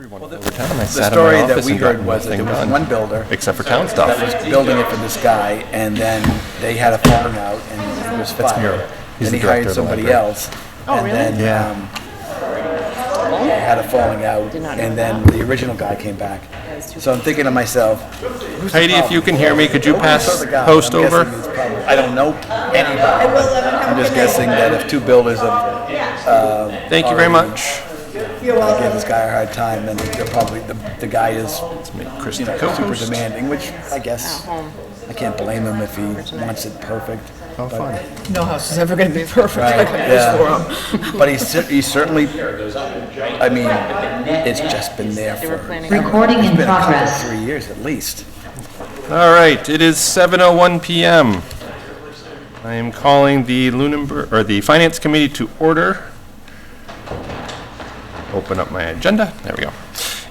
everyone Well, over town. I the sat in my story that office we and got heard was that there nothing was done, one builder except for town stuff. that was building it for this guy, and then they had a falling out, and he was That's fired. Miro. He's Then the he director hired of the somebody library. else, Oh, and really? then Yeah. they had a falling out, Did not know and then that. the original guy came back. So I'm thinking to myself, who's the Heidi, if you problem? can hear me, could you Nobody pass saw the guy. Host I'm guessing over? it's probably- I don't know anybody. I'm just guessing that if two builders have Thank you very much. give this guy a hard time, then they're probably, the guy is, Make Chris you the know, super co-host. demanding, which I guess, I can't blame him if he wants it perfect. How fun. No house is ever going to be perfect Right, like I wish for him. But he's certainly, I mean, it's just been there They were for, planning. Recording in it's been a couple, progress. 3 years at least. All right, it is 7:01 p.m. I am calling the the Finance Committee to order. Open up my agenda. There we go.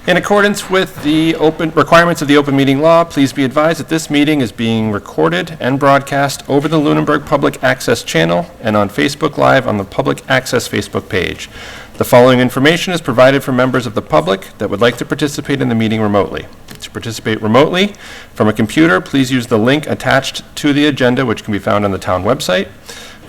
In accordance with the requirements of the open meeting law, please be advised that this meeting is being recorded and broadcast over the Lunenburg Public Access channel and on Facebook Live on the Public Access Facebook page. The following information is provided for members of the public that would like to participate in the meeting remotely. To participate remotely from a computer, please use the link attached to the agenda, which can be found on the town website.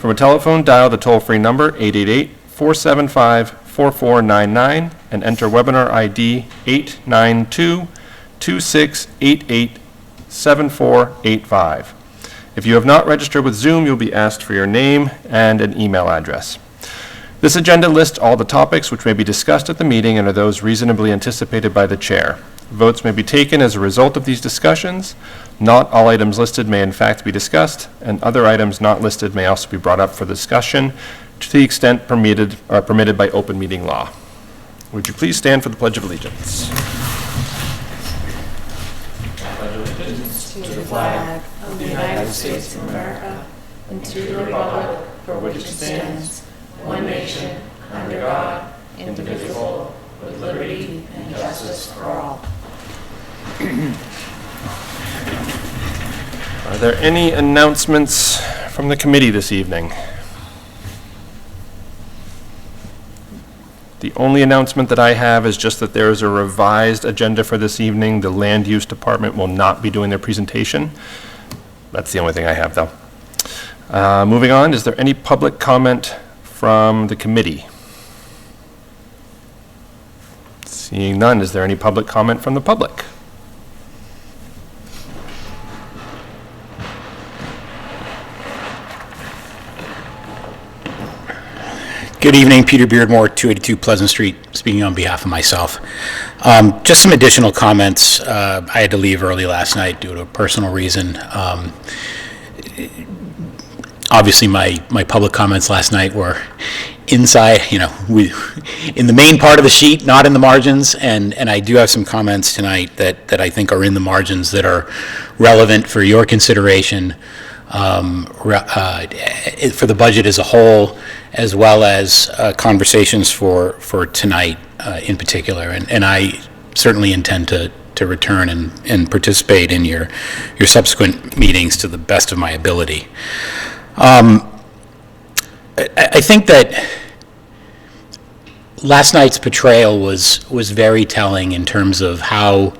From a telephone, dial the toll-free number 888-475-4499 and enter webinar ID 892-2688-7485. If you have not registered with Zoom, you'll be asked for your name and an email address. This agenda lists all the topics which may be discussed at the meeting and are those reasonably anticipated by the chair. Votes may be taken as a result of these discussions. Not all items listed may in fact be discussed, and other items not listed may also be brought up for discussion to the extent permitted by open meeting law. Would you please stand for the Pledge of Allegiance? To the flag of the United States of America and to the republic for which it stands, one nation, under God, indivisible, with liberty and justice for all. Are there any announcements from the committee this evening? The only announcement that I have is just that there is a revised agenda for this evening. The Land Use Department will not be doing their presentation. That's the only thing I have, though. Moving on, is there any public comment from the committee? Seeing none, is there any public comment from the public? Good evening, Peter Beardmore, 282 Pleasant Street, speaking on behalf of myself. Just some additional comments. I had to leave early last night due to a personal reason. Obviously, my public comments last night were inside, in the main part of the sheet, not in the margins, and I do have some comments tonight that I think are in the margins that are relevant for your consideration for the budget as a whole, as well as conversations for tonight in particular. And I certainly intend to return and participate in your subsequent meetings to the best of my ability. I think that last night's portrayal was very telling in terms of how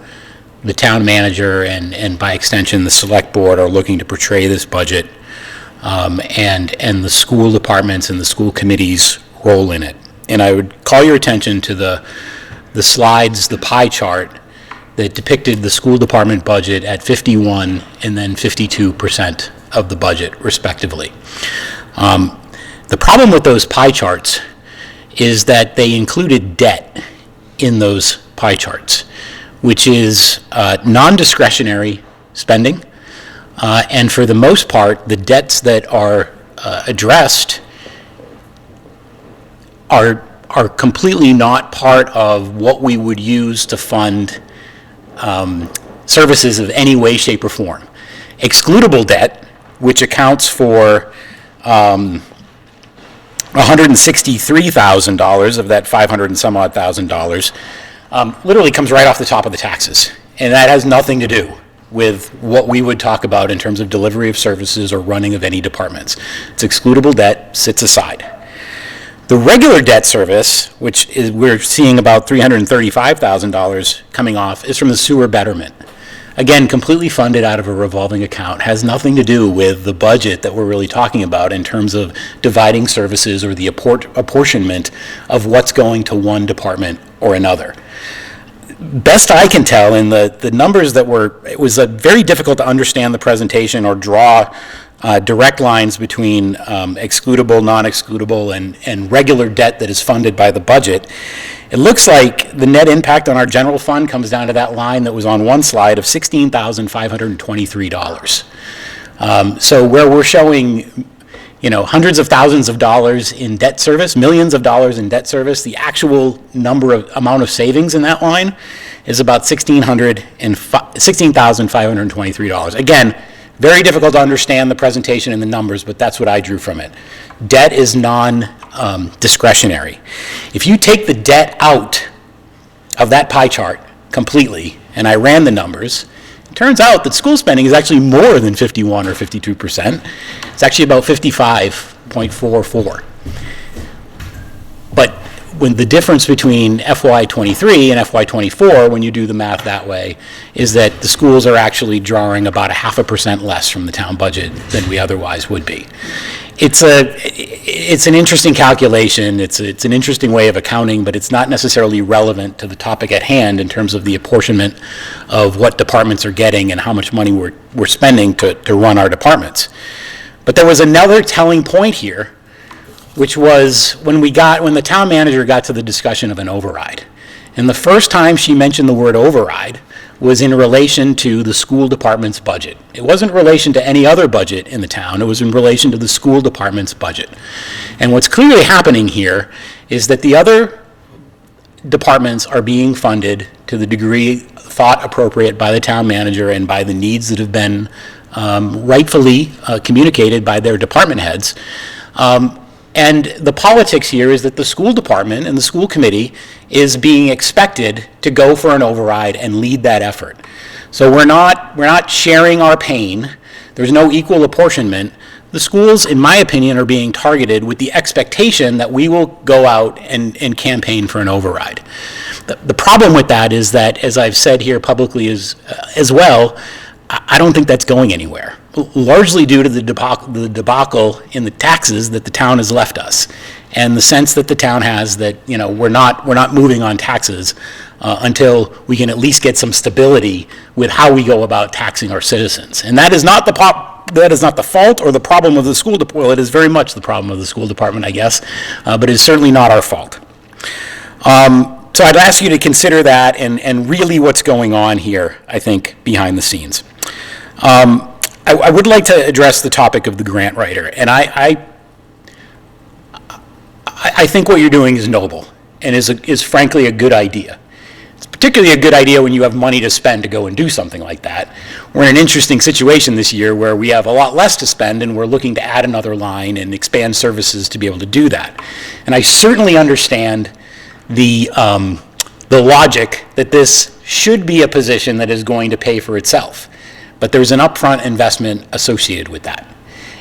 the town manager and by extension the select board are looking to portray this budget, and the school departments and the school committee's role in it. And I would call your attention to the slides, the pie chart that depicted the school department budget at 51 and then 52% of the budget, respectively. The problem with those pie charts is that they included debt in those pie charts, which is non-discretionary spending, and for the most part, the debts that are addressed are completely not part of what we would use to fund services of any way, shape, or form. Excludable debt, which accounts for $163,000 of that 500 and some odd thousand dollars, literally comes right off the top of the taxes. And that has nothing to do with what we would talk about in terms of delivery of services or running of any departments. It's excludable debt, sits aside. The regular debt service, which is, we're seeing about $335,000 coming off, is from the sewer betterment. Again, completely funded out of a revolving account, has nothing to do with the budget that we're really talking about in terms of dividing services or the apportionment of what's going to one department or another. Best I can tell in the numbers that were, it was very difficult to understand the presentation or draw direct lines between excludable, non-excludable, and regular debt that is funded by the budget. It looks like the net impact on our general fund comes down to that line that was on one slide of $16,523. So where we're showing, hundreds of thousands of dollars in debt service, millions of dollars in debt service, the actual amount of savings in that line is about $16,523. Again, very difficult to understand the presentation and the numbers, but that's what I drew from it. Debt is non-discretionary. If you take the debt out of that pie chart completely, and I ran the numbers, it turns out that school spending is actually more than 51 or 52%. It's actually about 55.44. But when the difference between FY23 and FY24, when you do the math that way, is that the schools are actually drawing about 0.5% less from the town budget than we otherwise would be. It's an interesting calculation. It's an interesting way of accounting, but it's not necessarily relevant to the topic at hand in terms of the apportionment of what departments are getting and how much money we're spending to run our departments. But there was another telling point here, which was when the town manager got to the discussion of an override. And the first time she mentioned the word override was in relation to the school department's budget. It wasn't in relation to any other budget in the town. It was in relation to the school department's budget. And what's clearly happening here is that the other departments are being funded to the degree thought appropriate by the town manager and by the needs that have been rightfully communicated by their department heads. And the politics here is that the school department and the school committee is being expected to go for an override and lead that effort. So we're not sharing our pain. There's no equal apportionment. The schools, in my opinion, are being targeted with the expectation that we will go out and campaign for an override. The problem with that is that, as I've said here publicly as well, I don't think that's going anywhere, largely due to the debacle in the taxes that the town has left us, and the sense that the town has that we're not moving on taxes until we can at least get some stability with how we go about taxing our citizens. And that is not the fault or the problem of the school department. Well, it is very much the problem of the school department, I guess, but it is certainly not our fault. So I'd ask you to consider that and really what's going on here, I think, behind the scenes. I would like to address the topic of the grant writer, and I think what you're doing is noble and is frankly a good idea. It's particularly a good idea when you have money to spend to go and do something like that. We're in an interesting situation this year where we have a lot less to spend and we're looking to add another line and expand services to be able to do that. And I certainly understand the logic that this should be a position that is going to pay for itself. But there's an upfront investment associated with that.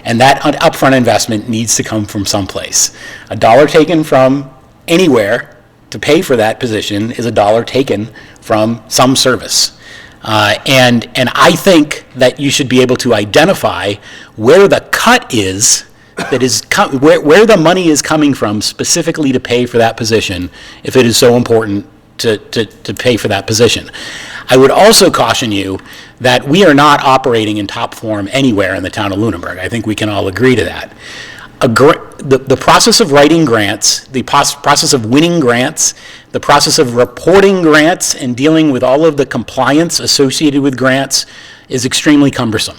And that upfront investment needs to come from someplace. A dollar taken from anywhere to pay for that position is a dollar taken from some service. And I think that you should be able to identify where the cut is, where the money is coming from specifically to pay for that position, if it is so important to pay for that position. I would also caution you that we are not operating in top form anywhere in the town of Lunenburg. I think we can all agree to that. The process of writing grants, the process of winning grants, the process of reporting grants and dealing with all of the compliance associated with grants is extremely cumbersome.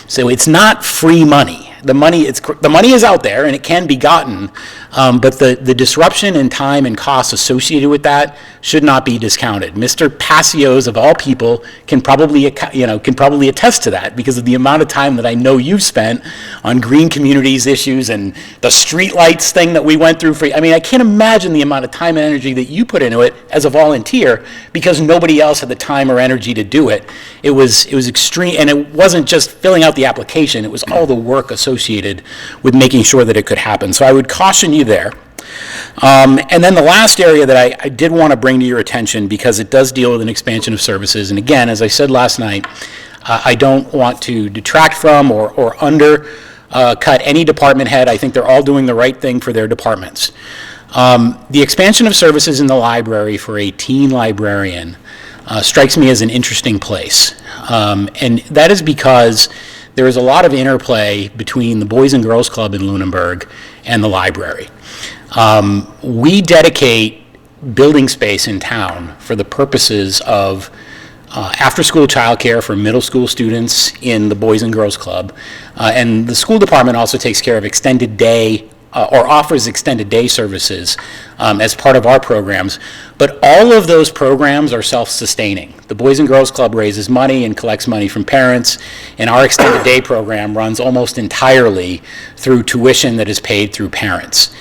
So it's not free money. The money is out there and it can be gotten, but the disruption in time and costs associated with that should not be discounted. Mr. Passios, of all people, can probably attest to that because of the amount of time that I know you've spent on green communities issues and the streetlights thing that we went through. I can't imagine the amount of time and energy that you put into it as a volunteer because nobody else had the time or energy to do it. It was extreme, and it wasn't just filling out the application. It was all the work associated with making sure that it could happen. So I would caution you there. And then the last area that I did want to bring to your attention, because it does deal with an expansion of services, and again, as I said last night, I don't want to detract from or undercut any department head. I think they're all doing the right thing for their departments. The expansion of services in the library for a teen librarian strikes me as an interesting place. And that is because there is a lot of interplay between the Boys and Girls Club in Lunenburg and the library. We dedicate building space in town for the purposes of after-school childcare for middle school students in the Boys and Girls Club. And the school department also takes care of extended day or offers extended day services as part of our programs. But all of those programs are self-sustaining. The Boys and Girls Club raises money and collects money from parents, and our extended day program runs almost entirely through tuition that is paid through parents.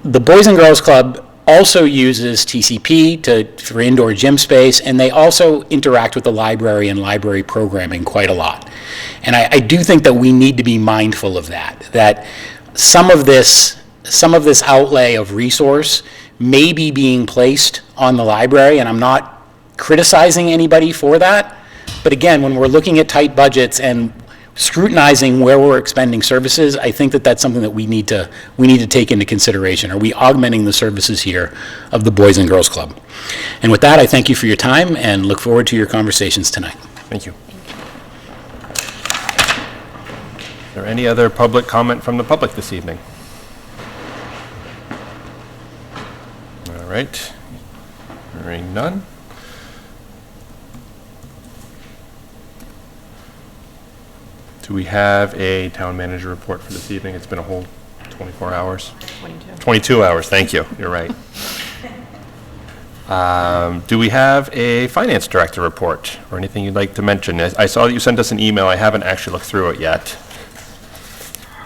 The Boys and Girls Club also uses TCP for indoor gym space, and they also interact with the library and library programming quite a lot. And I do think that we need to be mindful of that some of this outlay of resource may be being placed on the library, and I'm not criticizing anybody for that. But again, when we're looking at tight budgets and scrutinizing where we're expending services, I think that that's something that we need to take into consideration. Are we augmenting the services here of the Boys and Girls Club? And with that, I thank you for your time and look forward to your conversations tonight. Thank you. Is there any other public comment from the public this evening? All right. Hearing none. Do we have a town manager report for this evening? It's been a whole 24 hours. 22 hours, thank you. You're right. Do we have a finance director report or anything you'd like to mention? I saw that you sent us an email. I haven't actually looked through it yet.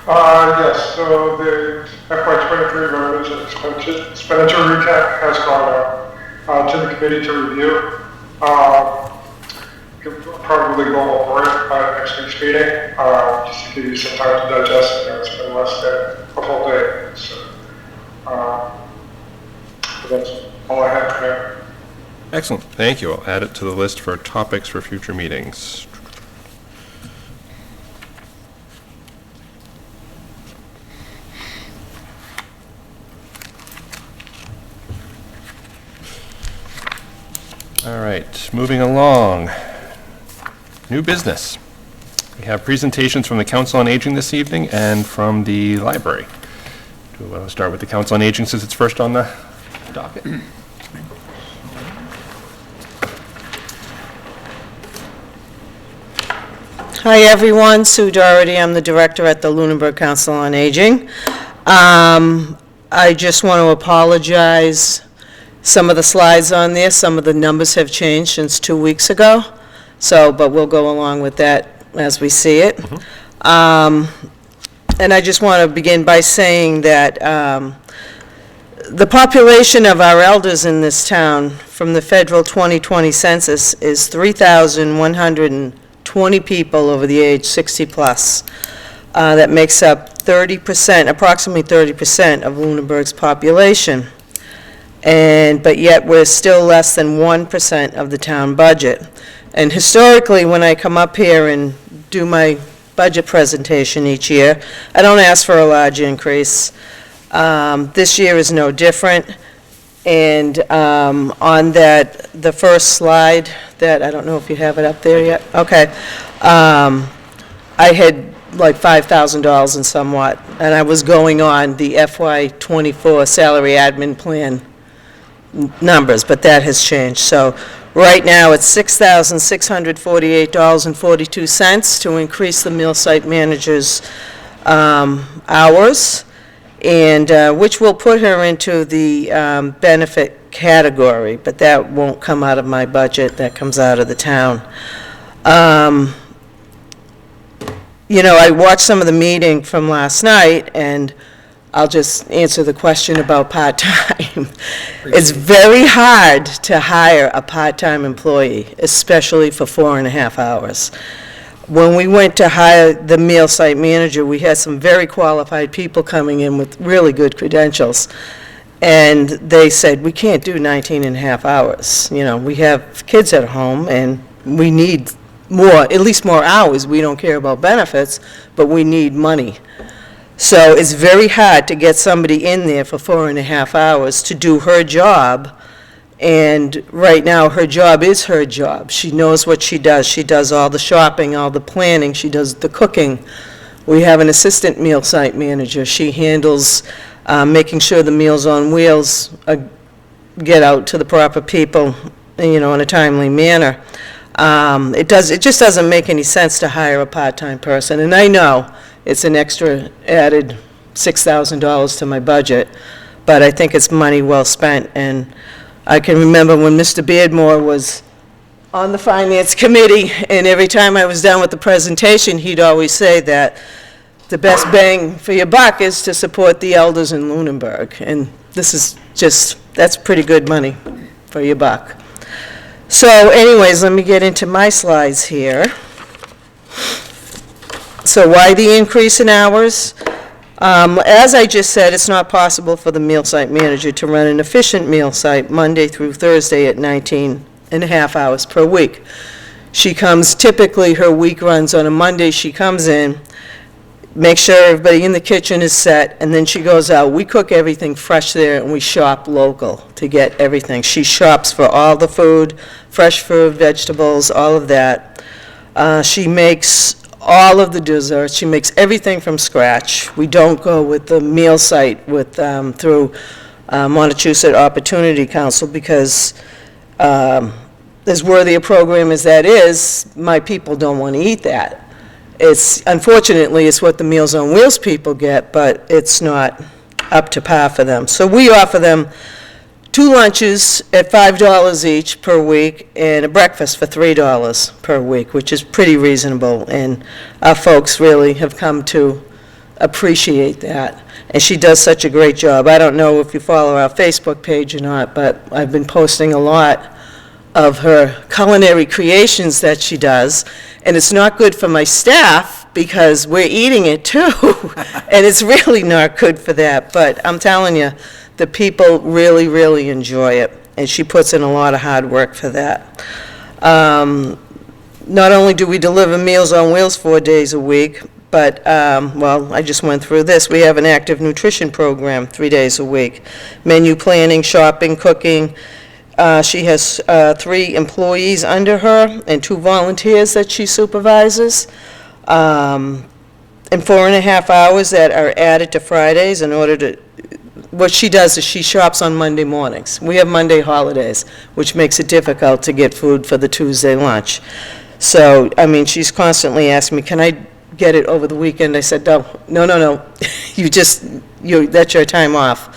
Yes, so the FY23 revenue expenditure recap has gone out to the committee to review. Could probably go over it at next week's meeting, just to give you some time to digest it. It's been less than a full day, so but that's all I have for now. Excellent, thank you. I'll add it to the list for topics for future meetings. All right, moving along. New business. We have presentations from the Council on Aging this evening and from the library. We'll start with the Council on Aging since it's first on the docket. Hi, everyone. Sue Doherty. I'm the director at the Lunenburg Council on Aging. I just want to apologize. Some of the slides on there, some of the numbers have changed since 2 weeks ago. But we'll go along with that as we see it. And I just want to begin by saying that the population of our elders in this town from the federal 2020 census is 3,120 people over the age 60 plus. That makes up 30%, approximately 30% of Lunenburg's population. But yet we're still less than 1% of the town budget. And historically, when I come up here and do my budget presentation each year, I don't ask for a large increase. This year is no different. And on the first slide, that I don't know if you have it up there yet. Okay. I had like $5,000 and somewhat, and I was going on the FY24 salary admin plan numbers, but that has changed. So right now it's $6,648.42 to increase the mill site manager's hours, and which will put her into the benefit category, but that won't come out of my budget. That comes out of the town. You know, I watched some of the meeting from last night, and I'll just answer the question about part-time. It's very hard to hire a part-time employee, especially for 4.5 hours. when we went to hire the meal site manager, we had some very qualified people coming in with really good credentials. And they said, we can't do 19 and a half hours. You know, we have kids at home and we need more, at least more hours. We don't care about benefits, but we need money. So it's very hard to get somebody in there for 4.5 hours to do her job. And right now, her job is her job. She knows what she does. She does all the shopping, all the planning. She does the cooking. We have an assistant meal site manager. She handles making sure the Meals on Wheels get out to the proper people, you know, in a timely manner. It just doesn't make any sense to hire a part-time person. And I know it's an extra added $6,000 to my budget, but I think it's money well spent. And I can remember when Mr. Beardmore was on the Finance Committee, and every time I was done with the presentation, he'd always say that the best bang for your buck is to support the elders in Lunenburg. And this is just, that's pretty good money for your buck. So anyways, let me get into my slides here. So why the increase in hours? As I just said, it's not possible for the meal site manager to run an efficient meal site Monday through Thursday at 19 and a half hours per week. She comes, typically her week runs on a Monday. She comes in, makes sure everybody in the kitchen is set, and then she goes out. We cook everything fresh there, and we shop local to get everything. She shops for all the food, fresh fruit, vegetables, all of that. She makes all of the desserts. She makes everything from scratch. We don't go with the meal site through Montechusett Opportunity Council because as worthy a program as that is, my people don't want to eat that. Unfortunately, it's what the Meals on Wheels people get, but it's not up to par for them. So we offer them 2 lunches at $5 each per week and a breakfast for $3 per week, which is pretty reasonable, and our folks really have come to appreciate that. And she does such a great job. I don't know if you follow our Facebook page or not, but I've been posting a lot of her culinary creations that she does, and it's not good for my staff because we're eating it too, and it's really not good for that, but I'm telling you, the people really, really enjoy it, and she puts in a lot of hard work for that. Not only do we deliver Meals on Wheels 4 days a week, but, well, I just went through this. We have an active nutrition program 3 days a week. Menu planning, shopping, cooking. She has 3 employees under her and 2 volunteers that she supervises. And 4.5 hours that are added to Fridays in order to, what she does is she shops on Monday mornings. We have Monday holidays, which makes it difficult to get food for the Tuesday lunch. So, I mean, she's constantly asking me, can I get it over the weekend? I said, no. That's your time off.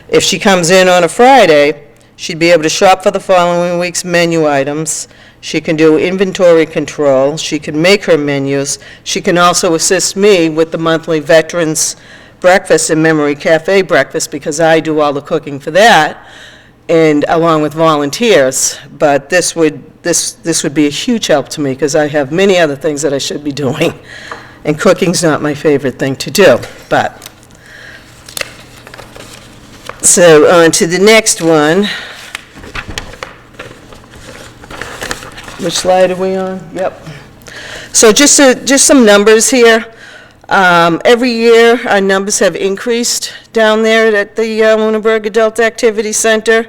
If she comes in on a Friday, she'd be able to shop for the following week's menu items. She can do inventory control. She can make her menus. She can also assist me with the monthly Veterans Breakfast and Memory Cafe breakfast because I do all the cooking for that, and along with volunteers. But this would be a huge help to me because I have many other things that I should be doing, and cooking's not my favorite thing to do. But so on to the next one. Which slide are we on? Yep. So just some numbers here. Every year, our numbers have increased down there at the Lunenburg Adult Activity Center.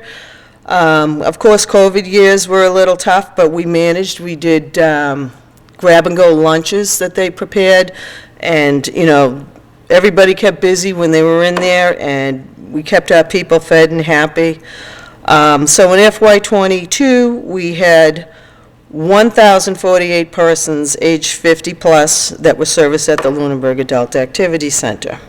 Of course, COVID years were a little tough, but we managed. We did grab-and-go lunches that they prepared, and, you know, everybody kept busy when they were in there, and we kept our people fed and happy. So in FY22, we had 1,048 persons aged 50 plus that were serviced at the Lunenburg Adult Activity Center.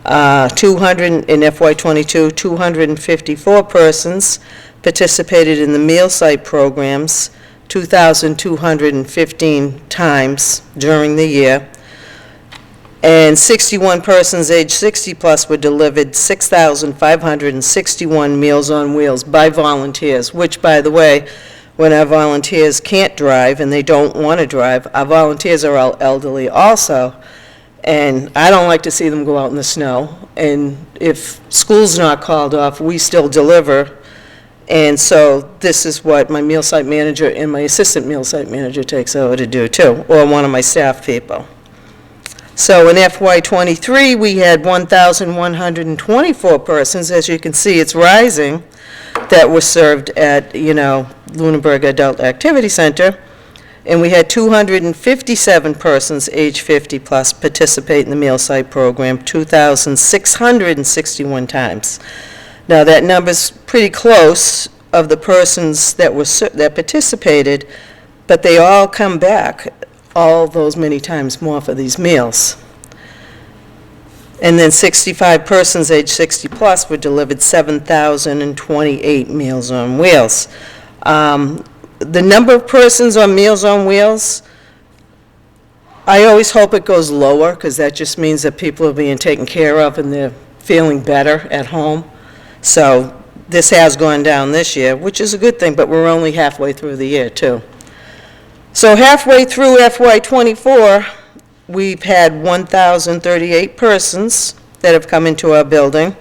200 in FY22, 254 persons participated in the meal site programs 2,215 times during the year. And 61 persons aged 60 plus were delivered 6,561 Meals on Wheels by volunteers, which, by the way, when our volunteers can't drive and they don't want to drive. Our volunteers are all elderly also, and I don't like to see them go out in the snow. And if school's not called off, we still deliver. And so this is what my meal site manager and my assistant meal site manager takes over to do too, or one of my staff people. So in FY23, we had 1,124 persons. As you can see, it's rising, that were served at, Lunenburg Adult Activity Center. And we had 257 persons age 50 plus participate in the meal site program 2,661 times. Now, that number's pretty close of the persons that participated, but they all come back all those many times more for these meals. And then 65 persons age 60 plus were delivered 7,028 Meals on Wheels. The number of persons on Meals on Wheels, I always hope it goes lower, because that just means that people are being taken care of and they're feeling better at home. So this has gone down this year, which is a good thing, but we're only halfway through the year, too. So halfway through FY24, we've had 1,038 persons that have come into our building.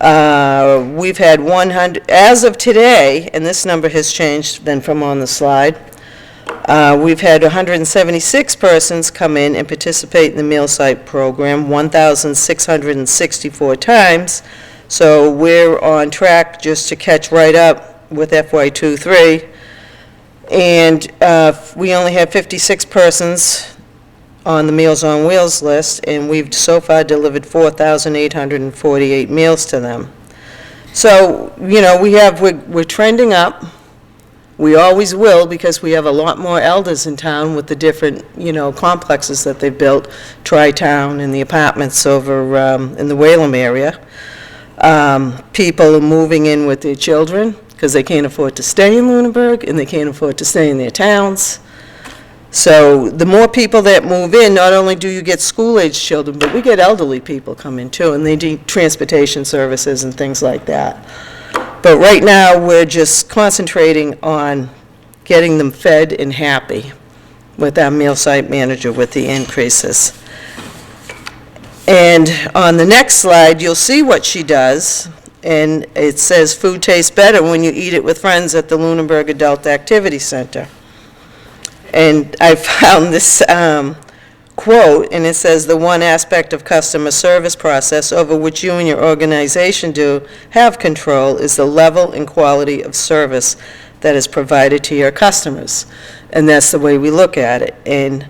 We've had 100, as of today, and this number has changed then from on the slide, we've had 176 persons come in and participate in the meal site program 1,664 times. So we're on track just to catch right up with FY23. And we only have 56 persons on the Meals on Wheels list, and we've so far delivered 4,848 meals to them. So, we're trending up. We always will, because we have a lot more elders in town with the different, complexes that they've built, Tri-Town and the apartments over in the Whalum area. People are moving in with their children because they can't afford to stay in Lunenburg and they can't afford to stay in their towns. So the more people that move in, not only do you get school-age children, but we get elderly people come in too, and they need transportation services and things like that. But right now, we're just concentrating on getting them fed and happy with our meal site manager with the increases. And on the next slide, you'll see what she does, and it says food tastes better when you eat it with friends at the Lunenburg Adult Activity Center. And I found this quote, and it says, "The one aspect of customer service process over which you and your organization do have control is the level and quality of service that is provided to your customers." And that's the way we look at it. And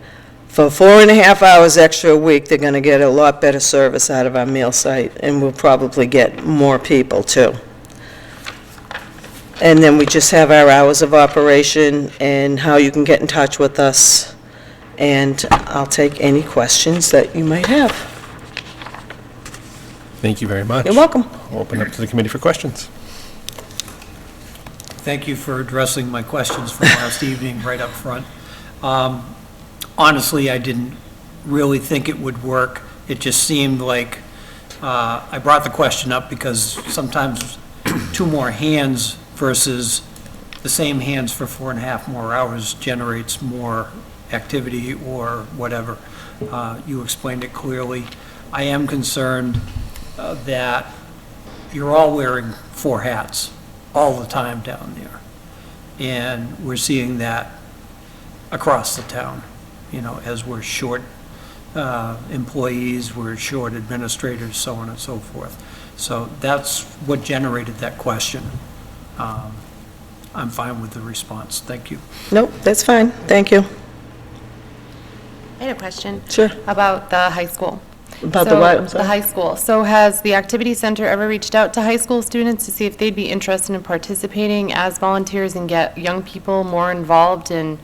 for 4.5 hours extra a week, they're going to get a lot better service out of our meal site, and we'll probably get more people too. And then we just have our hours of operation and how you can get in touch with us. And I'll take any questions that you might have. Thank you very much. You're welcome. I'll open up to the committee for questions. Thank you for addressing my questions from last evening right up front. Honestly, I didn't really think it would work. It just seemed like, I brought the question up because sometimes 2 more hands versus the same hands for 4.5 more hours generates more activity or whatever. You explained it clearly. I am concerned that you're all wearing 4 hats all the time down there. And we're seeing that across the town, as we're short employees, we're short administrators, so on and so forth. So that's what generated that question. I'm fine with the response. Thank you. Nope, that's fine. Thank you. I had a question. Sure. About the high school. About the what? I'm The sorry. high school. So has the activity center ever reached out to high school students to see if they'd be interested in participating as volunteers and get young people more involved in,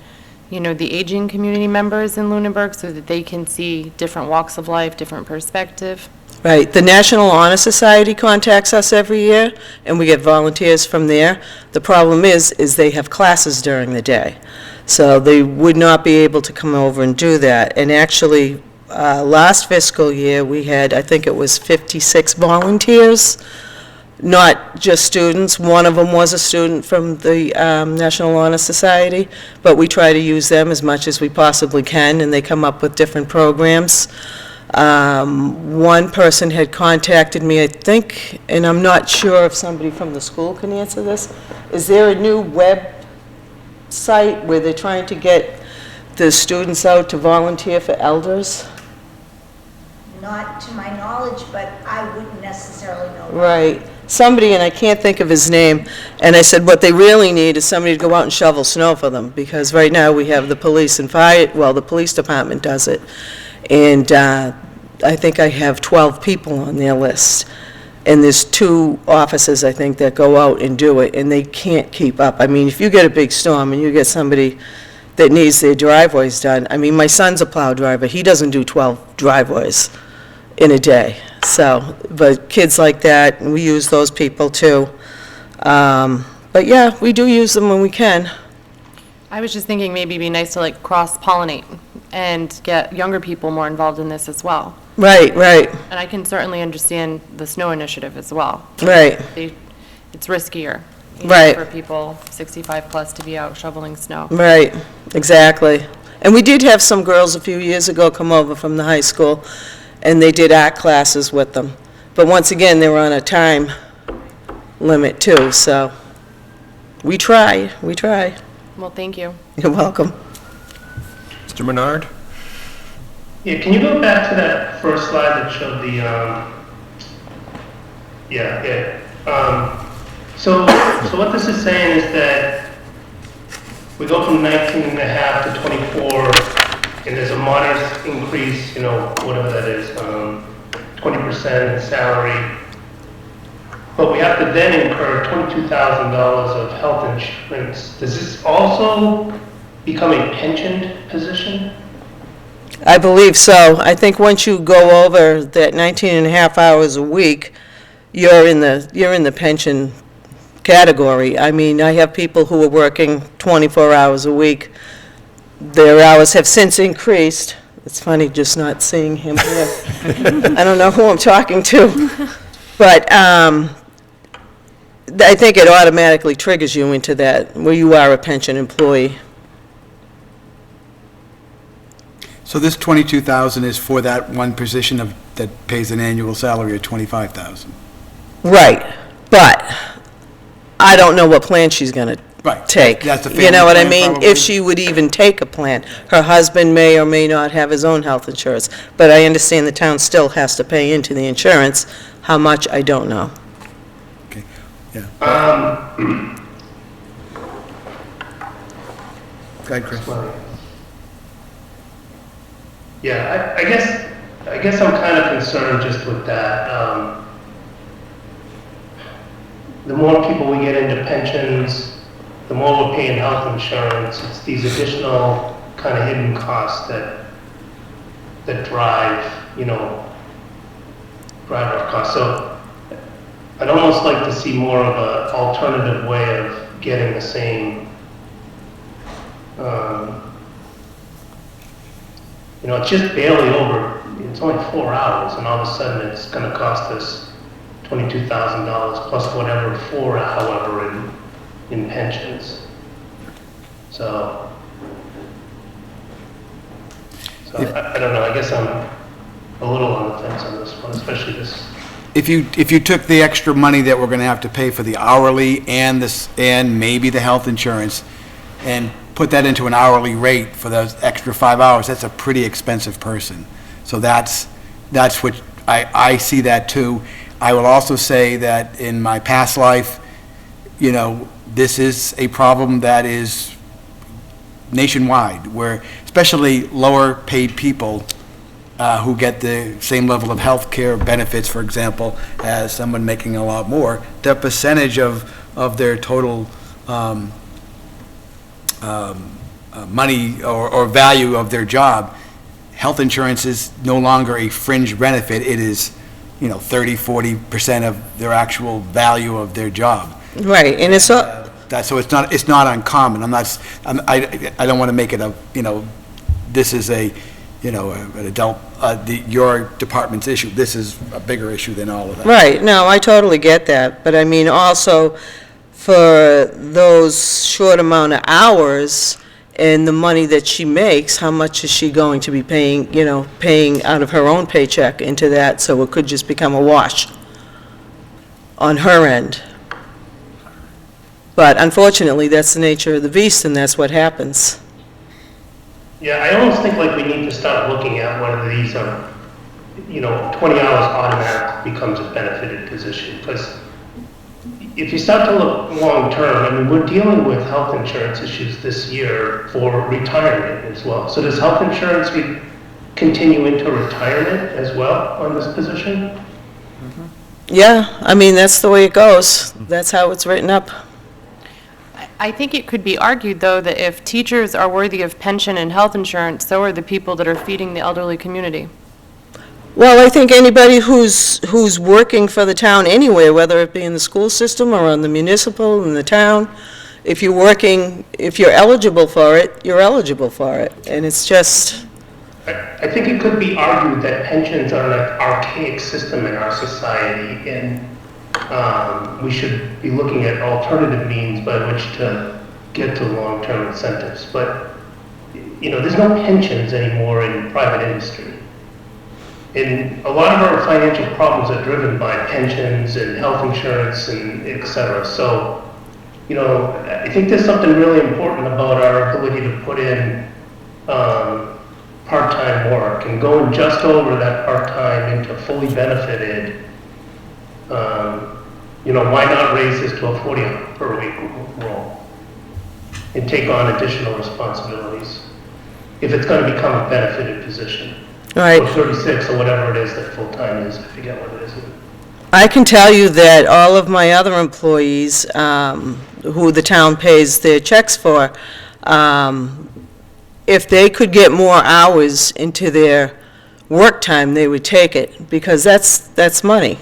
the aging community members in Lunenburg so that they can see different walks of life, different perspective? Right. The National Honor Society contacts us every year, and we get volunteers from there. The problem is they have classes during the day. So they would not be able to come over and do that. And actually, last fiscal year, we had, I think it was 56 volunteers not just students. One of them was a student from the National Honor Society, but we try to use them as much as we possibly can, and they come up with different programs. One person had contacted me, I think, and I'm not sure if somebody from the school can answer this. Is there a new website where they're trying to get the students out to volunteer for elders? Not to my knowledge, but I wouldn't necessarily know. Right. Somebody, and I can't think of his name, and I said what they really need is somebody to go out and shovel snow for them, because right now we have the police and fire, well, the police department does it, and I think I have 12 people on their list, and there's 2 officers, I think, that go out and do it, and they can't keep up. I mean, if you get a big storm and you get somebody that needs their driveways done, I mean, my son's a plow driver, he doesn't do 12 driveways in a day. So, but kids like that, and we use those people too. But yeah, we do use them when we can. I was just thinking maybe it'd be nice to like cross-pollinate and get younger people more involved in this as well. Right, right, And I can certainly understand the snow initiative as well. right, It's riskier. Right. For people 65 plus to be out shoveling snow. right, exactly. And we did have some girls a few years ago come over from the high school, and they did art classes with them. But once again, they were on a time limit too, so we try. Well, thank you. You're welcome. Mr. Menard? Yeah, can you go back to that first slide that showed the, so what this is saying is that we go from 19.5 to 24, and there's a modest increase, whatever that is, 20% in salary. But we have to then incur $22,000 of health insurance. Does this also become a pensioned position? I believe so. I think once you go over that 19 and a half hours a week, you're in the pension category. I mean, I have people who are working 24 hours a week. Their hours have since increased. It's funny just not seeing him here. I don't know who I'm talking to. But I think it automatically triggers you into that, where you are a pension employee. So this 22,000 is for that one position that pays an annual salary of 25,000? Right, but I don't know what plan she's going to Right. take. That's the You know family what I plan, mean? probably? If she would even take a plan. Her husband may or may not have his own health insurance, but I understand the town still has to pay into the insurance. How much, I don't know. Okay, yeah. Go ahead, Chris. Yeah, I guess I'm kind of concerned just with that. The more people we get into pensions, the more we're paying health insurance. It's these additional kind of hidden costs that drive our costs. So I'd almost like to see more of an alternative way of getting the same, it's just barely over, it's only 4 hours, and all of a sudden it's going to cost us $22,000 plus whatever for however in pensions. So I don't know, I guess I'm a little on the fence on this one, especially this. If you took the extra money that we're going to have to pay for the hourly and maybe the health insurance and put that into an hourly rate for those extra 5 hours, that's a pretty expensive person. So that's what I see that too. I will also say that in my past life, this is a problem that is nationwide, where especially lower paid people who get the same level of health care benefits, for example, as someone making a lot more, the percentage of their total money or value of their job, health insurance is no longer a fringe benefit. It is 30-40% of their actual value of their job. Right, and it's all, So it's not uncommon. I don't want to make it this is a an adult, your department's issue. This is a bigger issue than all of that. Right, no, I totally get that, but I mean, also, for those short amount of hours and the money that she makes, how much is she going to be paying, paying out of her own paycheck into that, so it could just become a wash on her end. But unfortunately, that's the nature of the beast, and that's what happens. Yeah, I almost think like we need to start looking at whether these 20 hours automatic becomes a benefited position. Because if you start to look long-term, I mean, we're dealing with health insurance issues this year for retirement as well. So does health insurance continue into retirement as well on this position? Yeah, I mean, that's the way it goes. That's how it's written up. I think it could be argued, though, that if teachers are worthy of pension and health insurance, so are the people that are feeding the elderly community. Well, I think anybody who's working for the town anyway, whether it be in the school system or on the municipal, in the town, if you're working, if you're eligible for it, you're eligible for it. And it's just... I think it could be argued that pensions are an archaic system in our society, and we should be looking at alternative means by which to get to long-term incentives. But, there's no pensions anymore in private industry. And a lot of our financial problems are driven by pensions and health insurance and et cetera. So, I think there's something really important about our ability to put in part-time work and going just over that part-time into fully benefited. Why not raise this to a 40 per week role and take on additional responsibilities if it's going to become a benefited position? Right. Or 36 or whatever it is that full-time is, I forget what it is. I can tell you that all of my other employees, who the town pays their checks for, if they could get more hours into their work time, they would take it, because that's money,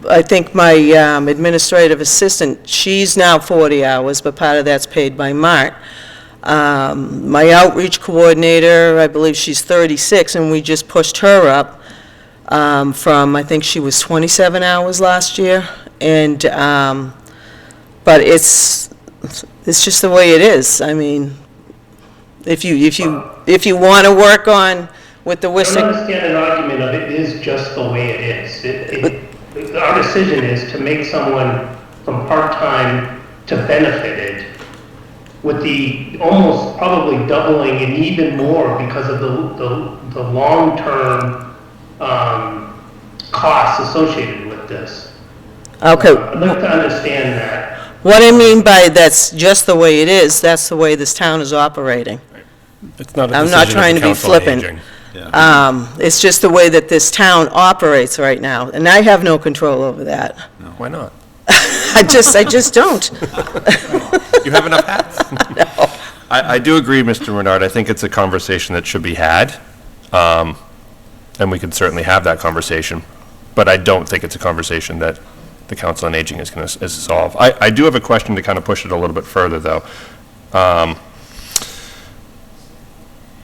I think my administrative assistant, she's now 40 hours, but part of that's paid by Mart. My outreach coordinator, I believe she's 36, and we just pushed her up from, I think she was 27 hours last year. And, but it's just the way it is. I mean, if you want to work on with the I WISC. don't understand an argument of it is just the way it is. Our decision is to make someone from part-time to benefited, with the almost probably doubling and even more because of the long-term costs associated with this. Okay. I'd like to understand that. What I mean by that's just the way it is, that's the way this town is operating. It's not a I'm decision not of trying the to be Council on flippant. Aging. It's just the way that this town operates right now, and I have no control over that. Why not? I just don't. You have enough hats? I do agree, Mr. Renard. I think it's a conversation that should be had, and we can certainly have that conversation, but I don't think it's a conversation that the Council on Aging is going to solve. I do have a question to kind of push it a little bit further, though.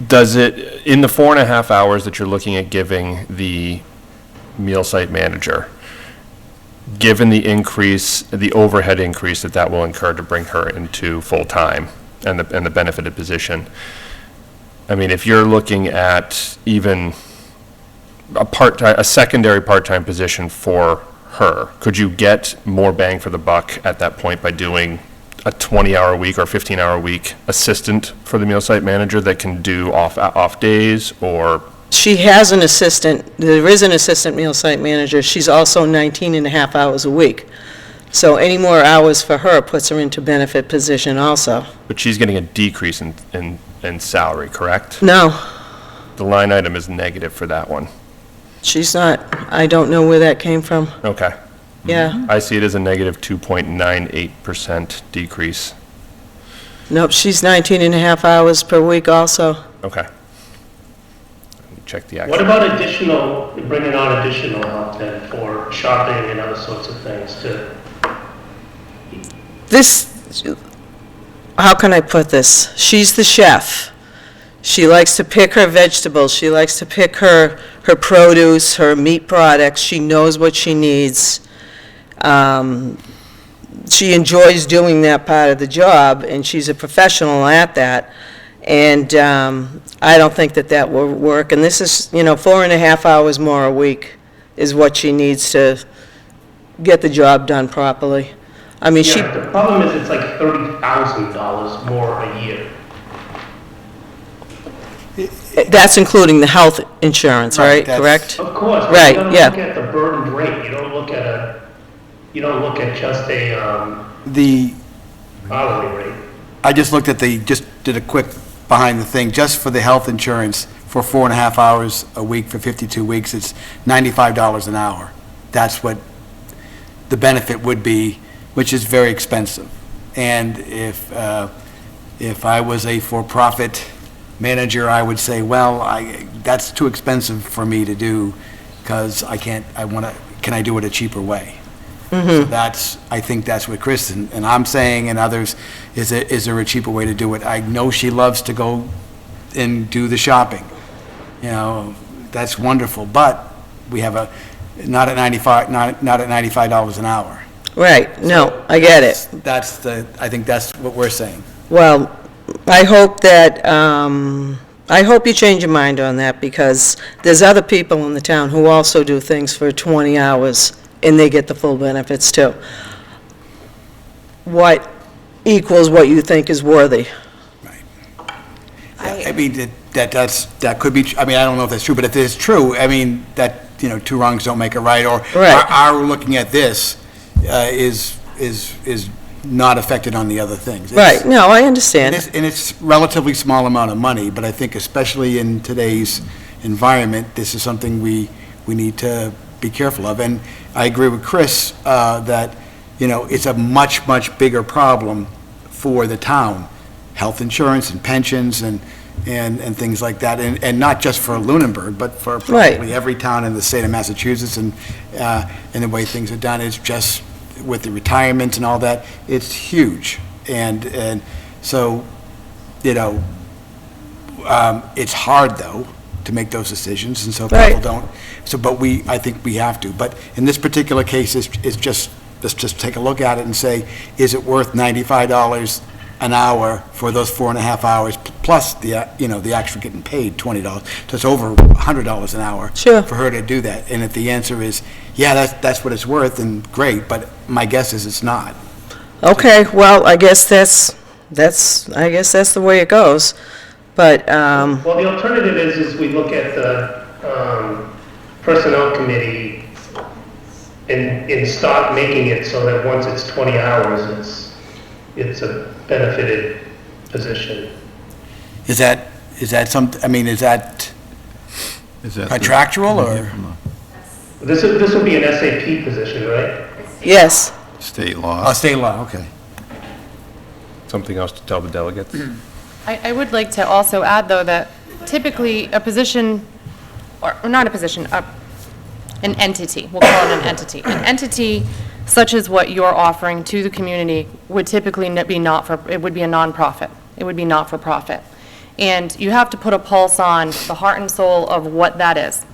Does it, in the 4.5 hours that you're looking at giving the meal site manager, given the increase, the overhead increase that will incur to bring her into full-time and the benefited position, I mean, if you're looking at even a secondary part-time position for her, could you get more bang for the buck at that point by doing a 20-hour week or 15-hour week assistant for the meal site manager that can do off days, or? She has an assistant, there is an assistant meal site manager, she's also 19 and a half hours a week. So any more hours for her puts her into benefit position also. But she's getting a decrease in salary, correct? No, The line item is negative for that one. she's not, I don't know where that came from, Okay. yeah. I see it as a negative 2.98% decrease. Nope, she's 19 and a half hours per week also. Okay. Let me check the What actual. about bringing on additional help then for shopping and other sorts of things to, This, how can I put this? She's the chef. She likes to pick her vegetables, she likes to pick her produce, her meat products, she knows what she needs. She enjoys doing that part of the job, and she's a professional at that. And I don't think that will work. And this is, 4.5 hours more a week is what she needs to get the job done properly. I mean, Yeah, the problem is it's like $30,000 more a year. that's including the health insurance, Right, right? that's- Correct? Of course, but Right, you gotta yeah. look at the burdened rate, you don't look at just a, The, hourly rate. I just looked at just did a quick behind the thing, just for the health insurance for 4.5 hours a week for 52 weeks, it's $95 an hour. That's what the benefit would be, which is very expensive. And if I was a for-profit manager, I would say, well, that's too expensive for me to do, because can I do it a cheaper way? So I think that's what Chris and I'm saying, and others, is there a cheaper way to do it? I know she loves to go and do the shopping. That's wonderful, but we have not at $95 an hour. Right, no, I get it. I think that's what we're saying. Well, I hope I hope you change your mind on that, because there's other people in the town who also do things for 20 hours, and they get the full benefits too. What equals what you think is worthy? I mean, that could be, I mean, I don't know if that's true, but if it's true, I mean, that, two wrongs don't make a right, or Right. our looking at this is not affected on the other things. Right, no, I understand. And it's relatively small amount of money, but I think especially in today's environment, this is something we need to be careful of. And I agree with Chris that, it's a much, much bigger problem for the town. Health insurance and pensions and things like that, and not just for Lunenburg, but for probably every town in the state of Massachusetts, and the way things are done, it's just with the retirement and all that, it's huge. And so, it's hard, though, to make those decisions, and so people don't. So, but I think we have to. But in this particular case, let's just take a look at it and say, is it worth $95 an hour for those 4.5 hours, plus the actual getting paid $20? So it's over $100 an hour. Sure. For her to do that. And if the answer is, yeah, that's what it's worth, then great, but my guess is it's not. Okay, well, I guess that's the way it goes, but, Well, the alternative is we look at the personnel committee and start making it so that once it's 20 hours, it's a benefited position. Is that contractual, or? This would be an SAP position, right? yes, State law. Oh, state law, okay. Something else to tell the delegates? I would like to also add, though, that typically a position, or not a position, an entity, we'll call it an entity. An entity such as what you're offering to the community would typically be it would be a nonprofit. It would be not-for-profit. And you have to put a pulse on the heart and soul of what that is.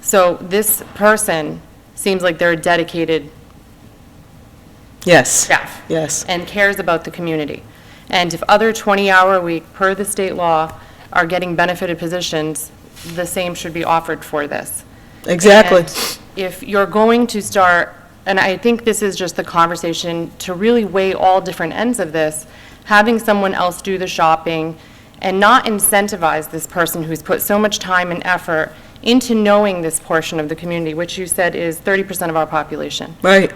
So this person seems like they're a dedicated yes, staff. yes. And cares about the community. And if other 20-hour-a-week, per the state law, are getting benefited positions, the same should be offered for this. Exactly. And if you're going to start, and I think this is just the conversation to really weigh all different ends of this, having someone else do the shopping and not incentivize this person who's put so much time and effort into knowing this portion of the community, which you said is 30% of our population. Right,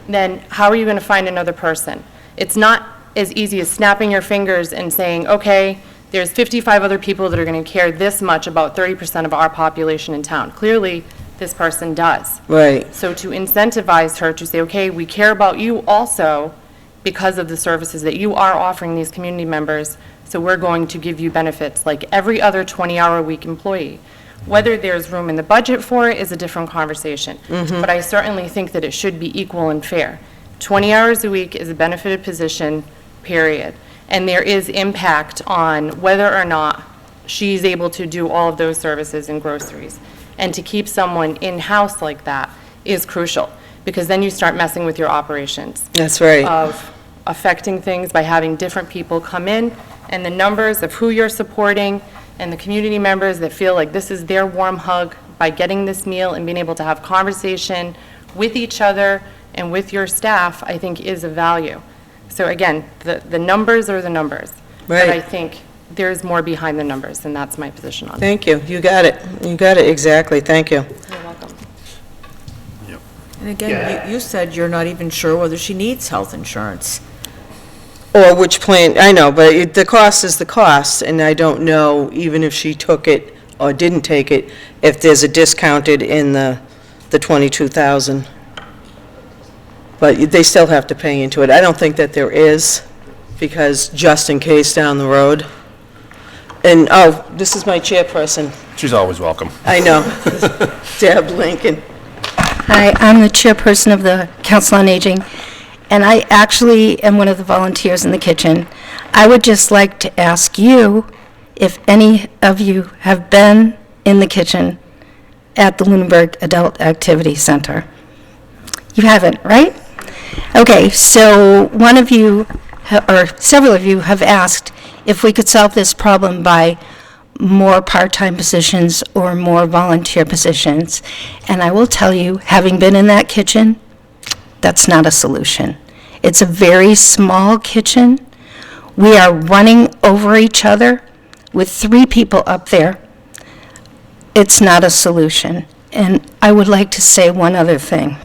Then how are you going to find another person? It's not as easy as snapping your fingers and saying, okay, there's 55 other people that are going to care this much about 30% of our population in town. Clearly, this person does. right, So to incentivize her to say, okay, we care about you also because of the services that you are offering these community members, so we're going to give you benefits like every other 20-hour-a-week employee. Whether there's room in the budget for it is a different conversation. But I certainly think that it should be equal and fair. 20 hours a week is a benefited position, period. And there is impact on whether or not she's able to do all of those services and groceries. And to keep someone in-house like that is crucial, because then you start messing with your operations That's right. of affecting things by having different people come in, and the numbers of who you're supporting, and the community members that feel like this is their warm hug by getting this meal and being able to have conversation with each other and with your staff, I think is of value. So again, the numbers are the numbers. But I Right. think there's more behind the numbers, and that's my position on it. Thank you. You got it. You got it, exactly. Thank you. You're welcome. And again, Yeah. you said you're not even sure whether she needs health insurance. Or which plan, I know, but the cost is the cost, and I don't know, even if she took it or didn't take it, if there's a discounted in the 22,000. But they still have to pay into it. I don't think that there is, because just in case down the road. And, oh, this is my chairperson. She's always welcome. I know. Deb Lincoln. Hi, I'm the chairperson of the Council on Aging, and I actually am one of the volunteers in the kitchen. I would just like to ask you if any of you have been in the kitchen at the Lunenburg Adult Activity Center. You haven't, right? Okay, so one of you, or several of you, have asked if we could solve this problem by more part-time positions or more volunteer positions. And I will tell you, having been in that kitchen, that's not a solution. It's a very small kitchen. We are running over each other with 3 people up there. It's not a solution. And I would like to say one other thing.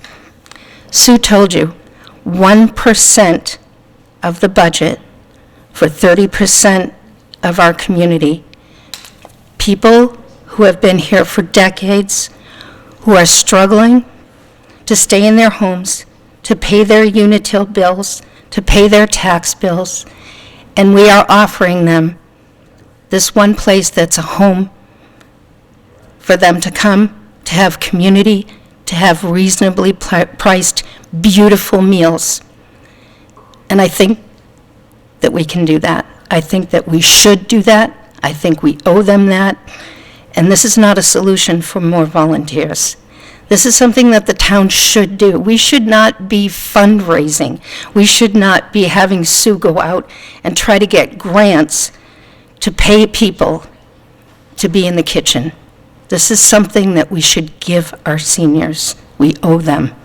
Sue told you, 1% of the budget for 30% of our community, people who have been here for decades, who are struggling to stay in their homes, to pay their Unitil bills, to pay their tax bills, and we are offering them this one place that's a home for them to come, to have community, to have reasonably priced, beautiful meals. And I think that we can do that. I think that we should do that. I think we owe them that. And this is not a solution for more volunteers. This is something that the town should do. We should not be fundraising. We should not be having Sue go out and try to get grants to pay people to be in the kitchen. This is something that we should give our seniors. We owe them.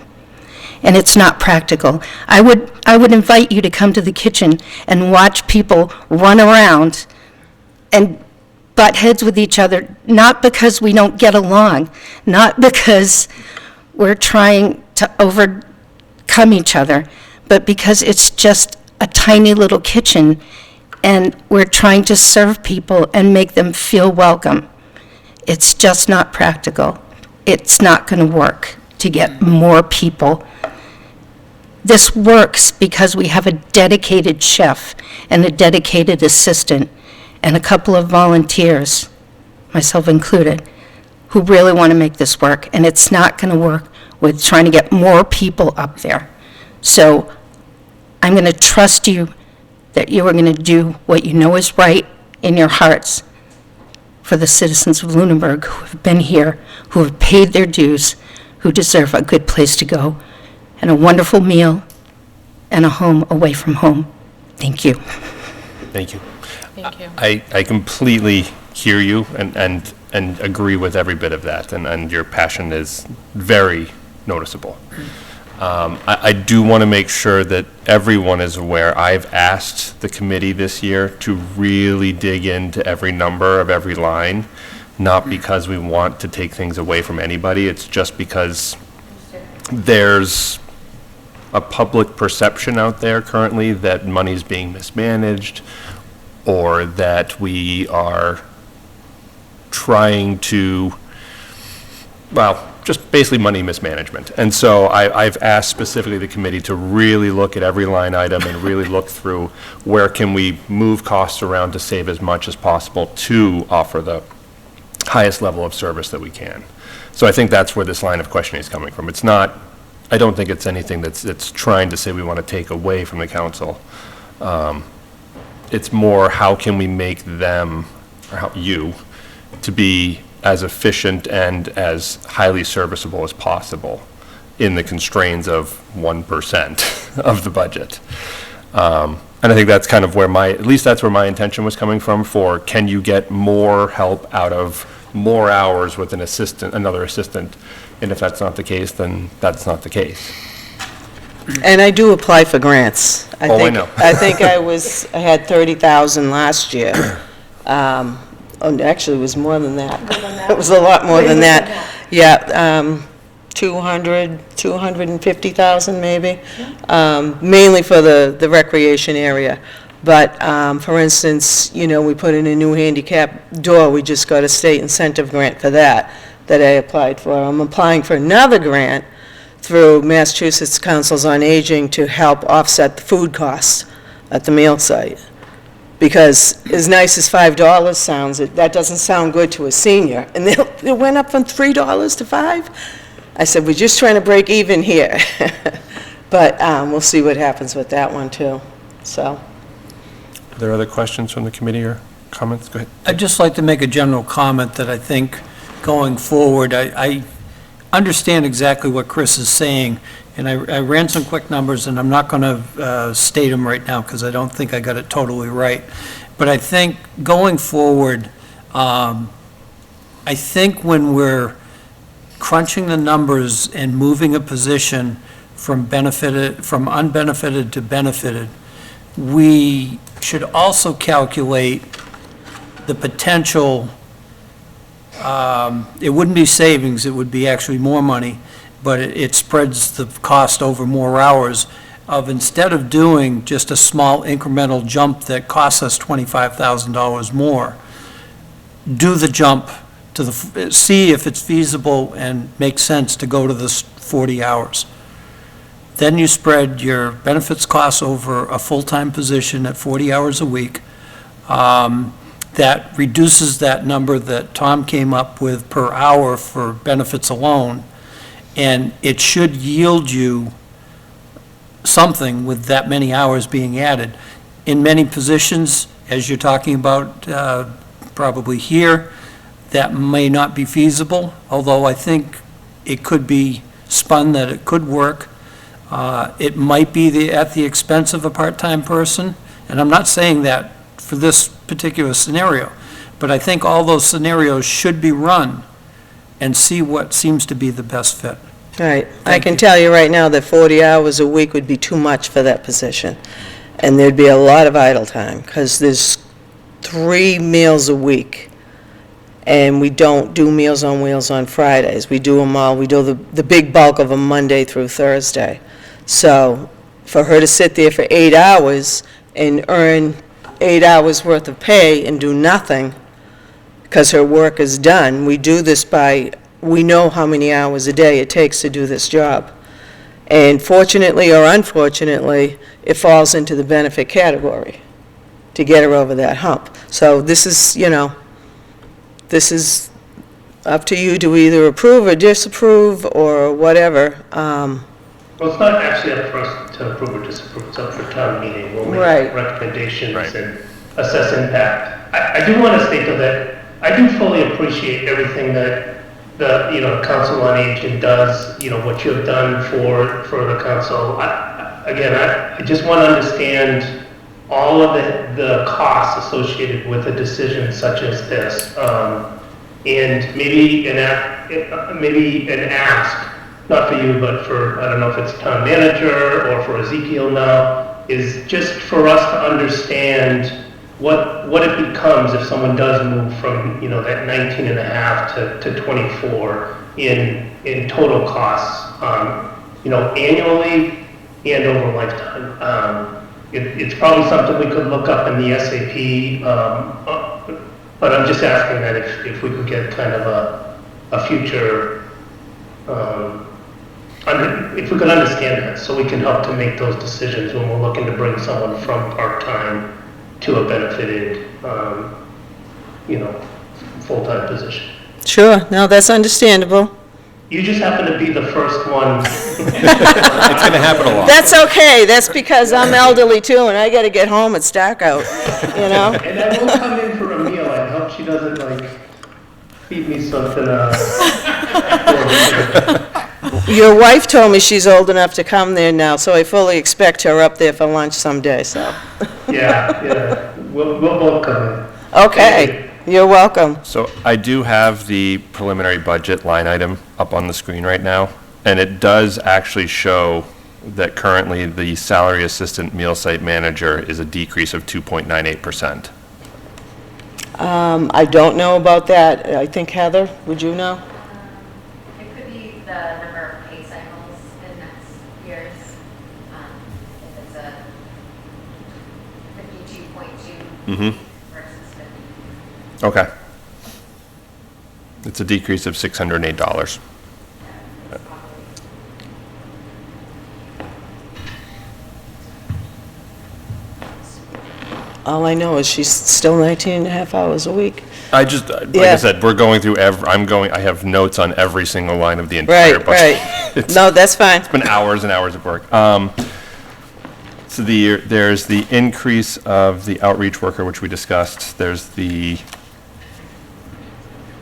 And it's not practical. I would invite you to come to the kitchen and watch people run around and butt heads with each other, not because we don't get along, not because we're trying to overcome each other, but because it's just a tiny little kitchen, and we're trying to serve people and make them feel welcome. It's just not practical. It's not going to work to get more people. This works because we have a dedicated chef and a dedicated assistant and a couple of volunteers, myself included, who really want to make this work. And it's not going to work with trying to get more people up there. So I'm going to trust you that you are going to do what you know is right in your hearts for the citizens of Lunenburg who have been here, who have paid their dues, who deserve a good place to go, and a wonderful meal, and a home away from home. Thank you. Thank you. Thank you. I completely hear you and agree with every bit of that, and your passion is very noticeable. I do want to make sure that everyone is aware. I've asked the committee this year to really dig into every number of every line, not because we want to take things away from anybody. It's just because there's a public perception out there currently that money's being mismanaged, or that we are trying to, well, just basically money mismanagement. And so I've asked specifically the committee to really look at every line item and really look through where can we move costs around to save as much as possible to offer the highest level of service that we can. So I think that's where this line of questioning is coming from. It's not, I don't think it's anything that's trying to say we want to take away from the council. It's more, how can we make them or help you to be as efficient and as highly serviceable as possible in the constraints of 1% of the budget. And I think that's kind of where at least that's where my intention was coming from for, can you get more help out of more hours with another assistant? And if that's not the case, then that's not the case. And I do apply for grants. I know. I think I had 30,000 last year. Actually, it was more than that. It was a lot more than that. Yeah, 250,000 maybe, mainly for the recreation area. But, for instance, we put in a new handicap door, we just got a state incentive grant for that I applied for. I'm applying for another grant through Massachusetts Councils on Aging to help offset the food costs at the meal site. Because as nice as $5 sounds, that doesn't sound good to a senior. And it went up from $3 to $5. I said, we're just trying to break even here. But we'll see what happens with that one, too. So. Are there other questions from the committee or comments? Go ahead. I'd just like to make a general comment that I think going forward, I understand exactly what Chris is saying, and I ran some quick numbers, and I'm not going to state them right now because I don't think I got it totally right. But I think going forward, I think when we're crunching the numbers and moving a position from unbenefited to benefited, we should also calculate the potential, it wouldn't be savings, it would be actually more money, but it spreads the cost over more hours of, instead of doing just a small incremental jump that costs us $25,000 more, do the jump to see if it's feasible and makes sense to go to this 40 hours. Then you spread your benefits costs over a full-time position at 40 hours a week. That reduces that number that Tom came up with per hour for benefits alone, and it should yield you something with that many hours being added. In many positions, as you're talking about probably here, that may not be feasible, although I think it could be spun that it could work. It might be at the expense of a part-time person, and I'm not saying that for this particular scenario, but I think all those scenarios should be run and see what seems to be the best fit. Right. I can tell you right now that 40 hours a week would be too much for that position, and there'd be a lot of idle time, because there's 3 meals a week. And we don't do Meals on Wheels on Fridays. We do them all, we do the big bulk of them Monday through Thursday. So for her to sit there for 8 hours and earn 8 hours worth of pay and do nothing because her work is done, we do this we know how many hours a day it takes to do this job. And fortunately or unfortunately, it falls into the benefit category to get her over that hump. So this is, this is up to you to either approve or disapprove or whatever. Well, it's not actually up for us to approve or disapprove, it's up for town meeting. We'll make Right. recommendations and assess impact. I do want to state though that I do fully appreciate everything that the, Council on Aging does, what you have done for the council. I just want to understand all of the costs associated with a decision such as this, and maybe an ask, not for you, but for, I don't know if it's town manager or for Ezekiel now, is just for us to understand what it becomes if someone does move from, that 19 and a half to 24 in total costs, annually and over lifetime. It's probably something we could look up in the SAP, but I'm just asking that if we could get kind of a future, if we could understand that, so we can help to make those decisions when we're looking to bring someone from part-time to a benefited, full-time position. Sure, no, that's understandable. You just happen to be the first one. It's going to happen a lot. That's okay, that's because I'm elderly too, and I gotta get home, it's dark out, you know? And I will come in for a meal. I hope she doesn't like feed me something. Your wife told me she's old enough to come there now, so I fully expect her up there for lunch someday, so. Yeah. We'll both come in. Okay, you're welcome. So I do have the preliminary budget line item up on the screen right now, and it does actually show that currently the salary assistant meal site manager is a decrease of 2.98%. I don't know about that. I think Heather, would you know? It could be the number of pay cycles in next year's, if it's a 52.2 versus 50. Okay. It's a decrease of $608. All I know is she's still 19 and a half hours a week. I just, like Yeah. I said, we're going through I have notes on every single line of the entire Right, budget. right. No, that's fine. It's been hours and hours of work. So there's the increase of the outreach worker, which we discussed. There's the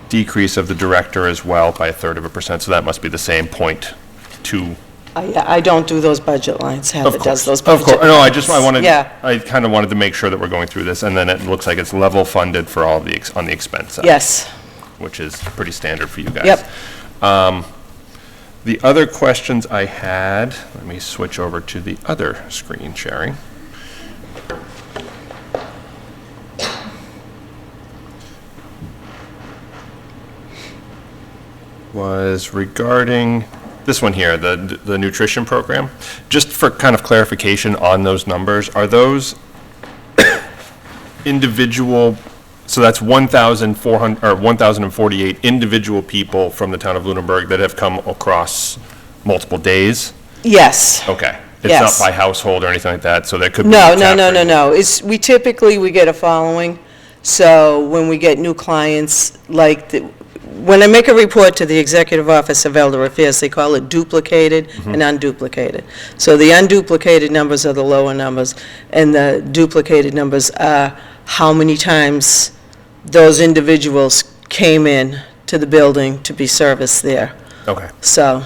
decrease of the director as well by 1/3%, so that must be the same 0.2. I don't do those budget lines. Heather does those Of budget course, no, Yeah. I kind of wanted to make sure that we're going through this, and then it looks like it's level funded for all the, on the expense side. Yes. Which is pretty standard for you guys. Yep. The other questions I had, let me switch over to the other screen sharing. Was regarding this one here, the nutrition program. Just for kind of clarification on those numbers, are those individual, so that's 1,400, or 1,048 individual people from the town of Lunenburg that have come across multiple days? Yes. Okay. It's Yes. not by household or anything like that, so there could be. No, a no, tap no, no, rate. no. We typically, we get a following. So when we get new clients, like, when I make a report to the Executive Office of Elder Affairs, they call it duplicated and unduplicated. So the unduplicated numbers are the lower numbers, and the duplicated numbers are how many times those individuals came in to the building to be serviced there. Okay. So,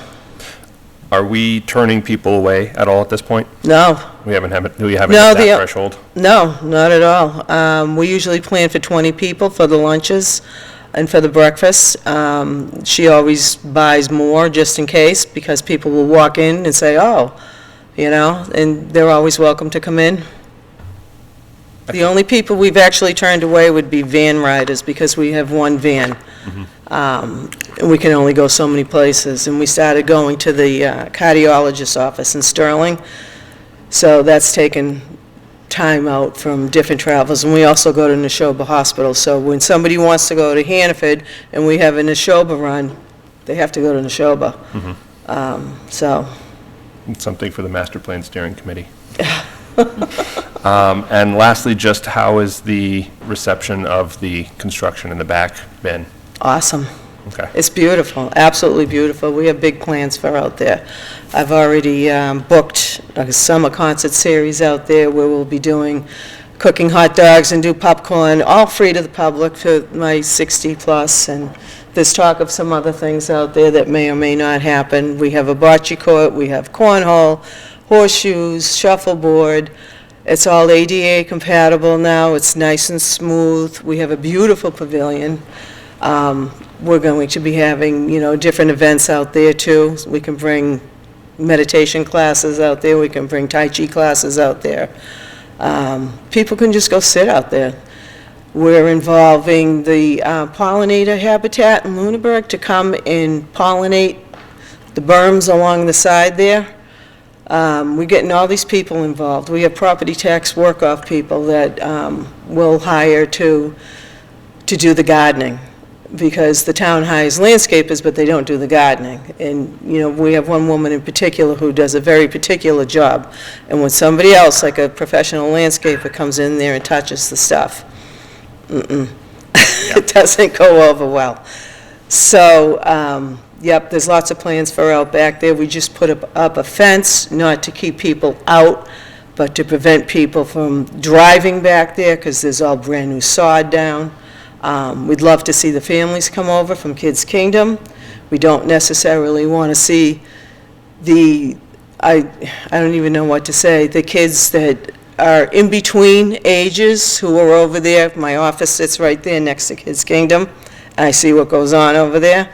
Are we turning people away at all at this point? no, We haven't hit No, that threshold? no, not at all. We usually plan for 20 people for the lunches and for the breakfast. She always buys more just in case, because people will walk in and say, oh, you know, and they're always welcome to come in. The only people we've actually turned away would be van riders, because we have one van. And we can only go so many places. And we started going to the cardiologist's office in Sterling, so that's taken time out from different travels. And we also go to Neshoba Hospital, so when somebody wants to go to Hannaford and we have a Neshoba run, they have to go to Neshoba. So, It's something for the master plan steering committee. And lastly, just how is the reception of the construction in the back been? awesome. Okay. It's beautiful, absolutely beautiful. We have big plans for out there. I've already booked a summer concert series out there where we'll be doing, cooking hot dogs and do popcorn, all free to the public for my 60-plus, and there's talk of some other things out there that may or may not happen. We have a bocce court, we have cornhole, horseshoes, shuffleboard. It's all ADA compatible now, it's nice and smooth. We have a beautiful pavilion. We're going to be having, you know, different events out there too. We can bring meditation classes out there, we can bring Tai Chi classes out there. People can just go sit out there. We're involving the pollinator habitat in Lunenburg to come and pollinate the berms along the side there. We're getting all these people involved. We have property tax work-off people that we'll hire to do the gardening, because the town hires landscapers, but they don't do the gardening. And, you know, we have one woman in particular who does a very particular job. And when somebody else, like a professional landscaper, comes in there and touches the stuff, it doesn't go over well. So, yep, there's lots of plans for out back there. We just put up a fence, not to keep people out, but to prevent people from driving back there, because there's all brand-new sod down. We'd love to see the families come over from Kids Kingdom. We don't necessarily want to see I don't even know what to say, the kids that are in between ages who are over there. My office sits right there next to Kids Kingdom. I see what goes on over there.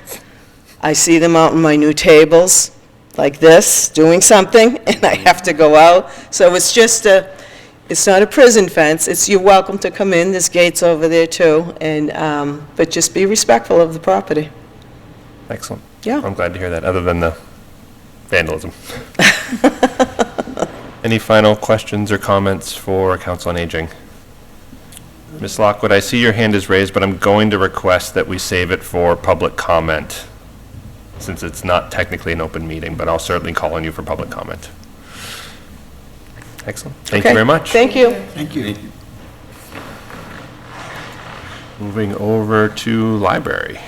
I see them out in my new tables, like this, doing something, and I have to go out. So it's just it's not a prison fence, it's you're welcome to come in, there's gates over there too, and, but just be respectful of the property. Excellent. Yeah. I'm glad to hear that, other than the vandalism. Any final questions or comments for Council on Aging? Ms. Lockwood, I see your hand is raised, but I'm going to request that we save it for public comment, since it's not technically an open meeting, but I'll certainly call on you for public comment. Excellent. Thank you Okay. very much. Thank you. Thank you. Moving over to library.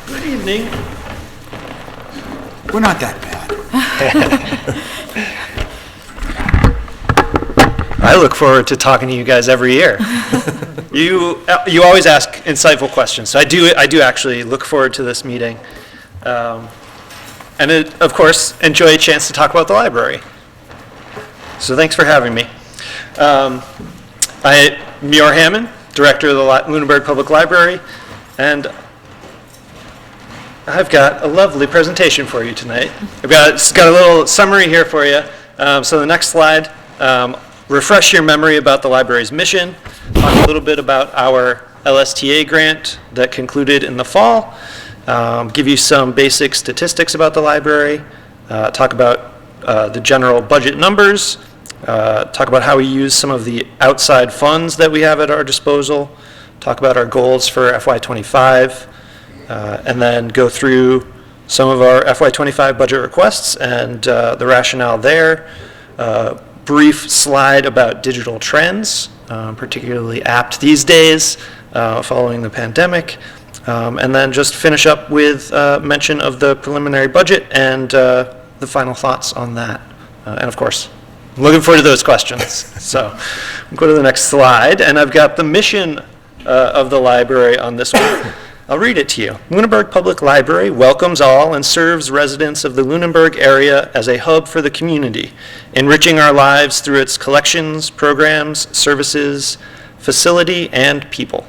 Good evening. We're not that bad. I look forward to talking to you guys every year. You always ask insightful questions, so I do actually look forward to this meeting. And of course, enjoy a chance to talk about the library. So thanks for having me. I'm Muir Hammond, Director of the Lunenburg Public Library, and I've got a lovely presentation for you tonight. It's got a little summary here for you. So the next slide, refresh your memory about the library's mission, talk a little bit about our LSTA grant that concluded in the fall, give you some basic statistics about the library, talk about the general budget numbers, talk about how we use some of the outside funds that we have at our disposal, talk about our goals for FY25, and then go through some of our FY25 budget requests and the rationale there. Brief slide about digital trends, particularly apt these days following the pandemic. And then just finish up with mention of the preliminary budget and the final thoughts on that. And of course, I'm looking forward to those questions. So we'll go to the next slide. And I've got the mission of the library on this one. I'll read it to you. Lunenburg Public Library welcomes all and serves residents of the Lunenburg area as a hub for the community, enriching our lives through its collections, programs, services, facility, and people.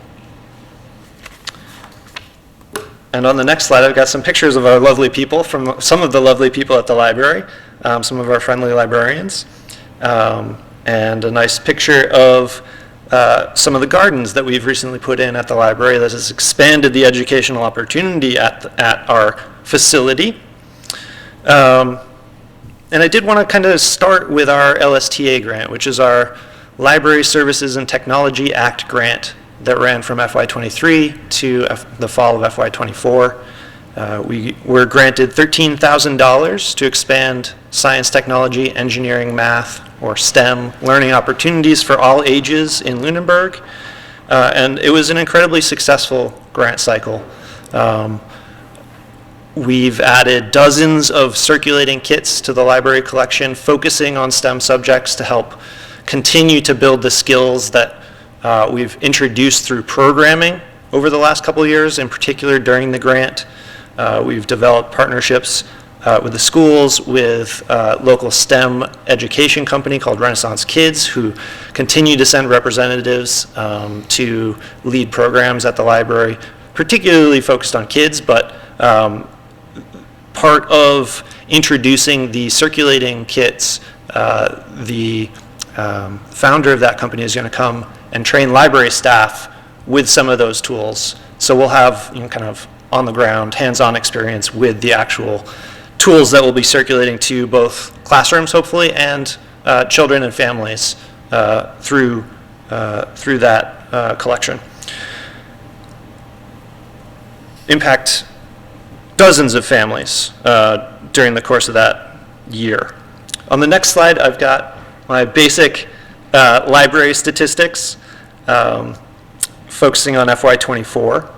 And on the next slide, I've got some pictures of our lovely people, from some of the lovely people at the library, some of our friendly librarians, and a nice picture of some of the gardens that we've recently put in at the library that has expanded the educational opportunity at our facility. And I did want to kind of start with our LSTA grant, which is our Library Services and Technology Act grant that ran from FY23 to the fall of FY24. We were granted $13,000 to expand science, technology, engineering, math, or STEM learning opportunities for all ages in Lunenburg. And it was an incredibly successful grant cycle. We've added dozens of circulating kits to the library collection, focusing on STEM subjects to help continue to build the skills that we've introduced through programming over the last couple of years, in particular during the grant. We've developed partnerships with the schools, with a local STEM education company called Renaissance Kids, who continue to send representatives to lead programs at the library, particularly focused on kids, but part of introducing the circulating kits, the founder of that company is going to come and train library staff with some of those tools. So we'll have kind of on-the-ground, hands-on experience with the actual tools that will be circulating to both classrooms, hopefully, and children and families through that collection. Impact dozens of families during the course of that year. On the next slide, I've got my basic library statistics, focusing on FY24.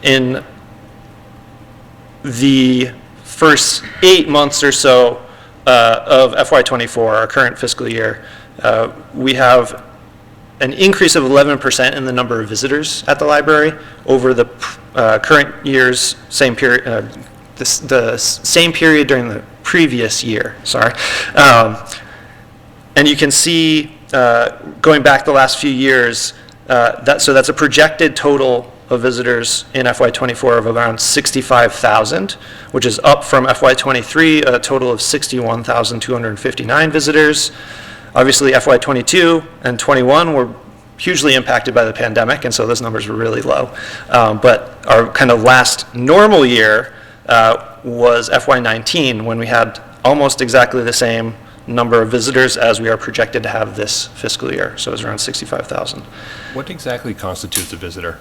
In the first 8 months or so of FY24, our current fiscal year, we have an increase of 11% in the number of visitors at the library over the current year's same period, the same period during the previous year, sorry. And you can see, going back the last few years, so that's a projected total of visitors in FY24 of around 65,000, which is up from FY23, a total of 61,259 visitors. Obviously, FY22 and 21 were hugely impacted by the pandemic, and so those numbers were really low. But our kind of last normal year was FY19, when we had almost exactly the same number of visitors as we are projected to have this fiscal year. So it was around 65,000. What exactly constitutes a visitor?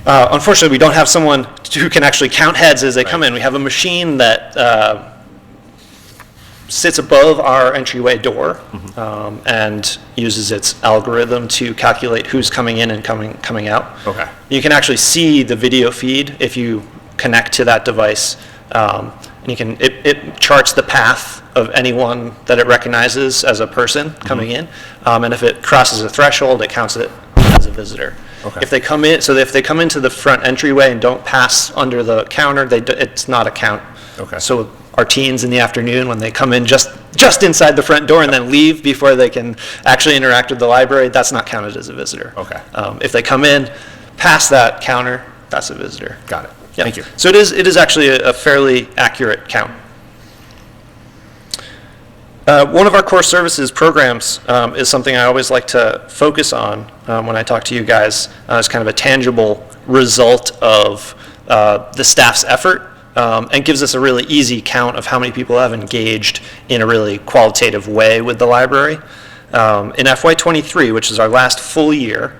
Unfortunately, we don't have someone who can actually count heads as they come in. We have a machine that sits above our entryway door and uses its algorithm to calculate who's coming in and coming out. Okay. You can actually see the video feed if you connect to that device. And you can, it charts the path of anyone that it recognizes as a person coming in. And if it crosses a threshold, it counts it as a visitor. Okay. If they come in, so if they come into the front entryway and don't pass under the counter, it's not a count. Okay. So our teens in the afternoon, when they come in just inside the front door and then leave before they can actually interact with the library, that's not counted as a visitor. Okay. If they come in past that counter, that's a visitor. Got it. Yep. Thank you. So it is actually a fairly accurate count. One of our core services programs is something I always like to focus on when I talk to you guys as kind of a tangible result of the staff's effort, and gives us a really easy count of how many people have engaged in a really qualitative way with the library. In FY23, which is our last full year,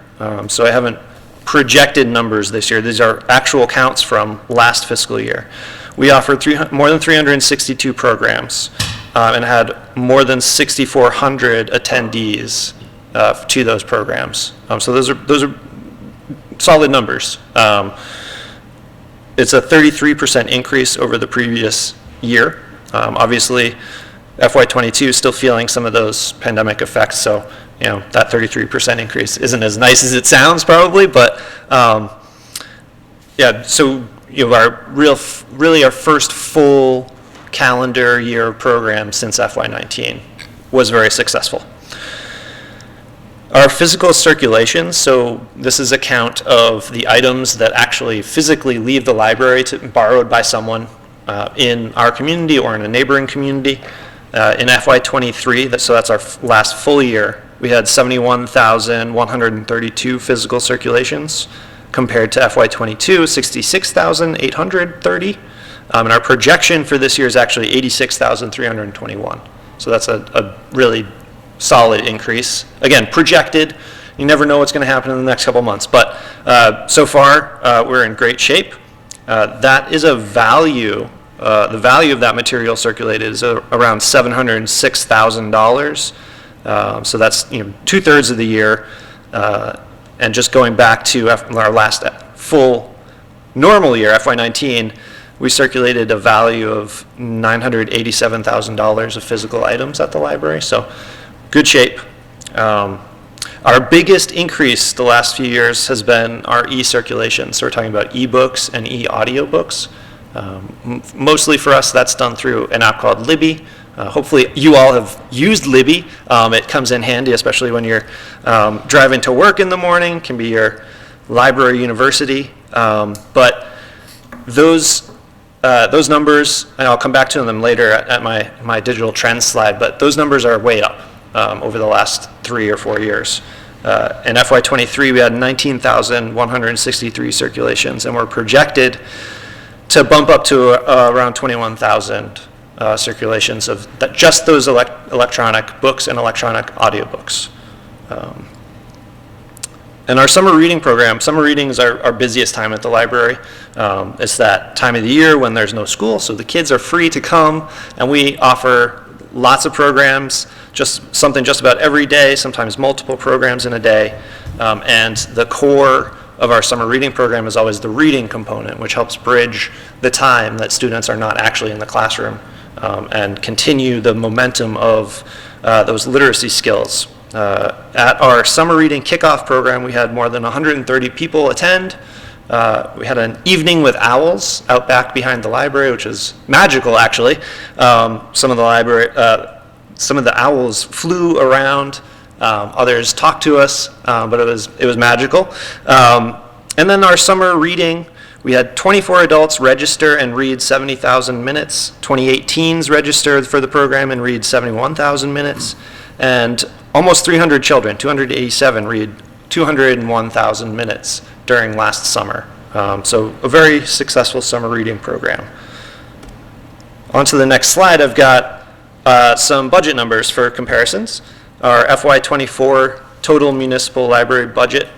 so I haven't projected numbers this year, these are actual counts from last fiscal year. We offered more than 362 programs and had more than 6,400 attendees to those programs. So those are solid numbers. It's a 33% increase over the previous year. Obviously, FY22 is still feeling some of those pandemic effects, so that 33% increase isn't as nice as it sounds probably, but yeah, so really our first full calendar year program since FY19 was very successful. Our physical circulation, so this is a count of the items that actually physically leave the library borrowed by someone in our community or in a neighboring community. In FY23, so that's our last full year, we had 71,132 physical circulations compared to FY22, 66,830. And our projection for this year is actually 86,321. So that's a really solid increase. Again, projected. You never know what's going to happen in the next couple months. But so far, we're in great shape. That is a value. The value of that material circulated is around $706,000. So that's 2/3 of the year. And just going back to our last full normal year, FY19, we circulated a value of $987,000 of physical items at the library. So good shape. Our biggest increase the last few years has been our e-circulation. So we're talking about e-books and e-audiobooks. Mostly for us, that's done through an app called Libby. Hopefully you all have used Libby. It comes in handy, especially when you're driving to work in the morning. It can be your library, university. But those numbers, and I'll come back to them later at my digital trends slide, but those numbers are way up over the last 3 or 4 years. In FY23, we had 19,163 circulations, and we're projected to bump up to around 21,000 circulations of just those electronic books and electronic audiobooks. And our summer reading program, summer reading is our busiest time at the library. It's that time of the year when there's no school, so the kids are free to come, and we offer Lots of programs, something just about every day, sometimes multiple programs in a day. And the core of our summer reading program is always the reading component, which helps bridge the time that students are not actually in the classroom and continue the momentum of those literacy skills. At our summer reading kickoff program, we had more than 130 people attend. We had an evening with owls out back behind the library, which is magical, actually. Some of the owls flew around. Others talked to us, but it was magical. And then our summer reading, we had 24 adults register and read 70,000 minutes, 28 teens registered for the program and read 71,000 minutes, and almost 300 children, 287, read 201,000 minutes during last summer. So a very successful summer reading program. On to the next slide, I've got some budget numbers for comparisons. Our FY24 total municipal library budget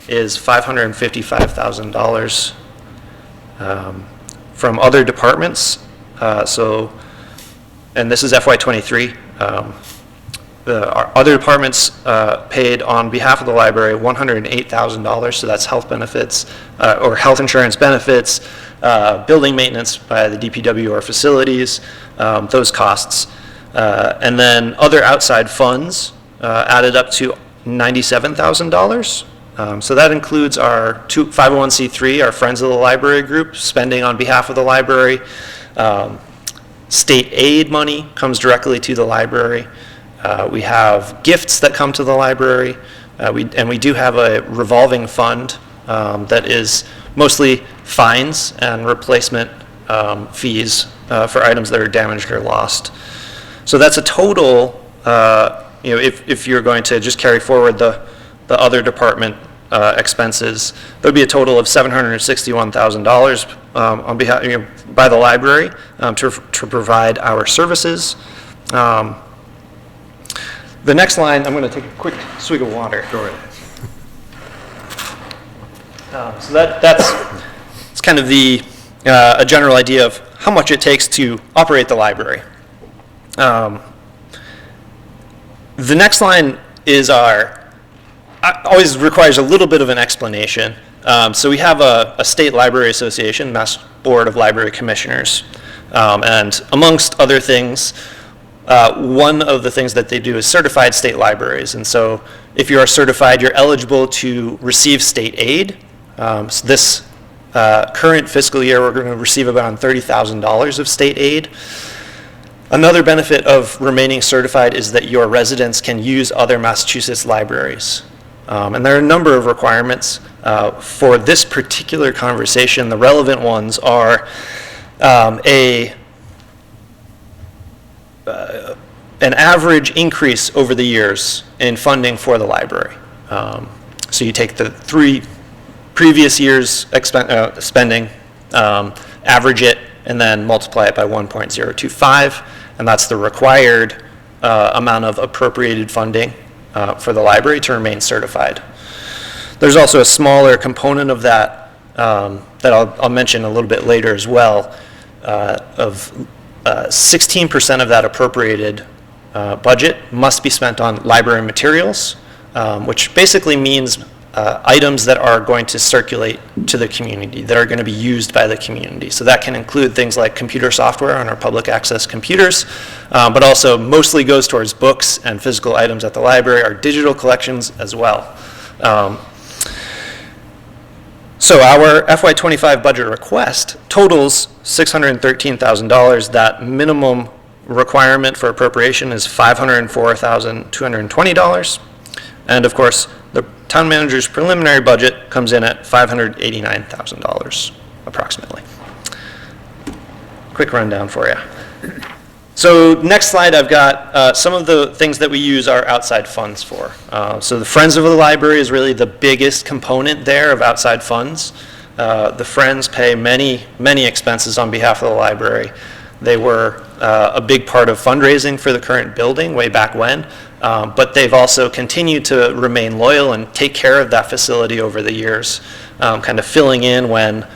is $555,000 from other departments. And this is FY23. Our other departments paid on behalf of the library $108,000, so that's health benefits or health insurance benefits, building maintenance by the DPW or facilities, those costs. And then other outside funds added up to $97,000. So that includes our 501c3, our Friends of the Library group, spending on behalf of the library. State aid money comes directly to the library. We have gifts that come to the library. We do have a revolving fund that is mostly fines and replacement fees for items that are damaged or lost. So that's a total, if you're going to just carry forward the other department expenses, there would be a total of $761,000 on behalf by the library to provide our services. The next line, I'm going to take a quick swig of water. Go ahead. So that's kind of a general idea of how much it takes to operate the library. The next line is always requires a little bit of an explanation. So we have a state library association, Mass Board of Library Commissioners, and amongst other things, one of the things that they do is certified state libraries. And so if you are certified, you're eligible to receive state aid. So this current fiscal year, we're going to receive about $30,000 of state aid. Another benefit of remaining certified is that your residents can use other Massachusetts libraries. And there are a number of requirements. For this particular conversation, the relevant ones are an average increase over the years in funding for the library. So you take the 3 previous years' spending, average it, and then multiply it by 1.025, and that's the required amount of appropriated funding for the library to remain certified. There's also a smaller component of that that I'll mention a little bit later as well, of 16% of that appropriated budget must be spent on library materials, which basically means items that are going to circulate to the community, that are going to be used by the community. So that can include things like computer software on our public access computers, but also mostly goes towards books and physical items at the library, our digital collections as well. So our FY25 budget request totals $613,000. That minimum requirement for appropriation is $504,220. And of course, the town manager's preliminary budget comes in at $589,000 approximately. Quick rundown for you. So next slide, I've got some of the things that we use our outside funds for. So the Friends of the Library is really the biggest component there of outside funds. The Friends pay many expenses on behalf of the library. They were a big part of fundraising for the current building way back when, but they've also continued to remain loyal and take care of that facility over the years, kind of filling in when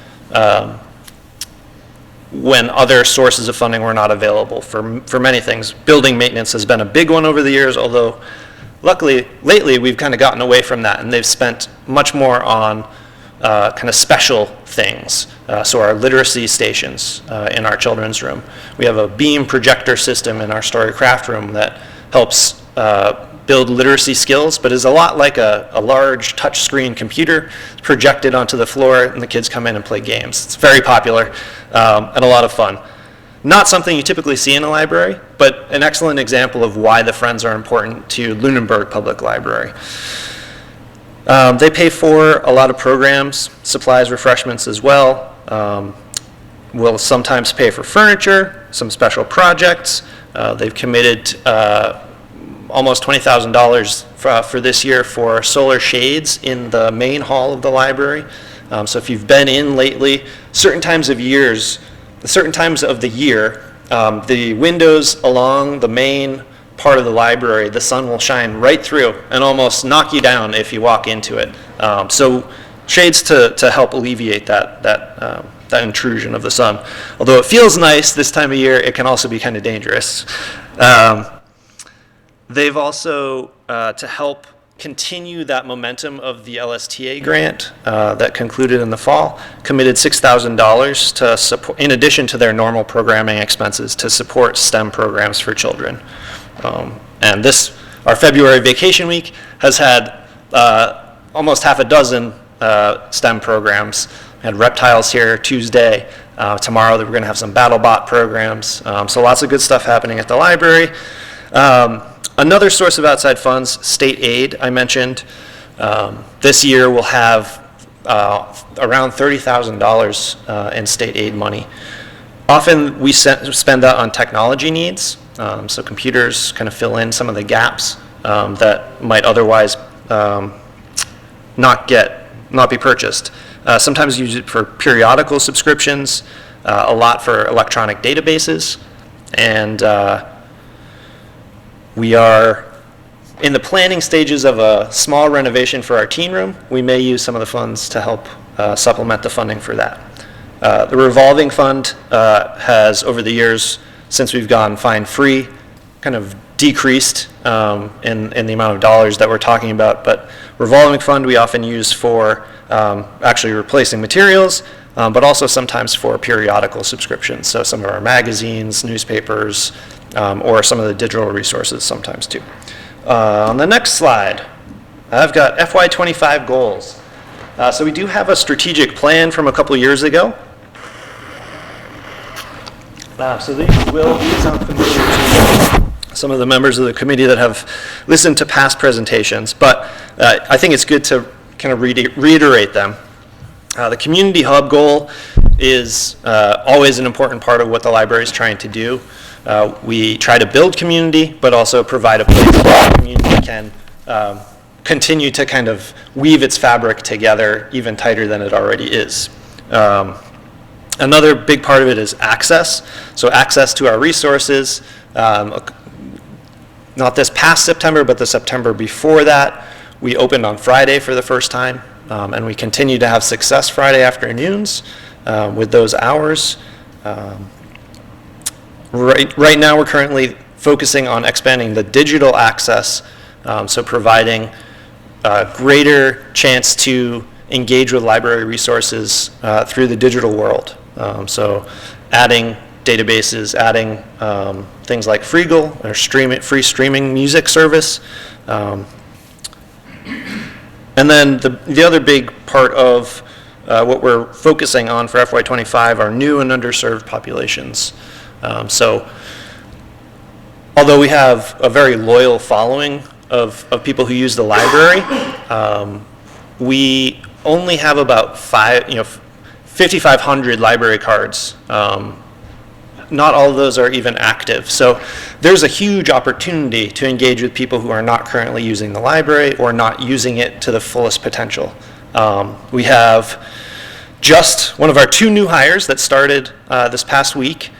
when other sources of funding were not available for many things. Building maintenance has been a big one over the years, although luckily, lately, we've kind of gotten away from that, and they've spent much more on kind of special things. So our literacy stations in our children's room. We have a beam projector system in our story craft room that helps build literacy skills, but is a lot like a large touchscreen computer projected onto the floor, and the kids come in and play games. It's very popular and a lot of fun. Not something you typically see in a library, but an excellent example of why the Friends are important to Lunenburg Public Library. They pay for a lot of programs, supplies, refreshments as well. Will sometimes pay for furniture, some special projects. They've committed almost $20,000 for this year for solar shades in the main hall of the library. So if you've been in lately, certain times of the year, the windows along the main part of the library, the sun will shine right through and almost knock you down if you walk into it. So shades to help alleviate that intrusion of the sun. Although it feels nice this time of year, it can also be kind of dangerous. They've also, to help continue that momentum of the LSTA grant that concluded in the fall, committed $6,000 to support, in addition to their normal programming expenses, to support STEM programs for children. And our February vacation week has had almost half a dozen STEM programs. We had reptiles here Tuesday. Tomorrow we're going to have some BattleBot programs. So lots of good stuff happening at the library. Another source of outside funds, state aid, I mentioned. This year we'll have around $30,000 in state aid money. Often we spend that on technology needs, so computers kind of fill in some of the gaps that might otherwise not be purchased. Sometimes use it for periodical subscriptions, a lot for electronic databases, and we are in the planning stages of a small renovation for our teen room. We may use some of the funds to help supplement the funding for that. The revolving fund has, over the years, since we've gone fine-free, kind of decreased in the amount of dollars that we're talking about. But revolving fund we often use for actually replacing materials, but also sometimes for periodical subscriptions. So some of our magazines, newspapers, or some of the digital resources sometimes too. On the next slide, I've got FY25 goals. So we do have a strategic plan from a couple years ago. So these will sound familiar to some of the members of the committee that have listened to past presentations, but I think it's good to kind of reiterate them. The community hub goal is always an important part of what the library is trying to do. We try to build community, but also provide a place where the community can continue to kind of weave its fabric together even tighter than it already is. Another big part of it is access. So access to our resources. Not this past September, but the September before that, we opened on Friday for the first time, and we continue to have success Friday afternoons with those hours. Right now, we're currently focusing on expanding the digital access, so providing a greater chance to engage with library resources through the digital world. So adding databases, adding things like Freegal, or free streaming music service. And then the other big part of what we're focusing on for FY25 are new and underserved populations. So although we have a very loyal following of people who use the library, we only have about 5,500 library cards. Not all of those are even active. So there's a huge opportunity to engage with people who are not currently using the library or not using it to the fullest potential. We have just one of our 2 new hires that started this past week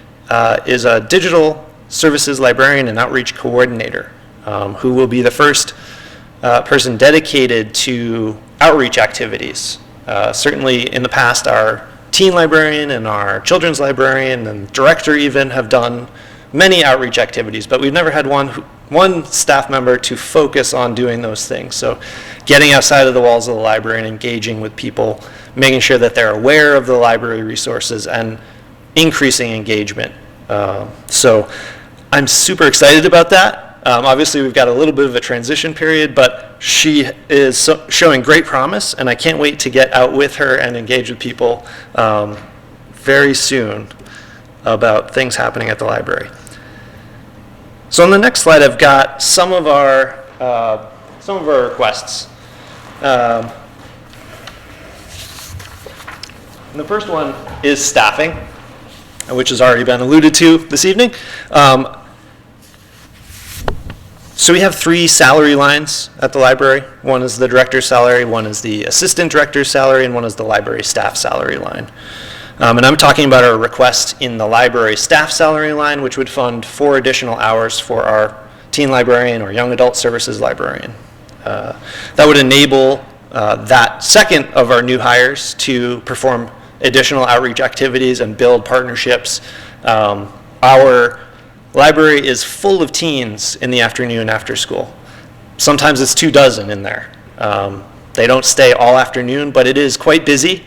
is a digital services librarian and outreach coordinator who will be the first person dedicated to outreach activities. Certainly in the past, our teen librarian and our children's librarian and director even have done many outreach activities, but we've never had one staff member to focus on doing those things. So getting outside of the walls of the library and engaging with people, making sure that they're aware of the library resources and increasing engagement. So I'm super excited about that. Obviously, we've got a little bit of a transition period, but she is showing great promise, and I can't wait to get out with her and engage with people very soon about things happening at the library. So on the next slide, I've got some of our requests. And the first one is staffing, which has already been alluded to this evening. So we have 3 salary lines at the library. One is the director's salary, one is the assistant director's salary, and one is the library staff salary line. And I'm talking about our request in the library staff salary line, which would fund 4 additional hours for our teen librarian or young adult services librarian. That would enable that second of our new hires to perform additional outreach activities and build partnerships. Our library is full of teens in the afternoon after school. Sometimes it's 24 in there. They don't stay all afternoon, but it is quite busy.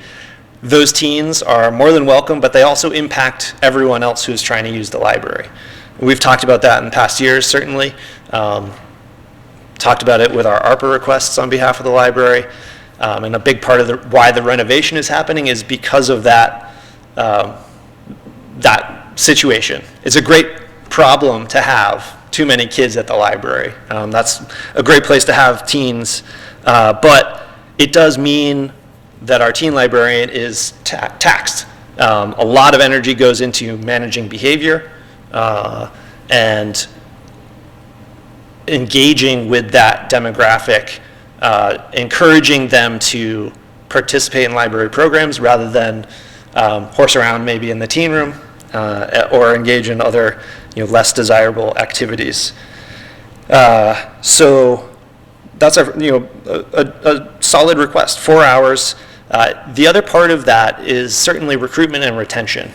Those teens are more than welcome, but they also impact everyone else who is trying to use the library. We've talked about that in past years, certainly. Talked about it with our ARPA requests on behalf of the library. And a big part of why the renovation is happening is because of that, that situation. It's a great problem to have too many kids at the library. That's a great place to have teens, but it does mean that our teen librarian is taxed. A lot of energy goes into managing behavior and engaging with that demographic, encouraging them to participate in library programs rather than horse around maybe in the teen room or engage in other less desirable activities. So that's a solid request, 4 hours. The other part of that is certainly recruitment and retention.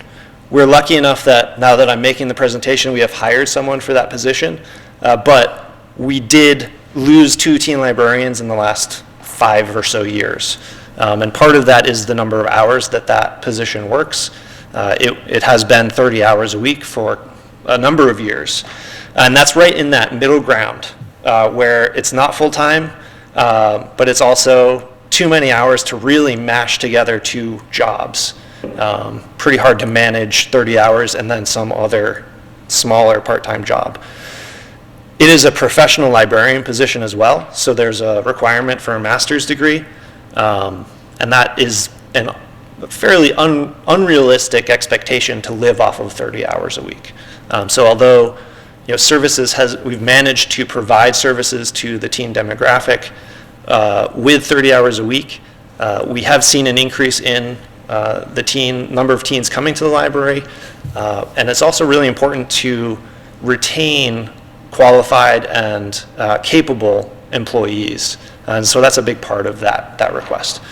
We're lucky enough that now that I'm making the presentation, we have hired someone for that position, but we did lose 2 teen librarians in the last 5 or so years. And part of that is the number of hours that position works. It has been 30 hours a week for a number of years. And that's right in that middle ground where it's not full-time, but it's also too many hours to really mash together 2 jobs. Pretty hard to manage 30 hours and then some other smaller part-time job. It is a professional librarian position as well, so there's a requirement for a master's degree, and that is a fairly unrealistic expectation to live off of 30 hours a week. So although we've managed to provide services to the teen demographic with 30 hours a week, we have seen an increase in the number of teens coming to the library, and it's also really important to retain qualified and capable employees. And so that's a big part of that request.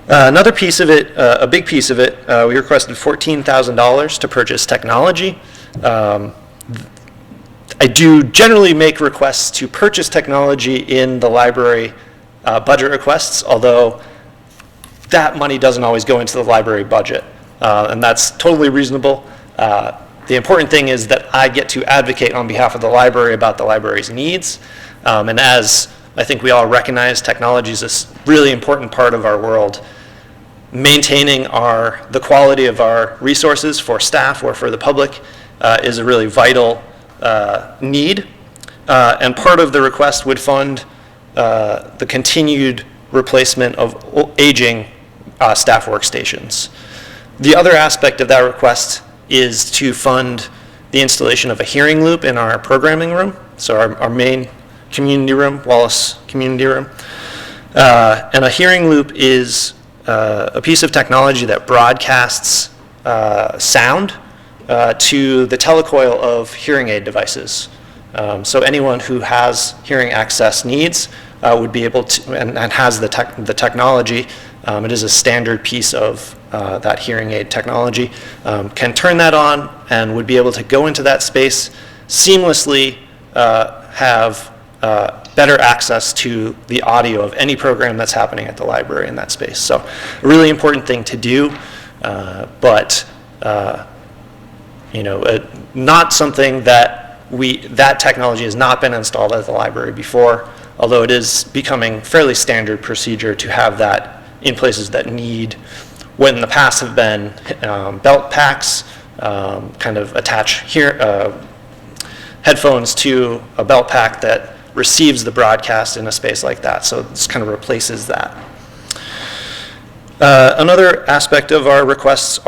Another piece of it, a big piece of it, we requested $14,000 to purchase technology. I do generally make requests to purchase technology in the library budget requests, although that money doesn't always go into the library budget, and that's totally reasonable. The important thing is that I get to advocate on behalf of the library about the library's needs, and as I think we all recognize, technology is a really important part of our world. Maintaining the quality of our resources for staff or for the public is a really vital need, and part of the request would fund the continued replacement of aging staff workstations. The other aspect of that request is to fund the installation of a hearing loop in our programming room, so our main community room, Wallace Community Room. And a hearing loop is a piece of technology that broadcasts sound to the telecoil of hearing aid devices. So anyone who has hearing access needs would be able to, and has the technology, It is a standard piece of that hearing aid technology. Can turn that on and would be able to go into that space seamlessly, have better access to the audio of any program that's happening at the library in that space. So a really important thing to do, but not something that that technology has not been installed at the library before, although it is becoming fairly standard procedure to have that in places that need, what in the past have been belt packs, kind of attach here headphones to a belt pack that receives the broadcast in a space like that. So this kind of replaces that. Another aspect of our requests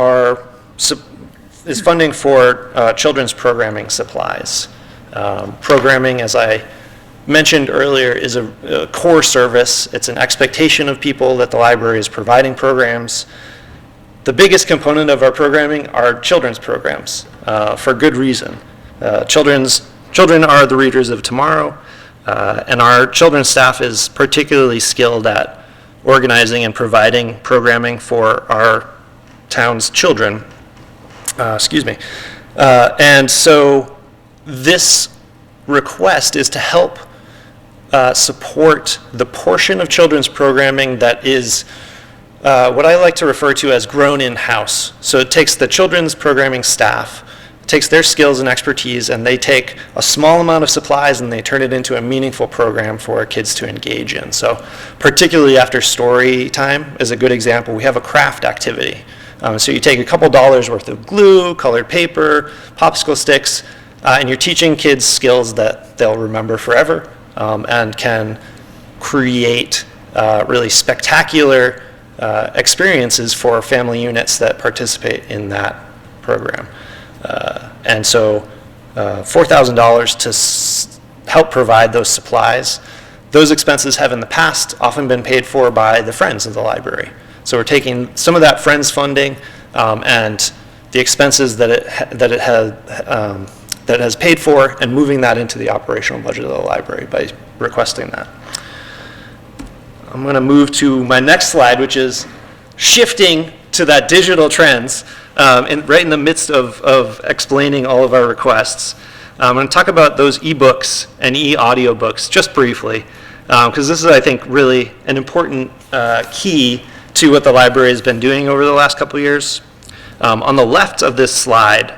is funding for children's programming supplies. Programming, as I mentioned earlier, is a core service. It's an expectation of people that the library is providing programs. The biggest component of our programming are children's programs, for good reason. Children are the readers of tomorrow, and our children's staff is particularly skilled at organizing and providing programming for our town's children. And so this request is to help support the portion of children's programming that is what I like to refer to as grown in-house. So it takes the children's programming staff, takes their skills and expertise, and they take a small amount of supplies and they turn it into a meaningful program for kids to engage in. So particularly after story time is a good example. We have a craft activity. So you take a couple dollars worth of glue, colored paper, popsicle sticks, and you're teaching kids skills that they'll remember forever, and can create really spectacular experiences for family units that participate in that program. And so $4,000 to help provide those supplies. Those expenses have in the past often been paid for by the Friends of the library. So we're taking some of that Friends funding and the expenses that it has paid for and moving that into the operational budget of the library by requesting that. I'm going to move to my next slide, which is shifting to that digital trends, right in the midst of explaining all of our requests. I'm going to talk about those ebooks and e-audiobooks just briefly, because this is, I think, really an important key to what the library has been doing over the last couple of years. On the left of this slide,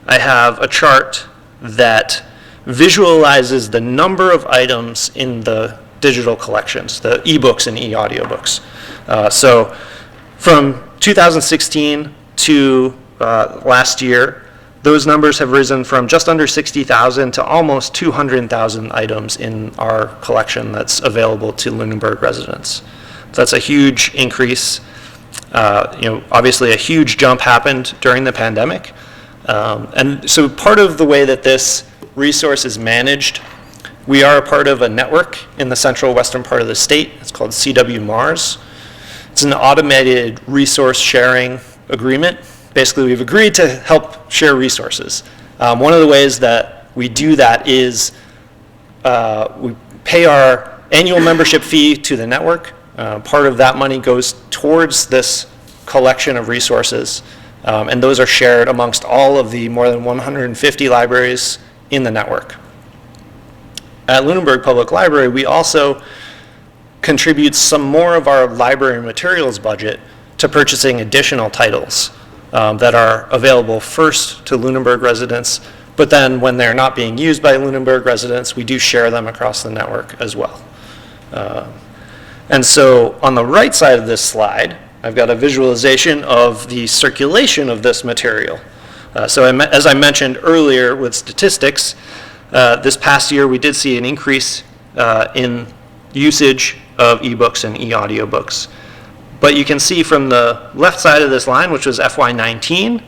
I have a chart that visualizes the number of items in the digital collections, the ebooks and e-audiobooks. So from 2016 to last year, those numbers have risen from just under 60,000 to almost 200,000 items in our collection that's available to Lunenburg residents. So that's a huge increase. Obviously a huge jump happened during the pandemic. And so part of the way that this resource is managed, we are a part of a network in the central western part of the state. It's called CW Mars. It's an automated resource sharing agreement. Basically, we've agreed to help share resources. One of the ways that we do that is we pay our annual membership fee to the network. Part of that money goes towards this collection of resources, and those are shared amongst all of the more than 150 libraries in the network. At Lunenburg Public Library, we also contribute some more of our library materials budget to purchasing additional titles that are available first to Lunenburg residents, but then when they're not being used by Lunenburg residents, we do share them across the network as well. And so on the right side of this slide, I've got a visualization of the circulation of this material. So as I mentioned earlier with statistics, this past year we did see an increase in usage of ebooks and e-audiobooks. But you can see from the left side of this line, which was FY19,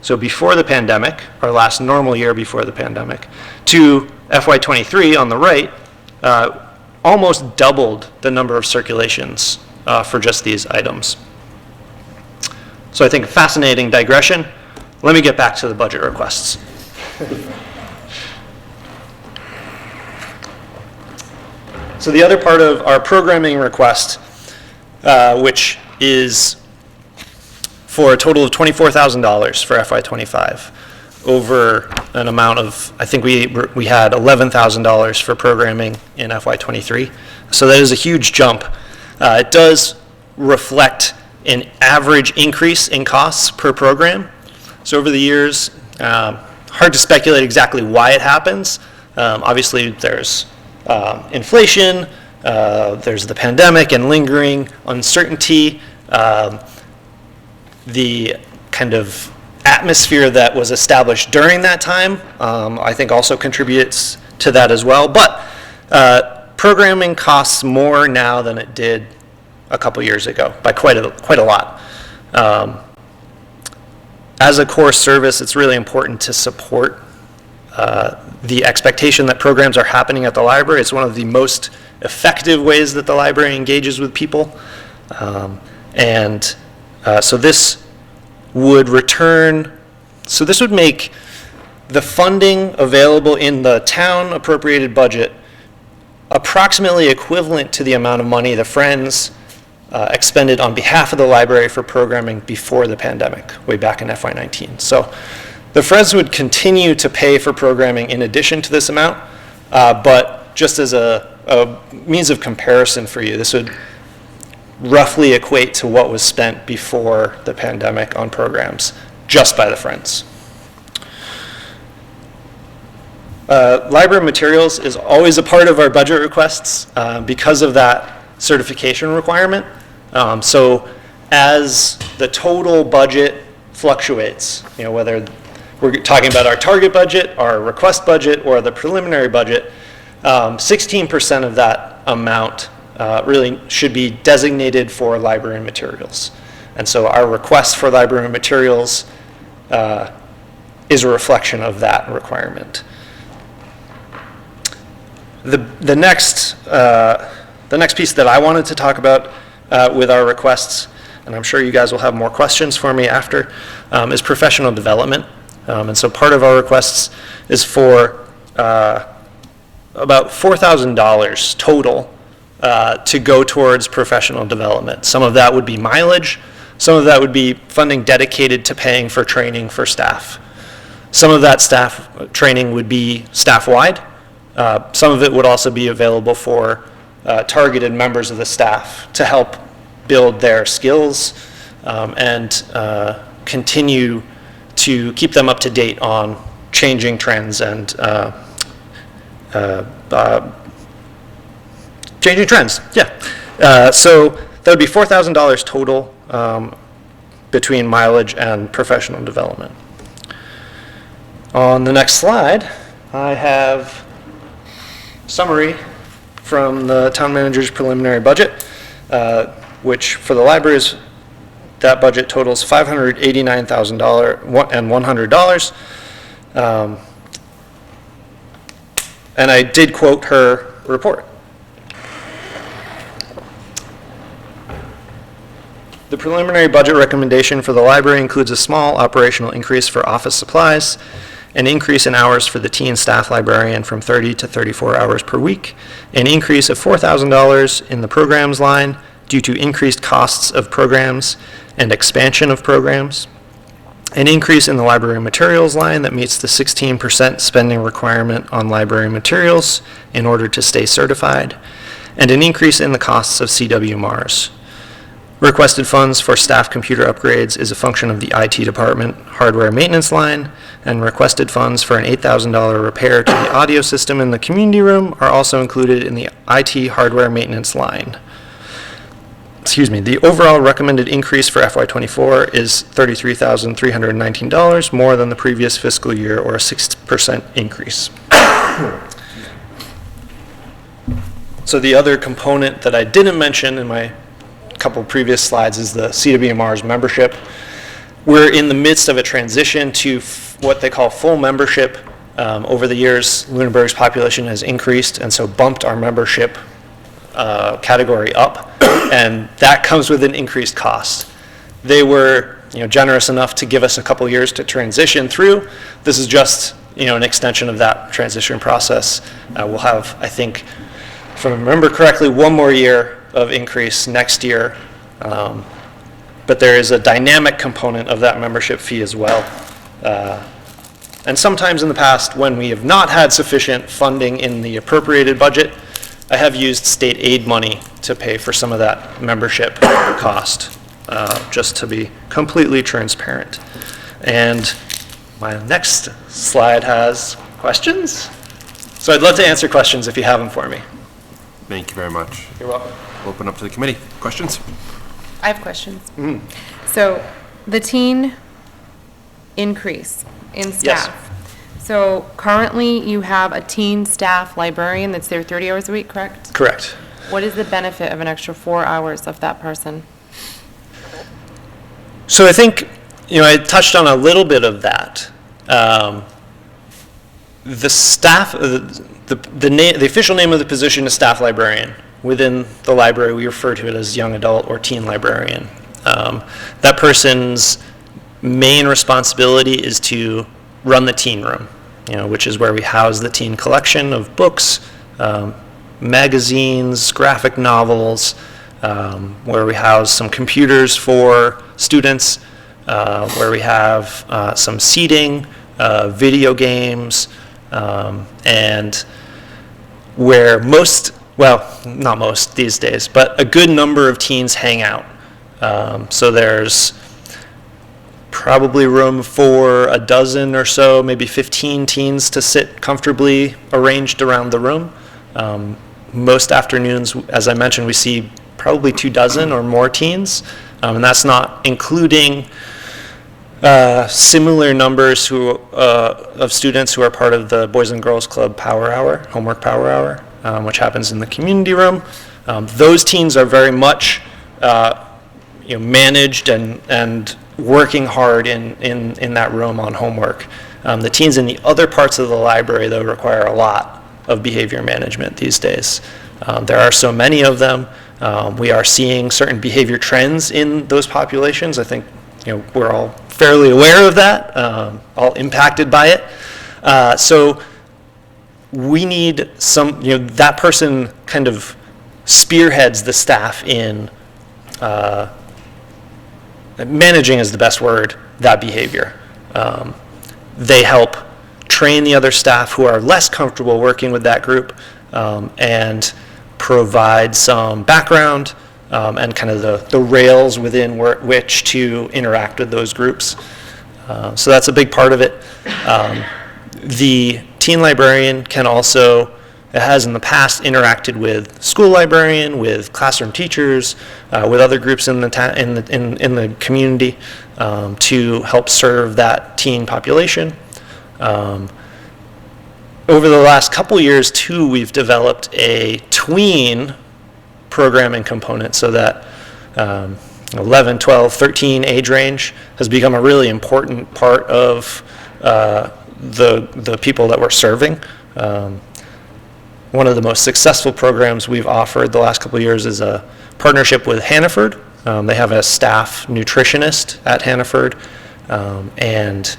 so before the pandemic, our last normal year before the pandemic, to FY23 on the right, almost doubled the number of circulations for just these items. So I think a fascinating digression. Let me get back to the budget requests. So the other part of our programming request, which is for a total of $24,000 for FY25, over an amount of, I think we had $11,000 for programming in FY23. So that is a huge jump. It does reflect an average increase in costs per program. So over the years, hard to speculate exactly why it happens. Obviously, there's inflation, there's the pandemic and lingering uncertainty. The kind of atmosphere that was established during that time, I think also contributes to that as well. But programming costs more now than it did a couple years ago, by quite a lot. As a core service, it's really important to support the expectation that programs are happening at the library. It's one of the most effective ways that the library engages with people. So this would make the funding available in the town appropriated budget approximately equivalent to the amount of money the Friends expended on behalf of the library for programming before the pandemic, way back in FY19. So the Friends would continue to pay for programming in addition to this amount, but just as a means of comparison for you, this would roughly equate to what was spent before the pandemic on programs, just by the Friends. Library materials is always a part of our budget requests because of that certification requirement. So as the total budget fluctuates, whether we're talking about our target budget, our request budget, or the preliminary budget, 16% of that amount really should be designated for library materials. And so our request for library materials is a reflection of that requirement. The next piece that I wanted to talk about with our requests, and I'm sure you guys will have more questions for me after, is professional development. And so part of our requests is for about $4,000 total to go towards professional development. Some of that would be mileage. Some of that would be funding dedicated to paying for training for staff. Some of that staff training would be staff-wide. Some of it would also be available for targeted members of the staff to help build their skills and continue to keep them up to date on changing trends and changing trends, yeah. So that would be $4,000 total between mileage and professional development. On the next slide, I have summary from the town manager's preliminary budget, which for the libraries, that budget totals $589,100. And I did quote her report. The preliminary budget recommendation for the library includes a small operational increase for office supplies, an increase in hours for the teen staff librarian from 30 to 34 hours per week, an increase of $4,000 in the programs line due to increased costs of programs and expansion of programs, an increase in the library materials line that meets the 16% spending requirement on library materials in order to stay certified, and an increase in the costs of CWMARs. Requested funds for staff computer upgrades is a function of the IT department hardware maintenance line, and requested funds for an $8,000 repair to the audio system in the community room are also included in the IT hardware maintenance line. The overall recommended increase for FY24 is $33,319, more than the previous fiscal year, or a 6% increase. So the other component that I didn't mention in my couple previous slides is the CWMR's membership. We're in the midst of a transition to what they call full membership. Over the years, Lunenburg's population has increased, and so bumped our membership category up, and that comes with an increased cost. They were generous enough to give us a couple years to transition through. This is just an extension of that transition process. We'll have, I think, if I remember correctly, one more year of increase next year, But there is a dynamic component of that membership fee as well. And sometimes in the past, when we have not had sufficient funding in the appropriated budget, I have used state aid money to pay for some of that membership cost, just to be completely transparent. And my next slide has questions. So I'd love to answer questions if you have them for me. Thank you very much. You're welcome. Open up to the committee. Questions? I have questions. So the teen increase in staff. So currently you have a teen staff librarian that's there 30 hours a week, correct? Correct. What is the benefit of an extra 4 hours of that person? So I think, I touched on a little bit of that. The staff, the official name of the position is staff librarian. Within the library, we refer to it as young adult or teen librarian. That person's main responsibility is to run the teen room, which is where we house the teen collection of books, magazines, graphic novels, where we house some computers for students, where we have some seating, video games, and where not most these days, but a good number of teens hang out. So there's probably room for a dozen or so, maybe 15 teens to sit comfortably arranged around the room. Most afternoons, as I mentioned, we see probably 24 or more teens, and that's not including similar numbers of students who are part of the Boys and Girls Club Power Hour, Homework Power Hour, which happens in the community room. Those teens are very much managed and working hard in that room on homework. The teens in the other parts of the library, though, require a lot of behavior management these days. There are so many of them. We are seeing certain behavior trends in those populations. I think we're all fairly aware of that, all impacted by it. So we need some, that person kind of spearheads the staff in managing is the best word, that behavior. They help train the other staff who are less comfortable working with that group, and provide some background and kind of the rails within which to interact with those groups. So that's a big part of it. The teen librarian can also, it has in the past interacted with school librarian, with classroom teachers, with other groups in the community to help serve that teen population. Over the last couple years, too, we've developed a tween programming component so that 11, 12, 13 age range has become a really important part of the people that we're serving. One of the most successful programs we've offered the last couple of years is a partnership with Hannaford. They have a staff nutritionist at Hannaford, and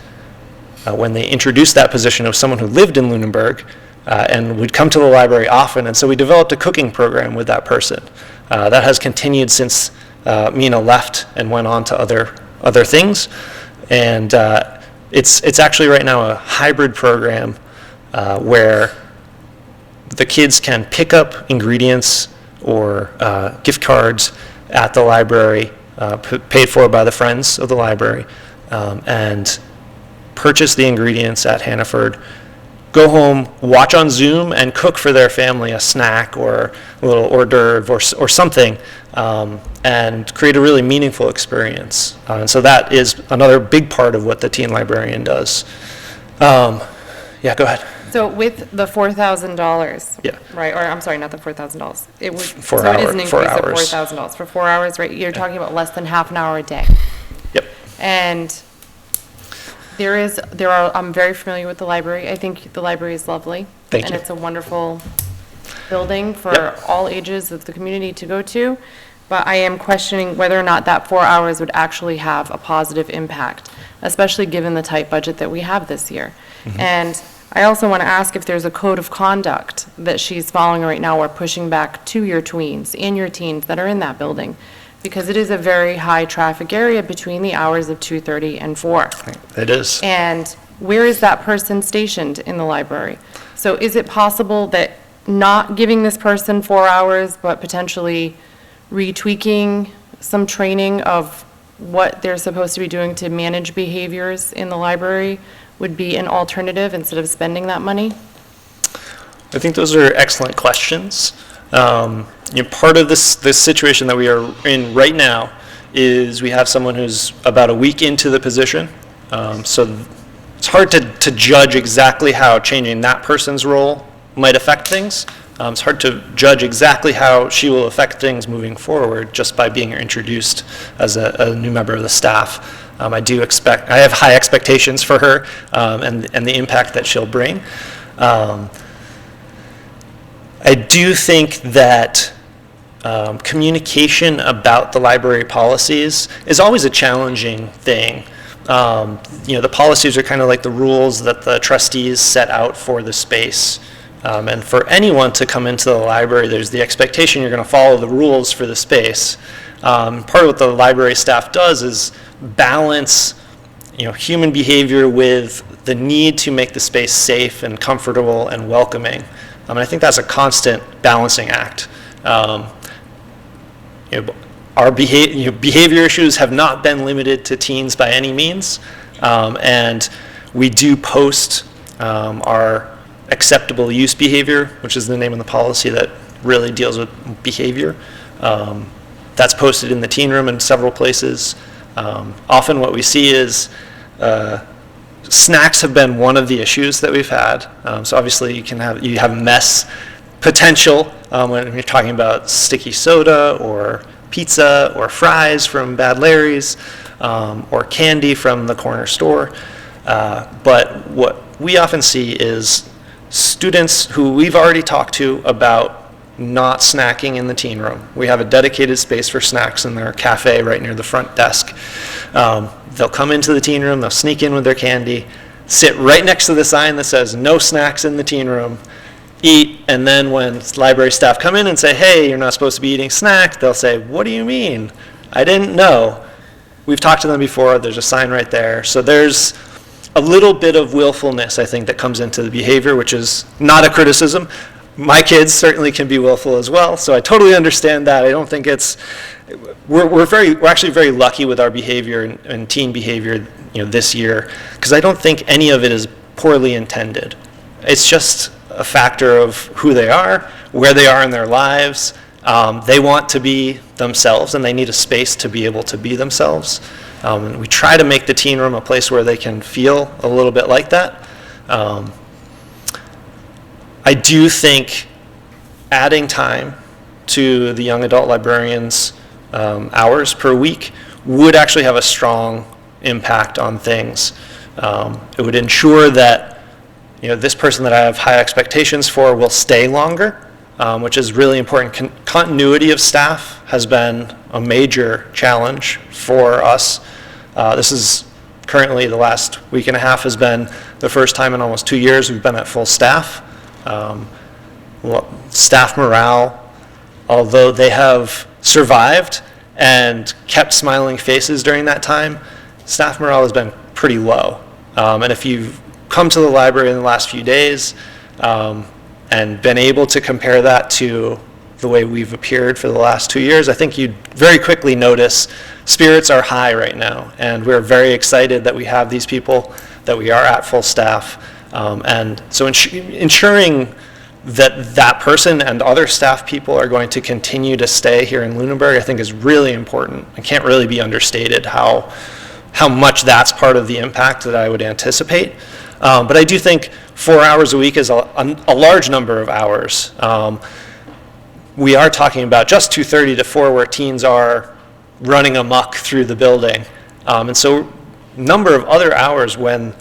when they introduced that position of someone who lived in Lunenburg and would come to the library often, and so we developed a cooking program with that person. That has continued since Mina left and went on to other things, and it's actually right now a hybrid program where the kids can pick up ingredients or gift cards at the library, paid for by the Friends of the library, and purchase the ingredients at Hannaford, go home, watch on Zoom, and cook for their family a snack or a little hors d'oeuvre or something, and create a really meaningful experience. And so that is another big part of what the teen librarian does. Yeah, go ahead. So with the $4,000, Yeah. right, or I'm sorry, not the $4,000. It would, so 4 it is hour- an 4 increase of hours. $4,000 for 4 hours, right? You're talking about less than half an hour a day. Yep. And I'm very familiar with the library. I think the library is lovely. Thank And you. it's a wonderful building for Yep. all ages of the community to go to. But I am questioning whether or not that 4 hours would actually have a positive impact, especially given the tight budget that we have this year. Mm-hmm. And I also want to ask if there's a code of conduct that she's following right now or pushing back to your tweens and your teens that are in that building because it is a very high traffic area between the hours of 2:30 and 4. It is. And where is that person stationed in the library? So is it possible that not giving this person 4 hours, but potentially retweaking some training of what they're supposed to be doing to manage behaviors in the library would be an alternative instead of spending that money? I think those are excellent questions. Part of this situation that we are in right now is we have someone who's about a week into the position. So it's hard to judge exactly how changing that person's role might affect things. It's hard to judge exactly how she will affect things moving forward just by being introduced as a new member of the staff. I have high expectations for her and the impact that she'll bring. I do think that communication about the library policies is always a challenging thing. The policies are kind of like the rules that the trustees set out for the space. And for anyone to come into the library, there's the expectation you're going to follow the rules for the space. Part of what the library staff does is balance, human behavior with the need to make the space safe and comfortable and welcoming. And I think that's a constant balancing act. Our behavior issues have not been limited to teens by any means, and we do post our acceptable use behavior, which is the name of the policy that really deals with behavior. That's posted in the teen room in several places. Often what we see is snacks have been one of the issues that we've had. So obviously you have mess potential when you're talking about sticky soda or pizza or fries from Bad Larry's or candy from the corner store. But what we often see is students who we've already talked to about not snacking in the teen room. We have a dedicated space for snacks in their cafe right near the front desk. They'll come into the teen room, they'll sneak in with their candy, sit right next to the sign that says no snacks in the teen room, eat, and then when library staff come in and say, hey, you're not supposed to be eating snacks, they'll say, what do you mean? I didn't know. We've talked to them before, there's a sign right there. So there's a little bit of willfulness, I think, that comes into the behavior, which is not a criticism. My kids certainly can be willful as well, so I totally understand that. I don't think we're actually very lucky with our behavior and teen behavior, this year, because I don't think any of it is poorly intended. It's just a factor of who they are, where they are in their lives. They want to be themselves, and they need a space to be able to be themselves. And we try to make the teen room a place where they can feel a little bit like that. I do think adding time to the young adult librarians' hours per week would actually have a strong impact on things. It would ensure that this person that I have high expectations for will stay longer, which is really important. Continuity of staff has been a major challenge for us. This is currently the last week and a half has been the first time in almost 2 years we've been at full staff. Staff morale, although they have survived and kept smiling faces during that time, staff morale has been pretty low. And if you've come to the library in the last few days and been able to compare that to the way we've appeared for the last 2 years, I think you'd very quickly notice spirits are high right now, and we're very excited that we have these people, that we are at full staff. And so ensuring that that person and other staff people are going to continue to stay here in Lunenburg, I think is really important. It can't really be understated how much that's part of the impact that I would anticipate. But I do think 4 hours a week is a large number of hours. We are talking about just 2:30 to 4 where teens are running amok through the building. And so number of other hours when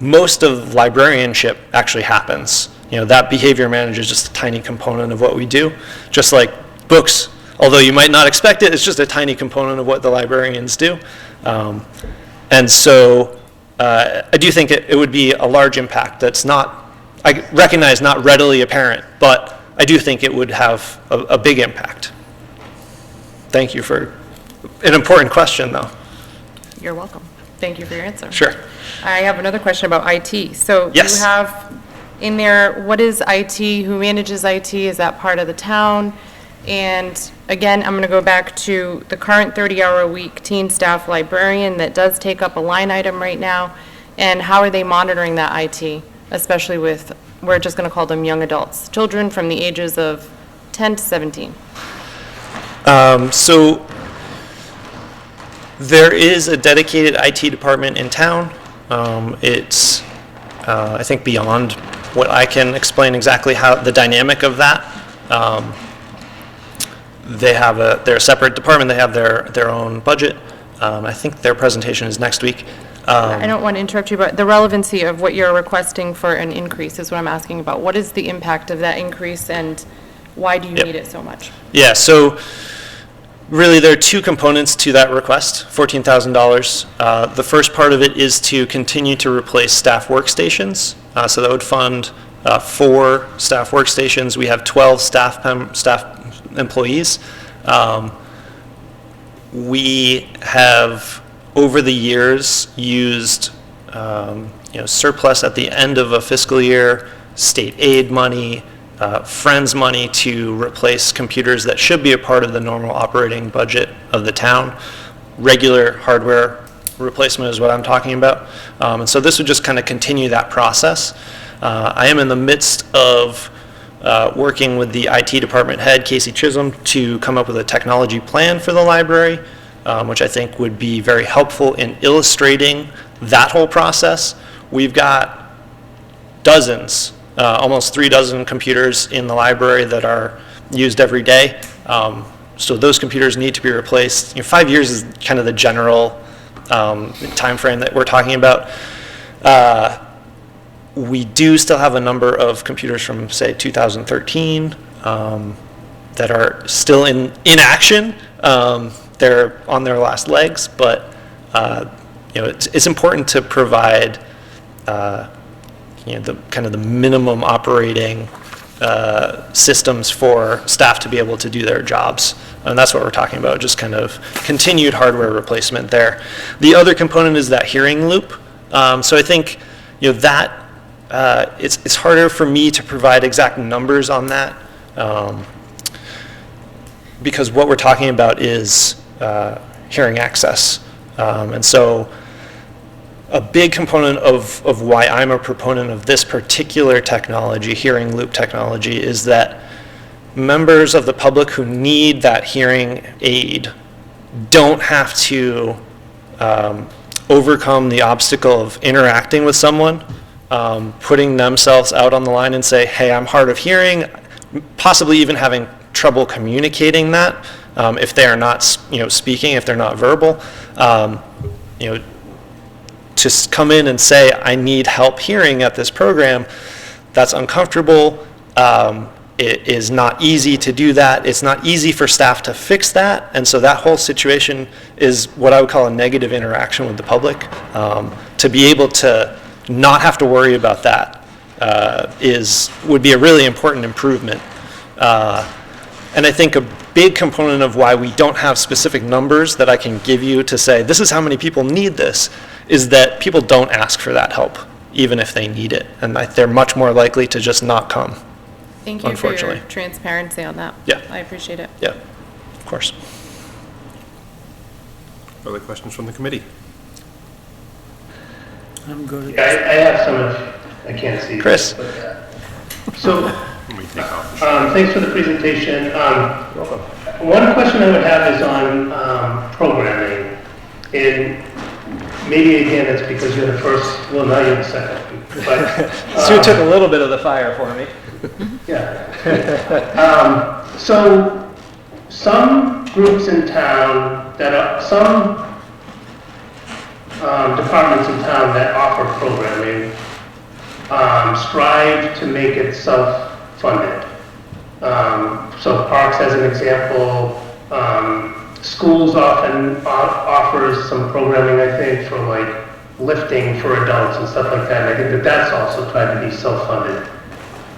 most of librarianship actually happens. That behavior manager is just a tiny component of what we do. Just like books, although you might not expect it, it's just a tiny component of what the librarians do. And so I do think it would be a large impact that's I recognize not readily apparent, but I do think it would have a big impact. Thank you for an important question, though. You're welcome. Thank you for your answer. Sure. I have another question about IT. So Yes. you have in there, what is IT? Who manages IT? Is that part of the town? And again, I'm going to go back to the current 30-hour-a-week teen staff librarian that does take up a line item right now. And how are they monitoring that IT, especially with, we're just going to call them young adults, children from the ages of 10 to 17? So there is a dedicated IT department in town. It's, I think, beyond what I can explain exactly how the dynamic of that. They're a separate department. They have their own budget. I think their presentation is next week. I don't want to interrupt you, but the relevancy of what you're requesting for an increase is what I'm asking about. What is the impact of that increase, and why do you need it so much? Yeah, so really there are two components to that request, $14,000. The first part of it is to continue to replace staff workstations. So that would fund 4 staff workstations. We have 12 staff employees. We have, over the years, used surplus at the end of a fiscal year, state aid money, Friends money to replace computers that should be a part of the normal operating budget of the town. Regular hardware replacement is what I'm talking about. And so this would just kind of continue that process. I am in the midst of working with the IT department head, Casey Chisholm, to come up with a technology plan for the library, which I think would be very helpful in illustrating that whole process. We've got dozens, almost 3 dozen computers in the library that are used every day. So those computers need to be replaced. 5 years is kind of the general time frame that we're talking about. We do still have a number of computers from, say, 2013 that are still in action. They're on their last legs, but it's important to provide the kind of the minimum operating systems for staff to be able to do their jobs. And that's what we're talking about, just kind of continued hardware replacement there. The other component is that hearing loop. So I think that it's harder for me to provide exact numbers on that because what we're talking about is hearing access. And so a big component of why I'm a proponent of this particular technology, hearing loop technology, is that members of the public who need that hearing aid don't have to overcome the obstacle of interacting with someone, putting themselves out on the line and say, hey, I'm hard of hearing, possibly even having trouble communicating that if they are not speaking, if they're not verbal. To come in and say, I need help hearing at this program, that's uncomfortable. It is not easy to do that. It's not easy for staff to fix that. And so that whole situation is what I would call a negative interaction with the public. To be able to not have to worry about that would be a really important improvement. And I think a big component of why we don't have specific numbers that I can give you to say, this is how many people need this, is that people don't ask for that help, even if they need it. And they're much more likely to just not come. Thank you for your transparency on that. Yeah. I appreciate it. Yeah, of course. Other questions from the committee? I'm good. I have some of, I can't see. Chris. So, thanks for the presentation. One question I would have is on programming. And maybe again, it's because you're the first, well, now you're the second. But, Sue took a little bit of the fire for me. Yeah. So some groups in town some departments in town that offer programming strive to make it self-funded. So Parks, as an example, schools often offers some programming, I think, for like lifting for adults and stuff like that. And I think that that's also tried to be self-funded.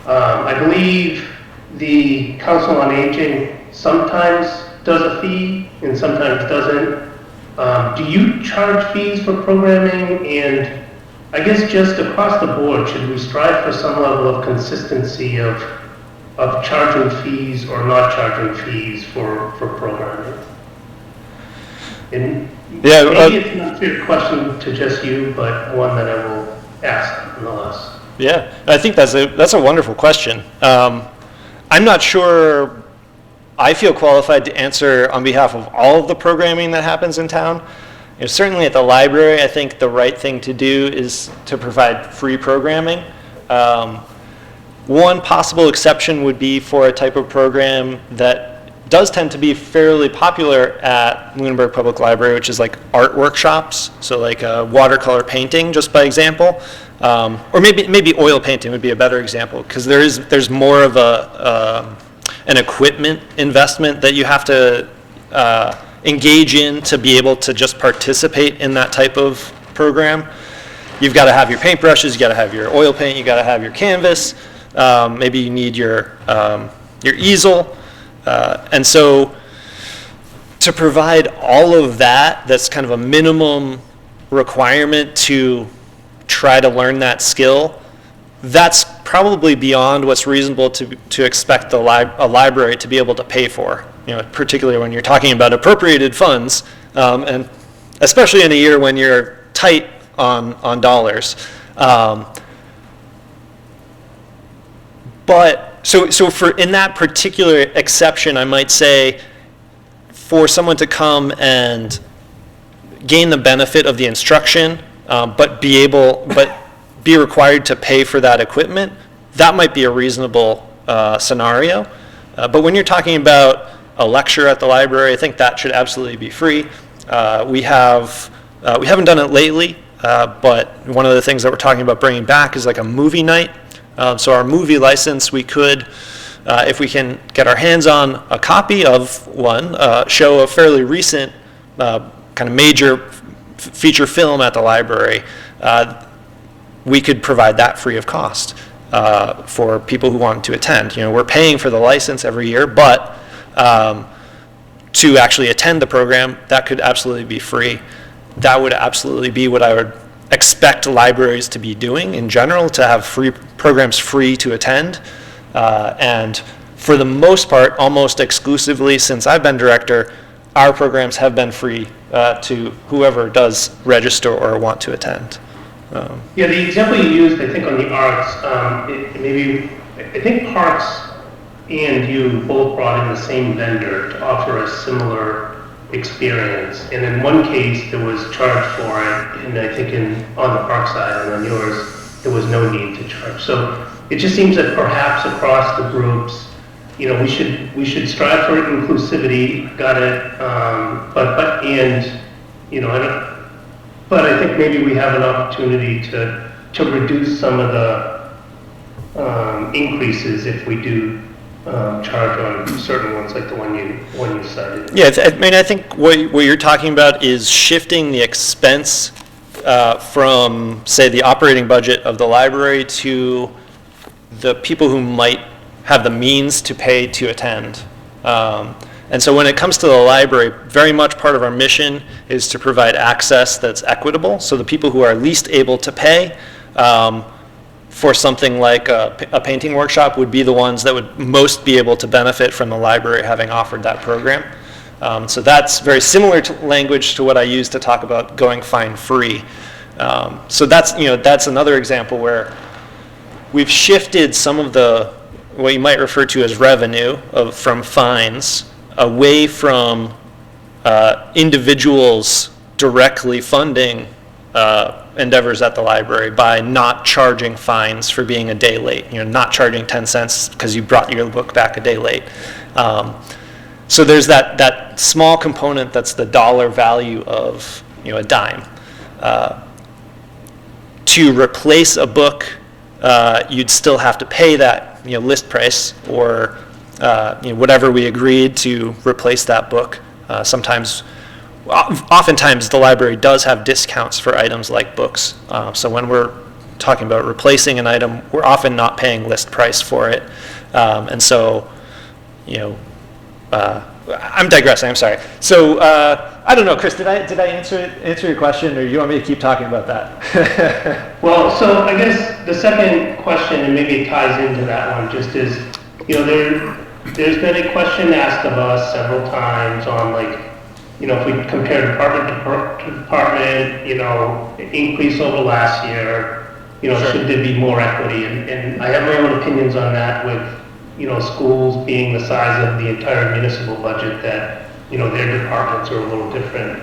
I believe the Council on Aging sometimes does a fee and sometimes doesn't. Do you charge fees for programming? And I guess just across the board, should we strive for some level of consistency of charging fees or not charging fees for programming? And Yeah, maybe it's not a fair question to just you, but one that I will ask nonetheless. Yeah, I think that's a wonderful question. I'm not sure I feel qualified to answer on behalf of all of the programming that happens in town. You know, certainly at the library, I think the right thing to do is to provide free programming. One possible exception would be for a type of program that does tend to be fairly popular at Lunenburg Public Library, which is like art workshops, so like watercolor painting, just by example, or maybe oil painting would be a better example, because there's more of an equipment investment that you have to engage in to be able to just participate in that type of program. You've got to have your paintbrushes, you got to have your oil paint, you got to have your canvas. Maybe you need your easel. And so to provide all of that, that's kind of a minimum requirement to try to learn that skill, that's probably beyond what's reasonable to expect a library to be able to pay for, you know, particularly when you're talking about appropriated funds, and especially in a year when you're tight on dollars. But so for in that particular exception, I might say for someone to come and gain the benefit of the instruction, but be required to pay for that equipment, that might be a reasonable scenario. But when you're talking about a lecture at the library, I think that should absolutely be free. We haven't done it lately, but one of the things that we're talking about bringing back is like a movie night. So our movie license, we could, if we can get our hands on a copy of one, show a fairly recent kind of major feature film at the library, we could provide that free of cost for people who want to attend. You know, we're paying for the license every year, but to actually attend the program, that could absolutely be free. That would absolutely be what I would expect libraries to be doing in general, to have free programs free to attend. And for the most part, almost exclusively since I've been director, our programs have been free to whoever does register or want to attend. Yeah, the example you used, I think, on the arts, I think Parks and you both brought in the same vendor to offer a similar experience. And in one case, there was charge for it, and I think on the park side and on yours, there was no need to charge. So it just seems that perhaps across the groups, you know, we should strive for inclusivity. Got it. But you know, but I think maybe we have an opportunity to reduce some of the increases if we do charge on certain ones, like the one you cited. Yeah, I mean, I think what you're talking about is shifting the expense from, say, the operating budget of the library to the people who might have the means to pay to attend. And so when it comes to the library, very much part of our mission is to provide access that's equitable. So the people who are least able to pay for something like a painting workshop would be the ones that would most be able to benefit from the library having offered that program. So that's very similar to language to what I use to talk about going fine free. So that's another example where we've shifted some of the, what you might refer to as revenue from fines away from individuals directly funding endeavors at the library by not charging fines for being a day late, you know, not charging 10 cents because you brought your book back a day late. So there's that small component that's the dollar value of, you know, a dime. To replace a book, you'd still have to pay that, you know, list price or you know, whatever we agreed to replace that book. Oftentimes the library does have discounts for items like books. So when we're talking about replacing an item, we're often not paying list price for it. And so, you know, I'm digressing, I'm sorry. So, I don't know, Chris, did I answer your question, or you want me to keep talking about that? Well, so I guess the second question, and maybe it ties into that one, just is, you know, there's been a question asked of us several times on, like, you know, if we compare department to department, you know, increase over last year, you know, should there be more equity? And I have my own opinions on that with, you know, schools being the size of the entire municipal budget, that, you know, their departments are a little different.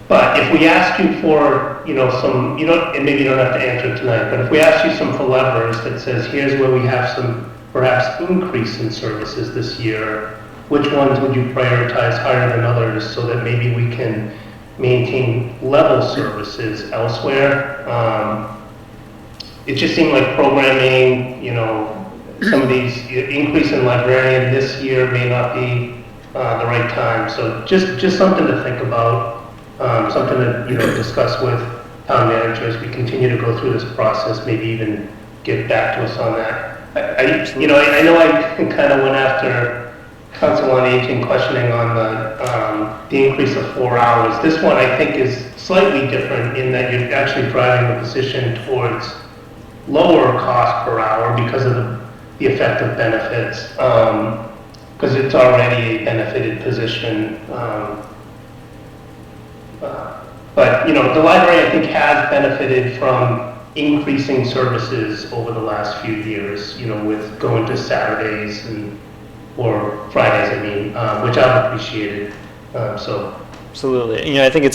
But if we ask you for, you know, some, you know, and maybe you don't have to answer it tonight, but if we ask you some levers that says, here's where we have some perhaps increase in services this year, which ones would you prioritize higher than others so that maybe we can maintain level services elsewhere? It just seemed like programming, you know, some of these increase in librarian this year may not be the right time. So just something to think about. Something to, you know, discuss with town manager as we continue to go through this process, maybe even get back to us on that. I know I kind of went after Council on Aging questioning on the increase of 4 hours. This one I think is slightly different in that you're actually driving the position towards lower cost per hour because of the effect of benefits, because it's already a benefited position. But, you know, the library, I think, has benefited from increasing services over the last few years, you know, with going to Saturdays or Fridays, I mean, which I've appreciated. Absolutely. You know, I think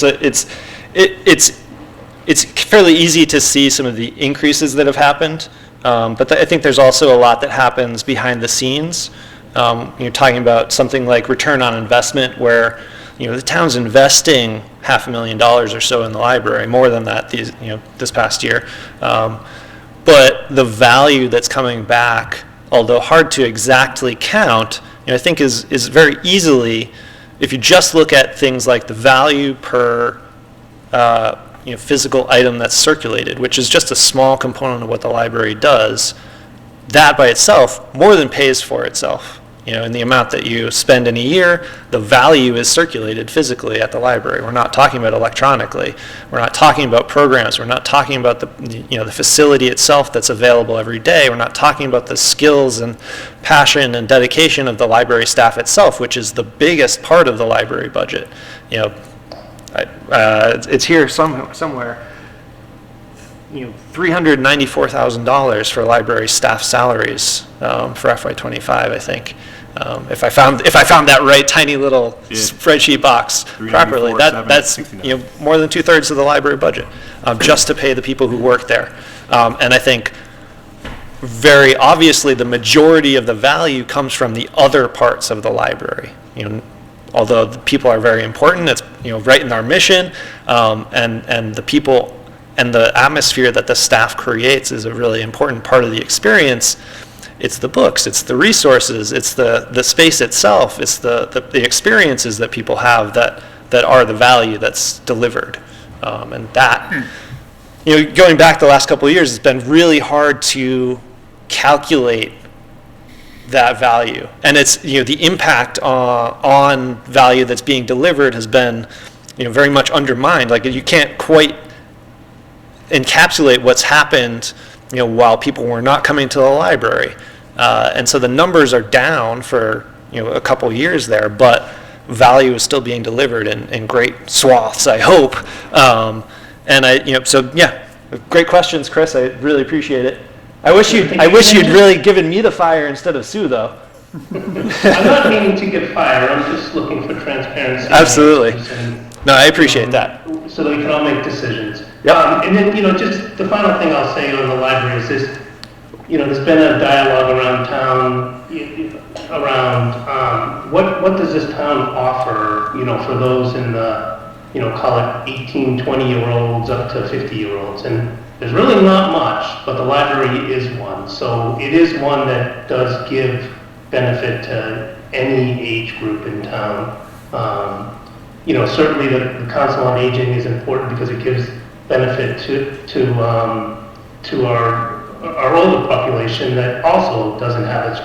it's fairly easy to see some of the increases that have happened, but I think there's also a lot that happens behind the scenes. You're talking about something like return on investment, where, you know, the town's investing $500,000 or so in the library, more than that this past year. But the value that's coming back, although hard to exactly count, you know, I think is very easily, if you just look at things like the value per physical item that's circulated, which is just a small component of what the library does, that by itself more than pays for itself. You know, in the amount that you spend in a year, the value is circulated physically at the library. We're not talking about electronically. We're not talking about programs. We're not talking about the facility itself that's available every day. We're not talking about the skills and passion and dedication of the library staff itself, which is the biggest part of the library budget. You know, it's here somewhere. You know, $394,000 for library staff salaries for FY25, I think. If I found that right tiny little spreadsheet box properly, that's more than 2/3 of the library budget just to pay the people who work there. And I think very obviously the majority of the value comes from the other parts of the library. You know, although the people are very important, it's right in our mission, and the people and the atmosphere that the staff creates is a really important part of the experience. It's the books, it's the resources, it's the space itself, it's the experiences that people have that are the value that's delivered. And that, going back the last couple of years, it's been really hard to calculate that value. And it's, the impact on value that's being delivered has been, very much undermined. Like, you can't quite encapsulate what's happened, while people were not coming to the library. And so the numbers are down for, a couple years there, but value is still being delivered in great swaths, I hope. Great questions, Chris. I really appreciate it. I wish you'd really given me the fire instead of Sue, though. I'm not meaning to get fired. I'm just looking for transparency. Absolutely. No, I appreciate that. So that we can all make decisions. Yep. And then, just the final thing I'll say on the library is this, there's been a dialogue around town, around what does this town offer, for those in the, call it 18, 20-year-olds up to 50-year-olds. And there's really not much, but the library is one. So it is one that does give benefit to any age group in town. Certainly the Council on Aging is important because it gives benefit to our older population that also doesn't have as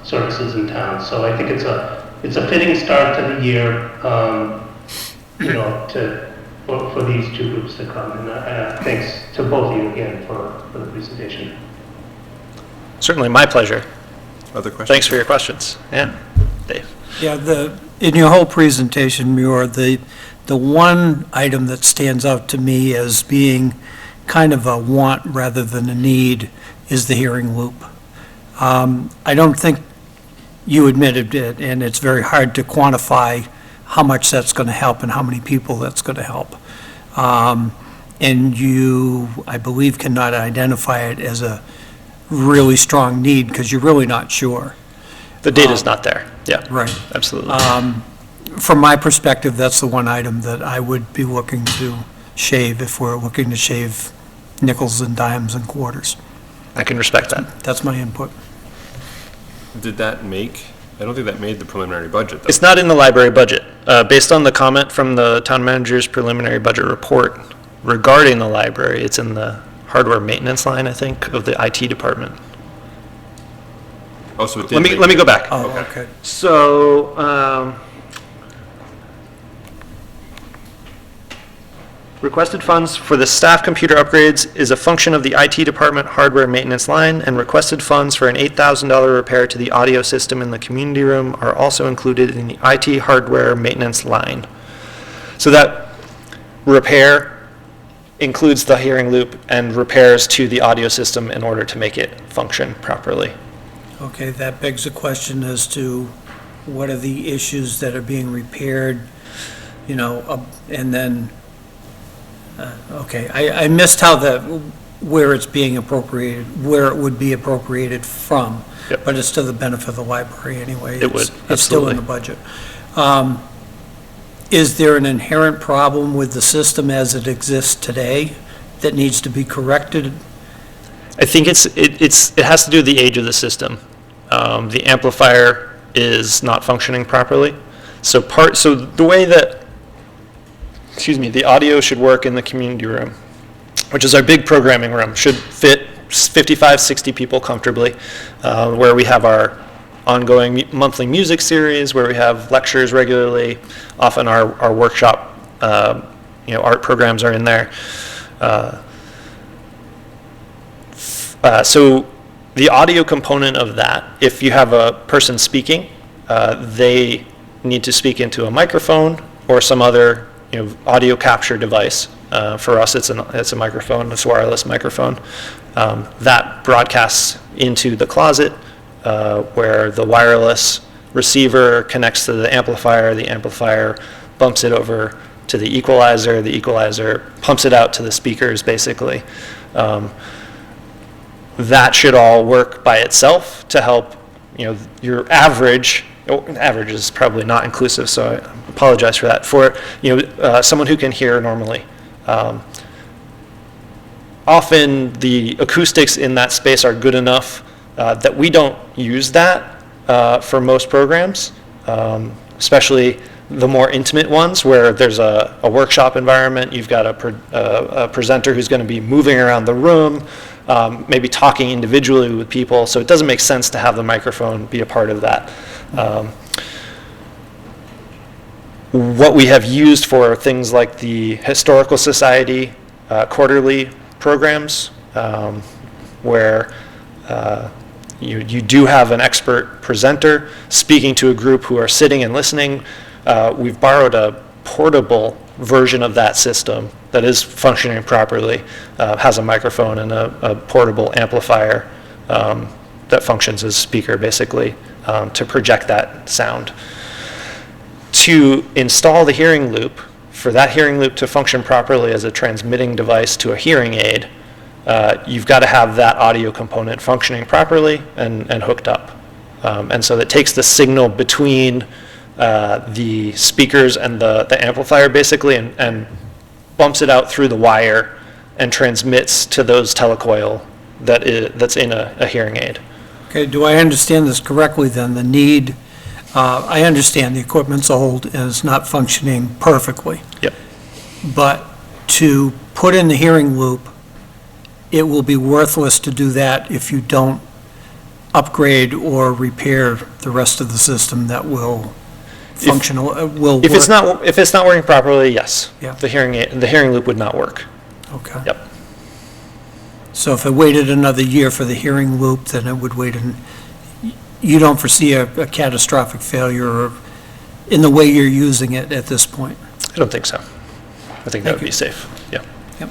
services in town. So I think it's a fitting start to the year, for these two groups to come. And thanks to both of you again for the presentation. Certainly my pleasure. Other questions? Thanks for your questions. Yeah, Dave. Yeah, in your whole presentation, Muir, the one item that stands out to me as being kind of a want rather than a need is the hearing loop. I don't think you admitted it, and it's very hard to quantify how much that's going to help and how many people that's going to help. And you, I believe, cannot identify it as a really strong need because you're really not sure. The data's not there. Yeah. Right. Absolutely. From my perspective, that's the one item that I would be looking to shave if we're looking to shave nickels and dimes and quarters. I can respect that. That's my input. Did that make, I don't think that made the preliminary budget, though. It's not in the library budget. Based on the comment from the town manager's preliminary budget report regarding the library, it's in the hardware maintenance line, I think, of the IT department. Oh, so it did Let me go back. Oh, okay. So, requested funds for the staff computer upgrades is a function of the IT department hardware maintenance line, and requested funds for an $8,000 repair to the audio system in the community room are also included in the IT hardware maintenance line. So that repair includes the hearing loop and repairs to the audio system in order to make it function properly. Okay, that begs the question as to what are the issues that are being repaired, and then, okay, I missed how where it's being appropriated, where it would be appropriated from. Yep. But it's to the benefit of the library anyway. It would, It's still in absolutely. the budget. Is there an inherent problem with the system as it exists today that needs to be corrected? I think it has to do with the age of the system. The amplifier is not functioning properly. So the way that, the audio should work in the community room, which is our big programming room, should fit 55, 60 people comfortably, where we have our ongoing monthly music series, where we have lectures regularly, often our workshop, art programs are in there. So the audio component of that, if you have a person speaking, they need to speak into a microphone or some other audio capture device. For us, it's a microphone, it's a wireless microphone. That broadcasts into the closet where the wireless receiver connects to the amplifier bumps it over to the equalizer pumps it out to the speakers, basically. That should all work by itself to help, your average is probably not inclusive, so I apologize for that. For, someone who can hear normally. Often the acoustics in that space are good enough that we don't use that for most programs, especially the more intimate ones where there's a workshop environment. You've got a presenter who's going to be moving around the room, maybe talking individually with people, so it doesn't make sense to have the microphone be a part of that. What we have used for things like the Historical Society quarterly programs, where you do have an expert presenter speaking to a group who are sitting and listening. We've borrowed a portable version of that system that is functioning properly, has a microphone and a portable amplifier that functions as speaker, basically, to project that sound. To install the hearing loop, for that hearing loop to function properly as a transmitting device to a hearing aid, you've got to have that audio component functioning properly and hooked up. And so that takes the signal between the speakers and the amplifier, basically, and bumps it out through the wire and transmits to those telecoil that's in a hearing aid. Okay, do I understand this correctly then? The need, I understand the equipment's old and it's not functioning perfectly. Yep. But to put in the hearing loop, it will be worthless to do that if you don't upgrade or repair the rest of the system that will will work? If it's not working properly, yes. Yeah. The hearing loop would not work. Okay. Yep. So if it waited another year for the hearing loop, then it would wait, and you don't foresee a catastrophic failure in the way you're using it at this point? I don't think so. I think that would be safe, yeah. Yep.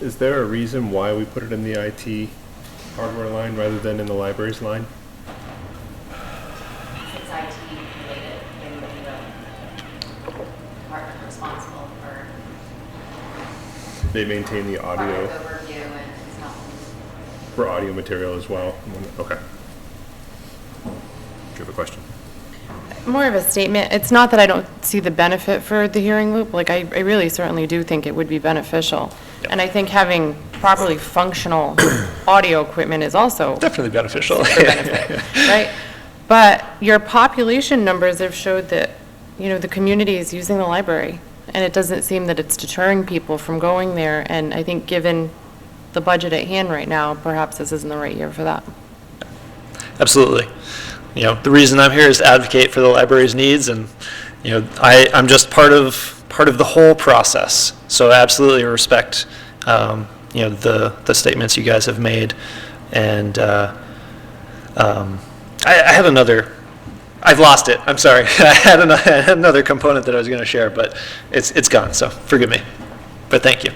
Is there a reason why we put it in the IT hardware line rather than in the libraries line? It's IT related, and the department responsible for They maintain the audio product overview and stuff. for audio material as well? Okay. Do you have a question? More of a statement. It's not that I don't see the benefit for the hearing loop. Like, I really certainly do think it would be beneficial. And I think having properly functional audio equipment is also Definitely beneficial. super benefit, right? But your population numbers have showed that, the community is using the library, and it doesn't seem that it's deterring people from going there. And I think given the budget at hand right now, perhaps this isn't the right year for that. Absolutely. The reason I'm here is to advocate for the library's needs, and, I'm just part of the whole process. So I absolutely respect, the statements you guys have made. And I had another, I've lost it, I'm sorry. I had another component that I was going to share, but it's gone, so forgive me. But thank you.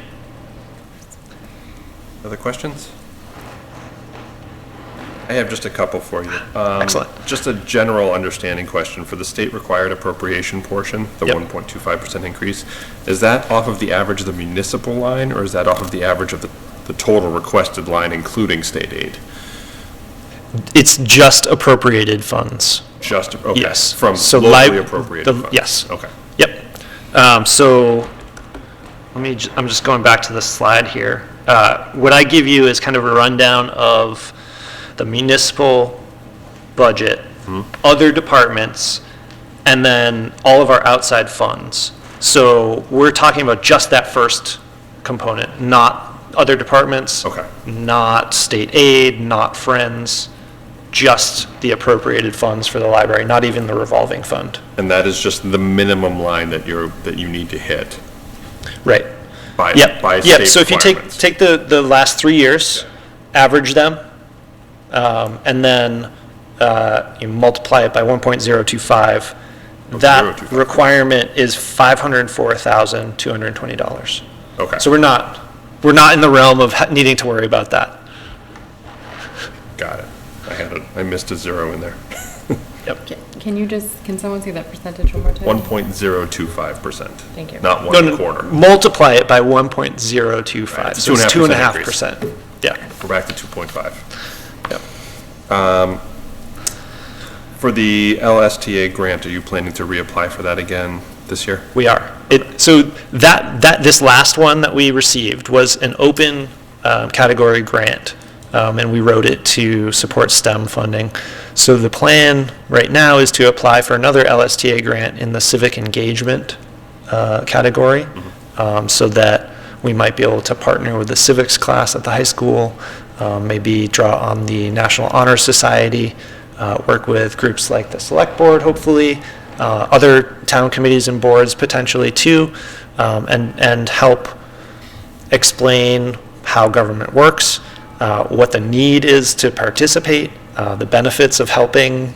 Other questions? I have just a couple for you. Excellent. Just a general understanding question for the state required appropriation portion, the Yep. 1.25% increase. Is that off of the average of the municipal line, or is that off of the average of the total requested line, including state aid? It's just appropriated funds. Just, okay. Yes. From So locally appropriated funds? Yes. Okay. Yep. So I'm just going back to the slide here. What I give you is kind of a rundown of the municipal budget, other departments, and then all of our outside funds. So we're talking about just that first component, not other departments, Okay. not state aid, not Friends, just the appropriated funds for the library, not even the revolving fund. And that is just the minimum line that you need to hit Right. by Yep. state So if you requirements. take the last 3 years, average them, and then you multiply it by 1.025, that 0.025. requirement is $504,220. Okay. So we're not in the realm of needing to worry about that. Got it. I missed a zero in there. Can someone say that percentage one more time? 1.025%. Thank you. Not No, one quarter. multiply it by 1.025. Right, So it's 2.5% 2.5%. Yeah. We're back to 2.5. Yep. For the LSTA grant, are you planning to reapply for that again this year? We are. So this last one that we received was an open category grant, and we wrote it to support STEM funding. So the plan right now is to apply for another LSTA grant in the civic engagement category, so that we might be able to partner with the civics class at the high school, maybe draw on the National Honor Society, work with groups like the Select Board, hopefully, other town committees and boards potentially too, and help explain how government works, what the need is to participate, the benefits of helping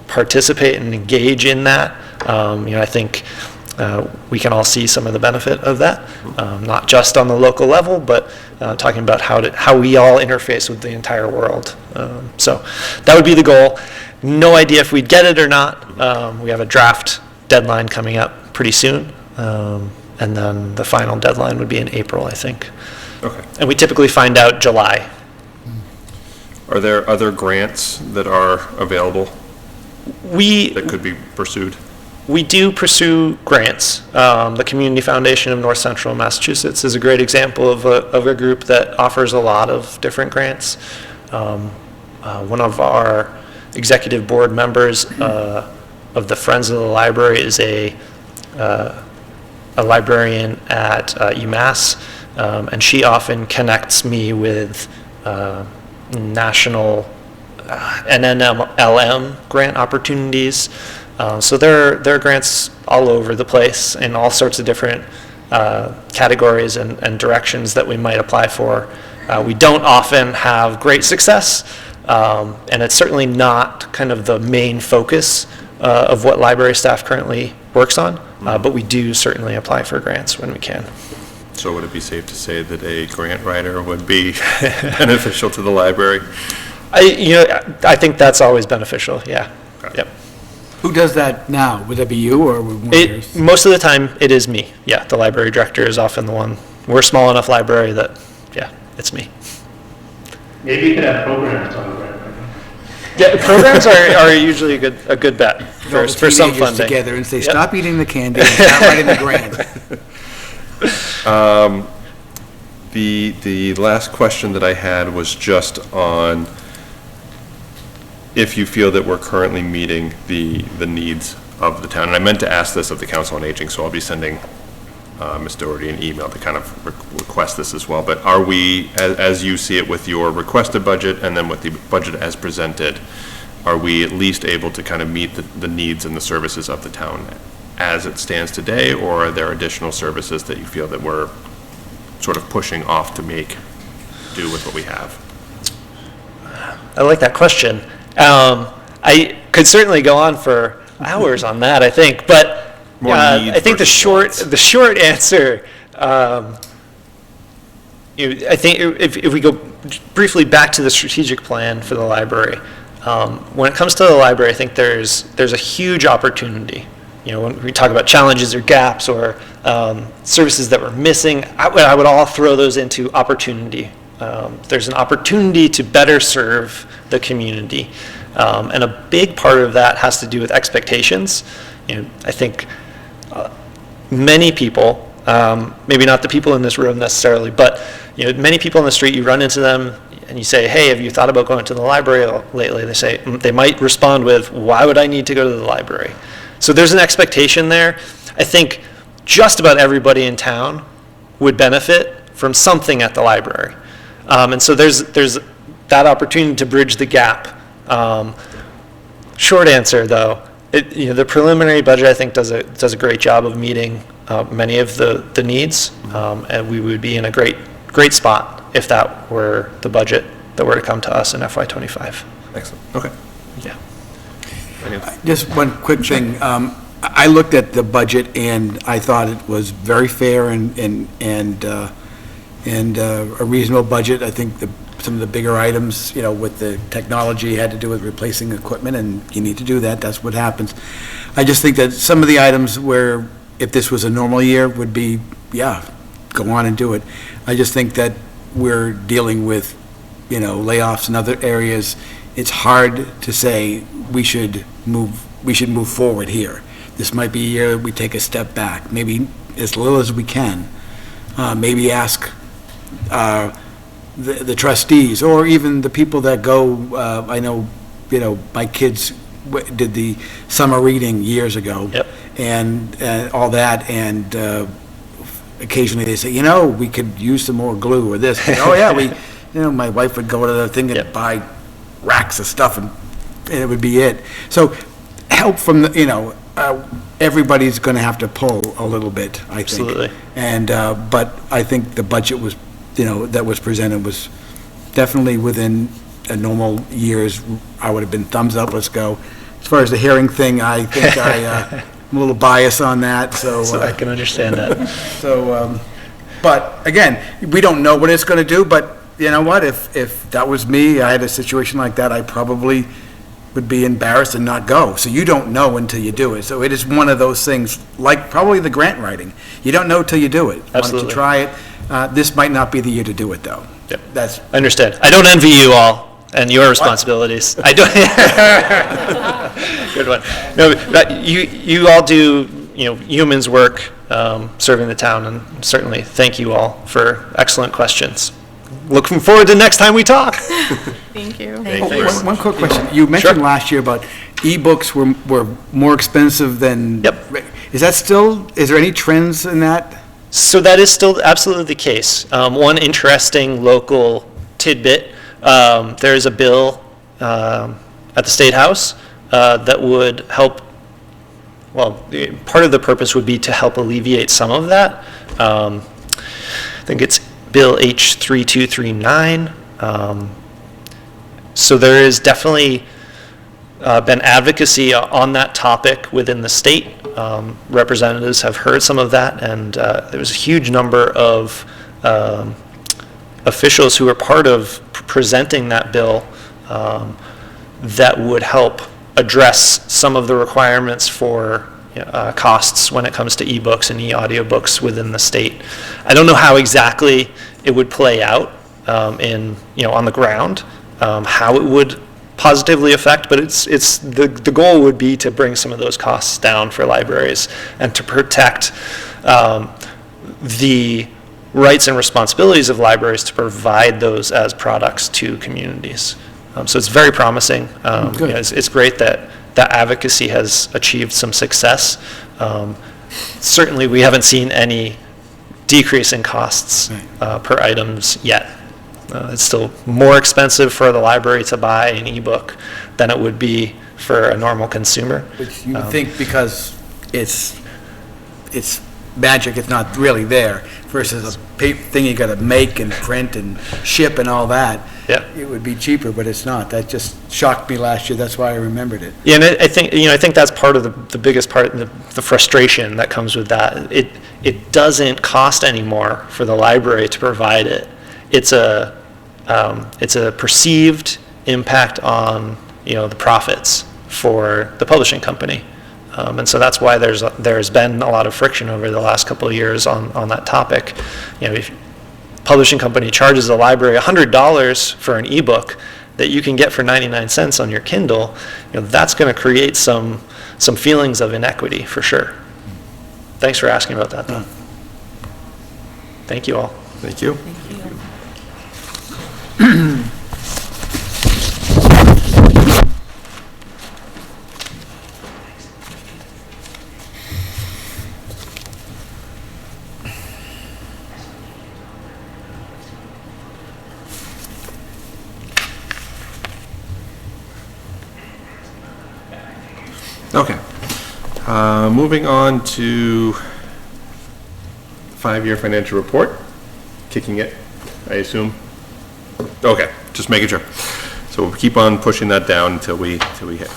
participate and engage in that. I think we can all see some of the benefit of that, not just on the local level, but talking about how we all interface with the entire world. So that would be the goal. No idea if we'd get it or not. We have a draft deadline coming up pretty soon, and then the final deadline would be in April, I think. Okay. And we typically find out July. Are there other grants that are available that could be pursued? We do pursue grants. The Community Foundation of North Central Massachusetts is a great example of a group that offers a lot of different grants. One of our executive board members of the Friends of the Library is a librarian at UMass, and she often connects me with national NNLM grant opportunities. So there are grants all over the place in all sorts of different categories and directions that we might apply for. We don't often have great success, and it's certainly not kind of the main focus of what library staff currently works on, but we do certainly apply for grants when we can. So would it be safe to say that a grant writer would be beneficial to the library? I think that's always beneficial, yeah. Okay. Yep. Who does that now? Would that be you or one of yours? Most of the time, it is me. Yeah, the library director is often the one. We're a small enough library that, yeah, it's me. Maybe you could have programs on the grant writing. Yeah, programs are usually a good bet Get all the for some teenagers funding. together and say, Yep. stop eating the candy and start writing the grant. The last question that I had was just on if you feel that we're currently meeting the needs of the town. And I meant to ask this of the Council on Aging, so I'll be sending Ms. Doherty an email to kind of request this as well. But are we, as you see it with your requested budget and then with the budget as presented, are we at least able to kind of meet the needs and the services of the town as it stands today, or are there additional services that you feel that we're sort of pushing off to make do with what we have? I like that question. I could certainly go on for hours on that, I think, but I think the short answer, I think if we go briefly back to the strategic plan for the library, when it comes to the library, I think there's a huge opportunity. When we talk about challenges or gaps or services that we're missing, I would all throw those into opportunity. There's an opportunity to better serve the community. And a big part of that has to do with expectations. I think many people, maybe not the people in this room necessarily, but many people in the street, you run into them and you say, hey, have you thought about going to the library lately? They might respond with, why would I need to go to the library? So there's an expectation there. I think just about everybody in town would benefit from something at the library. And so there's that opportunity to bridge the gap. Short answer, though, the preliminary budget, I think, does a great job of meeting many of the needs, and we would be in a great spot if that were the budget that were to come to us in FY25. Excellent. Okay. Yeah. Just one quick thing. I looked at the budget and I thought it was very fair and a reasonable budget. I think some of the bigger items, with the technology had to do with replacing equipment, and you need to do that. That's what happens. I just think that some of the items where, if this was a normal year, would be, yeah, go on and do it. I just think that we're dealing with, layoffs in other areas. It's hard to say we should move forward here. This might be a year that we take a step back, maybe as little as we can. Maybe ask the trustees, or even the people that go, I know, my kids did the summer reading years ago. Yep. And all that, and occasionally they say, we could use some more glue or this. Oh yeah, my wife would go to the thing and Yep. buy racks of stuff, and it would be it. So help from the, everybody's going to have to pull a little bit, I think. Absolutely. And, but I think the budget was, that was presented was definitely within a normal years. I would have been thumbs up, let's go. As far as the hearing thing, I think I'm a little biased on that, so. I can understand that. So, but again, we don't know what it's going to do, but you know what? If that was me, I had a situation like that, I probably would be embarrassed and not go. So you don't know until you do it. So it is one of those things, like probably the grant writing. You don't know till you do it. Why don't Absolutely. you try it? This might not be the year to do it, though. Yep. That's, I understand. I don't envy you all and your responsibilities. I don't. Good one. No, you all do, humans work serving the town, and certainly thank you all for excellent questions. Looking forward to next time we talk. Thank you. one quick question. You mentioned last year about e-books were more expensive than. Yep. Is there any trends in that? So that is still absolutely the case. One interesting local tidbit, there's a bill at the State House that would help, well, part of the purpose would be to help alleviate some of that. I think it's Bill H3239. So there is definitely been advocacy on that topic within the state. Representatives have heard some of that, and there was a huge number of officials who were part of presenting that bill that would help address some of the requirements for costs when it comes to ebooks and e-audiobooks within the state. I don't know how exactly it would play out on the ground, how it would positively affect, but it's the goal would be to bring some of those costs down for libraries and to protect the rights and responsibilities of libraries to provide those as products to communities. So it's very promising. It's great that that advocacy has achieved some success. Certainly, we haven't seen any decrease in costs per items yet. It's still more expensive for the library to buy an ebook than it would be for a normal consumer. Which you would think because it's magic, it's not really there, versus a thing you gotta make and print and ship and all that. Yeah. It would be cheaper, but it's not. That just shocked me last year. That's why I remembered it. Yeah, and I think that's part of the biggest part, the frustration that comes with that. It doesn't cost any more for the library to provide it. It's a perceived impact on the profits for the publishing company, and so that's why there's been a lot of friction over the last couple of years on that topic. If publishing company charges the library $100 for an ebook that you can get for 99 cents on your Kindle, that's going to create some feelings of inequity for sure. Thanks for asking about that, though. Thank you all. Thank you. Okay. Moving on to 5-year financial report. Kicking it, I assume. Okay, just making sure. So we'll keep on pushing that down until we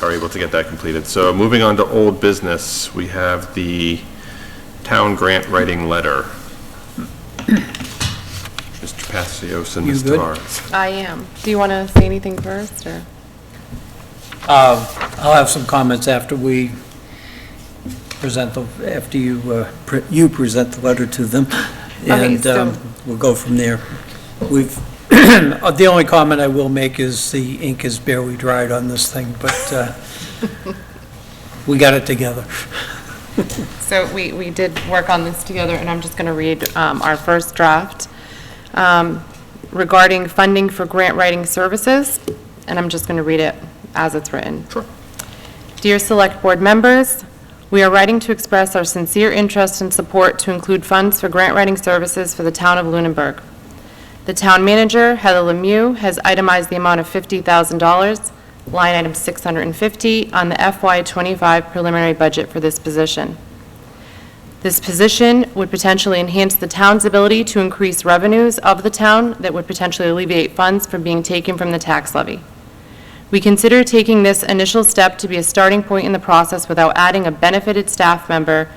are able to get that completed. So moving on to old business, we have the town grant writing letter. Mr. Passios and Ms. Tavares. I am. Do you want to say anything first, or? I'll have some comments after we present after you present the letter to them. And we'll go from there. The only comment I will make is the ink is barely dried on this thing, but we got it together. So we did work on this together, and I'm just going to read our first draft regarding funding for grant writing services, and I'm just going to read it as it's written. Sure. Dear Select Board members, we are writing to express our sincere interest and support to include funds for grant writing services for the town of Lunenburg. The town manager, Heather Lemieux, has itemized the amount of $50,000, line item 650, on the FY25 preliminary budget for this position. This position would potentially enhance the town's ability to increase revenues of the town that would potentially alleviate funds from being taken from the tax levy. We consider taking this initial step to be a starting point in the process without adding a benefited staff member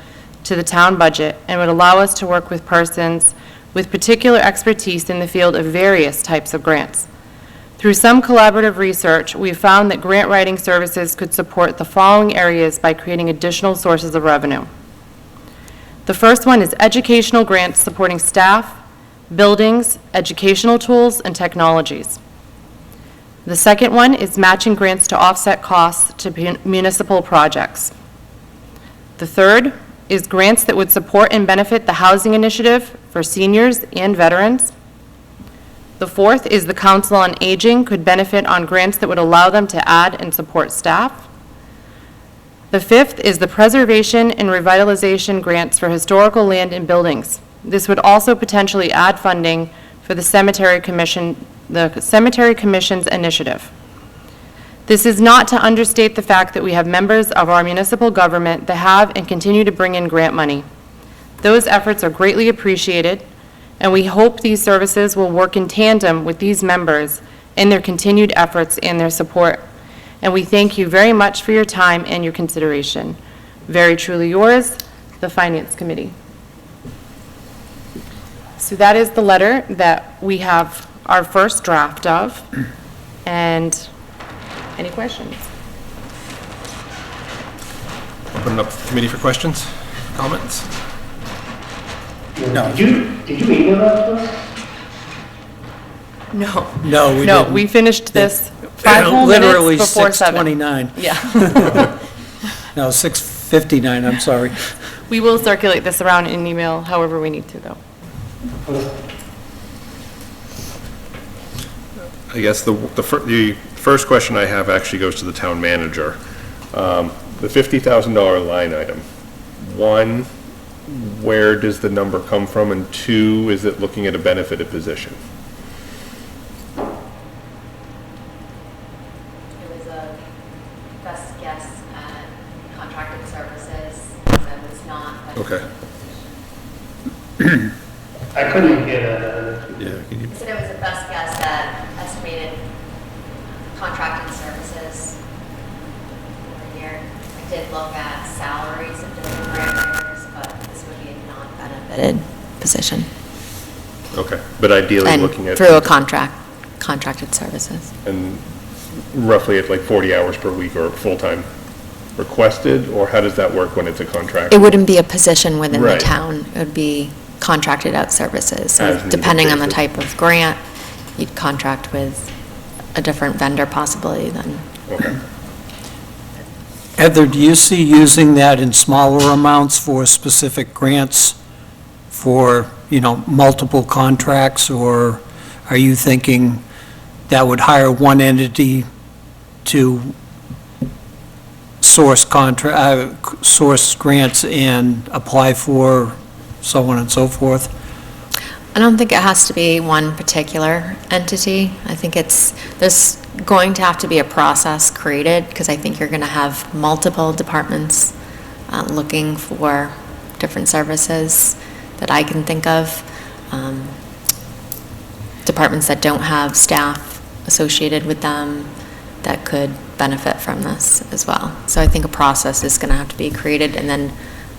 to the town budget, and would allow us to work with persons with particular expertise in the field of various types of grants. Through some collaborative research, we found that grant writing services could support the following areas by creating additional sources of revenue. The first one is educational grants supporting staff, buildings, educational tools, and technologies. The second one is matching grants to offset costs to municipal projects. The third is grants that would support and benefit the housing initiative for seniors and veterans. The fourth is the Council on Aging could benefit on grants that would allow them to add and support staff. The fifth is the preservation and revitalization grants for historical land and buildings. This would also potentially add funding for the Cemetery Commission's initiative. This is not to understate the fact that we have members of our municipal government that have and continue to bring in grant money. Those efforts are greatly appreciated, and we hope these services will work in tandem with these members in their continued efforts and their support. And we thank you very much for your time and your consideration. Very truly yours, the Finance Committee. So that is the letter that we have our first draft of. And any questions? Open it up to the committee for questions, comments? No. Did you email that to us? No. No, we No, didn't. we finished this 5 whole Literally minutes before 7. 6:29. Yeah. No, 6:59, I'm sorry. We will circulate this around in email however we need to, though. I guess the first question I have actually goes to the town manager. The $50,000 line item, one, where does the number come from? And two, is it looking at a benefited position? It was a best guess at contracted services, so it's not. Okay. I couldn't hear that. Yeah, can you? I said it was a best guess at estimated contracted services per year. I did look at salaries of different grant writers, but this would be a non-benefited position. Okay, but ideally looking at. And through a contracted services. And roughly at like 40 hours per week or full-time requested, or how does that work when it's a contract? It wouldn't be a position within the Right. town. It would be contracted out services. So As needed depending on the basis. type of grant, you'd contract with a different vendor possibly than. Okay. Heather, do you see using that in smaller amounts for specific grants for, multiple contracts? Or are you thinking that would hire one entity to source grants and apply for so on and so forth? I don't think it has to be one particular entity. I think there's going to have to be a process created, because I think you're going to have multiple departments looking for different services that I can think of. Departments that don't have staff associated with them that could benefit from this as well. So I think a process is going to have to be created, and then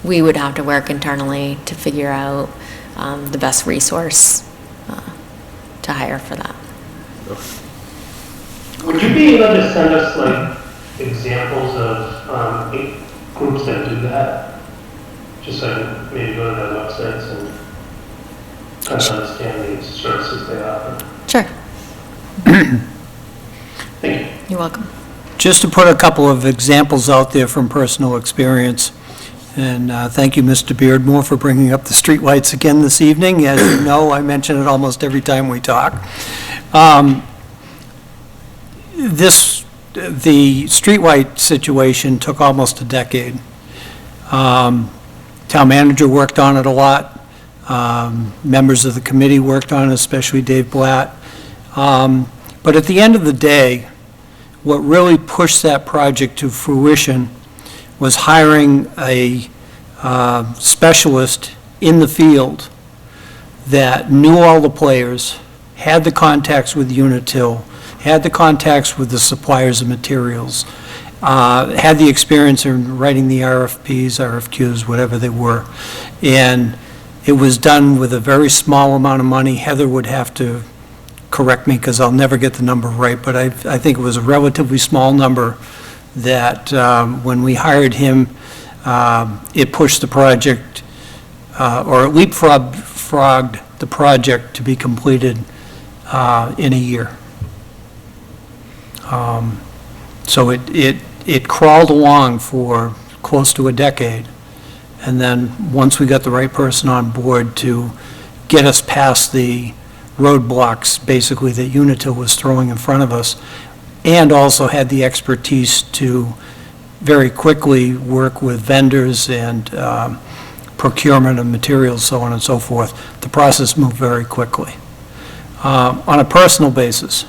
we would have to work internally to figure out the best resource to hire for that. Would you be able to send us like examples of groups that do that? Just so I can maybe go to their websites and kind of understand the services they offer. Sure. Thank you. You're welcome. Just to put a couple of examples out there from personal experience, and thank you, Mr. Beardmore, for bringing up the streetlights again this evening. As you know, I mention it almost every time we talk. The streetlight situation took almost a decade. Town manager worked on it a lot. Members of the committee worked on it, especially Dave Blatt. But at the end of the day, what really pushed that project to fruition was hiring a specialist in the field that knew all the players, had the contacts with Unitil, had the contacts with the suppliers of materials, had the experience in writing the RFPs, RFQs, whatever they were. And it was done with a very small amount of money. Heather would have to correct me because I'll never get the number right, but I think it was a relatively small number that when we hired him, it pushed the project, or it leapfrogged the project to be completed in a year. So it crawled along for close to a decade. And then, once we got the right person on board to get us past the roadblocks, basically, that Unitil was throwing in front of us, and also had the expertise to very quickly work with vendors and procurement of materials, so on and so forth, the process moved very quickly. On a personal basis,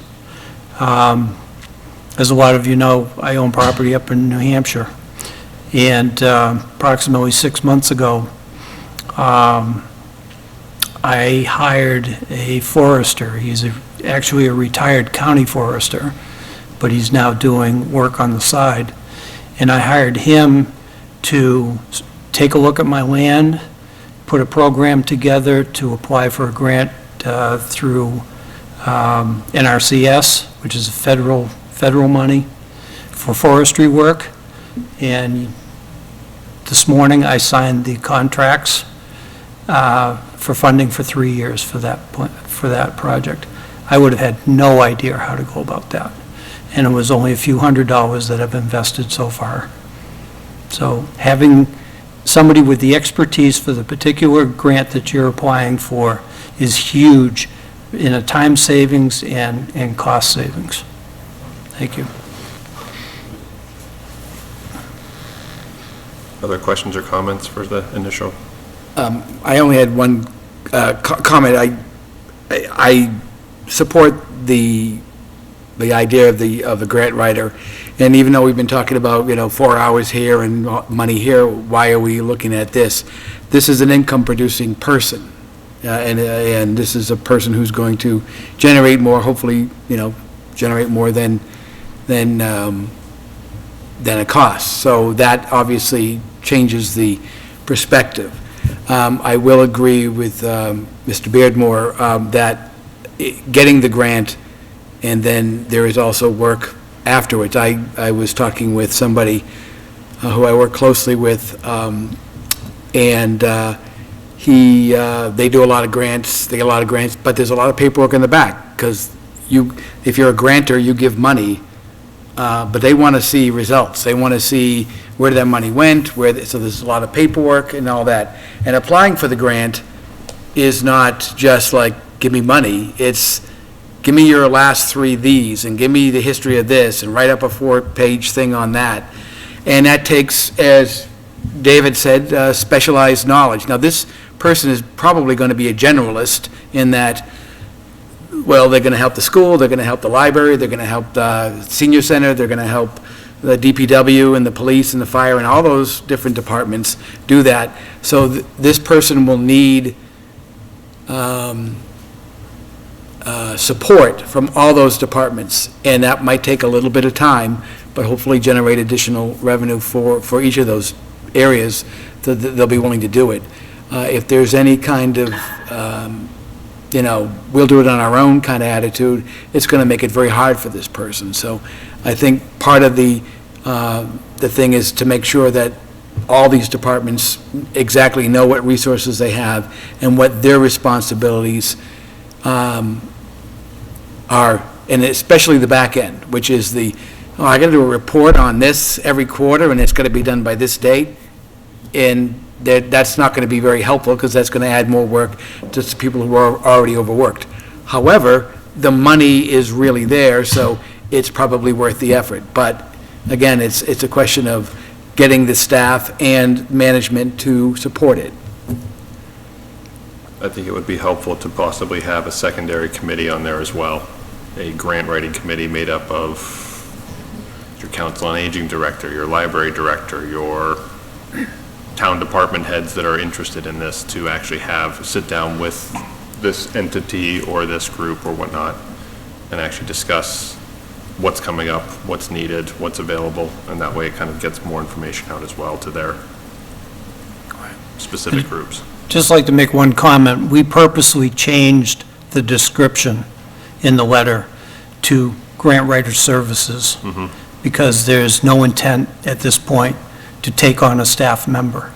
As a lot of you know, I own property up in New Hampshire. And approximately 6 months ago, I hired a forester. He's actually a retired county forester, but he's now doing work on the side. And I hired him to take a look at my land, put a program together to apply for a grant through NRCS, which is federal money for forestry work. And this morning, I signed the contracts for funding for 3 years for that project. I would have had no idea how to go about that. And it was only a few $100s that I've invested so far. So having somebody with the expertise for the particular grant that you're applying for is huge in a time savings and cost savings. Thank you. Other questions or comments for the initial? I only had one comment. I support the idea of the grant writer, and even though we've been talking about 4 hours here and money here, why are we looking at this? This is an income-producing person, and this is a person who's going to generate more. Hopefully, generate more than it costs. So that obviously changes the perspective. I will agree with Mr. Beardmore that getting the grant, and then there is also work afterwards. I was talking with somebody who I work closely with, and they do a lot of grants, they get a lot of grants, but there's a lot of paperwork in the back, because if you're a grantor, you give money, but they want to see results. They want to see where that money went, so there's a lot of paperwork and all that. And applying for the grant is not just like, give me money. It's, give me your last 3 these, and give me the history of this, and write up a 4-page thing on that. And that takes, as David said, specialized knowledge. Now, this person is probably going to be a generalist in that, well, they're going to help the school, they're going to help the library, they're going to help the senior center, they're going to help the DPW and the police and the fire and all those different departments do that. So this person will need support from all those departments, and that might take a little bit of time, but hopefully generate additional revenue for each of those areas that they'll be willing to do it. If there's any kind of we'll do it on our own kind of attitude, it's going to make it very hard for this person. So I think part of the thing is to make sure that all these departments exactly know what resources they have and what their responsibilities are, and especially the back end, which is I got to do a report on this every quarter, and it's going to be done by this date, and that's not going to be very helpful, because that's going to add more work to people who are already overworked. However, the money is really there, so it's probably worth the effort. But again, it's a question of getting the staff and management to support it. I think it would be helpful to possibly have a secondary committee on there as well, a grant writing committee made up of your Council on Aging director, your library director, your town department heads that are interested in this, to actually sit down with this entity or this group or whatnot and actually discuss what's coming up, what's needed, what's available, and that way it kind of gets more information out as well to their specific groups. Just like to make one comment. We purposely changed the description in the letter to grant writer services, because there's no intent at this point to take on a staff member.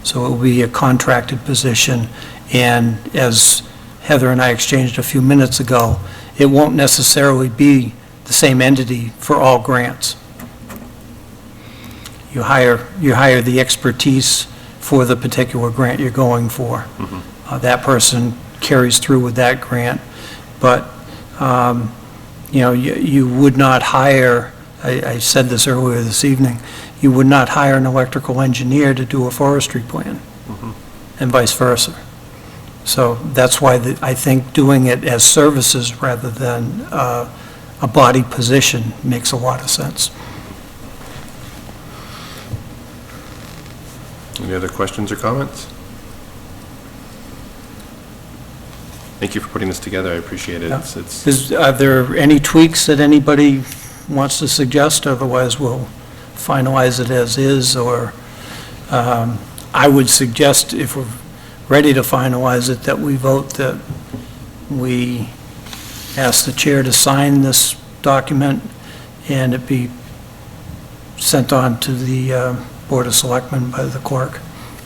So it will be a contracted position, and as Heather and I exchanged a few minutes ago, it won't necessarily be the same entity for all grants. You hire the expertise for the particular grant you're going for. That person carries through with that grant, but you would not hire, I said this earlier this evening, you would not hire an electrical engineer to do a forestry plan, and vice versa. So that's why I think doing it as services rather than a body position makes a lot of sense. Any other questions or comments? Thank you for putting this together. I appreciate it. Are there any tweaks that anybody wants to suggest? Otherwise, we'll finalize it as is, or I would suggest, if we're ready to finalize it, that we vote that we ask the chair to sign this document and it be sent on to the Board of Selectmen by the clerk.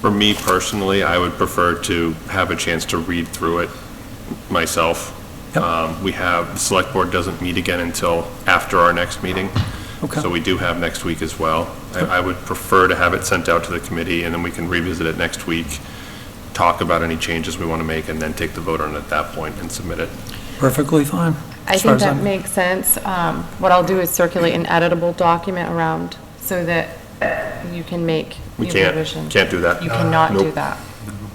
For me personally, I would prefer to have a chance to read through it myself. Yep. The select board doesn't meet again until after our next meeting. Okay. So we do have next week as well. I would prefer to have it sent out to the committee, and then we can revisit it next week, talk about any changes we want to make, and then take the vote on it at that point and submit it. Perfectly fine. I think that makes sense. What I'll do is circulate an editable document around so that you can make We new can't revisions. do that. You cannot do Nope. that.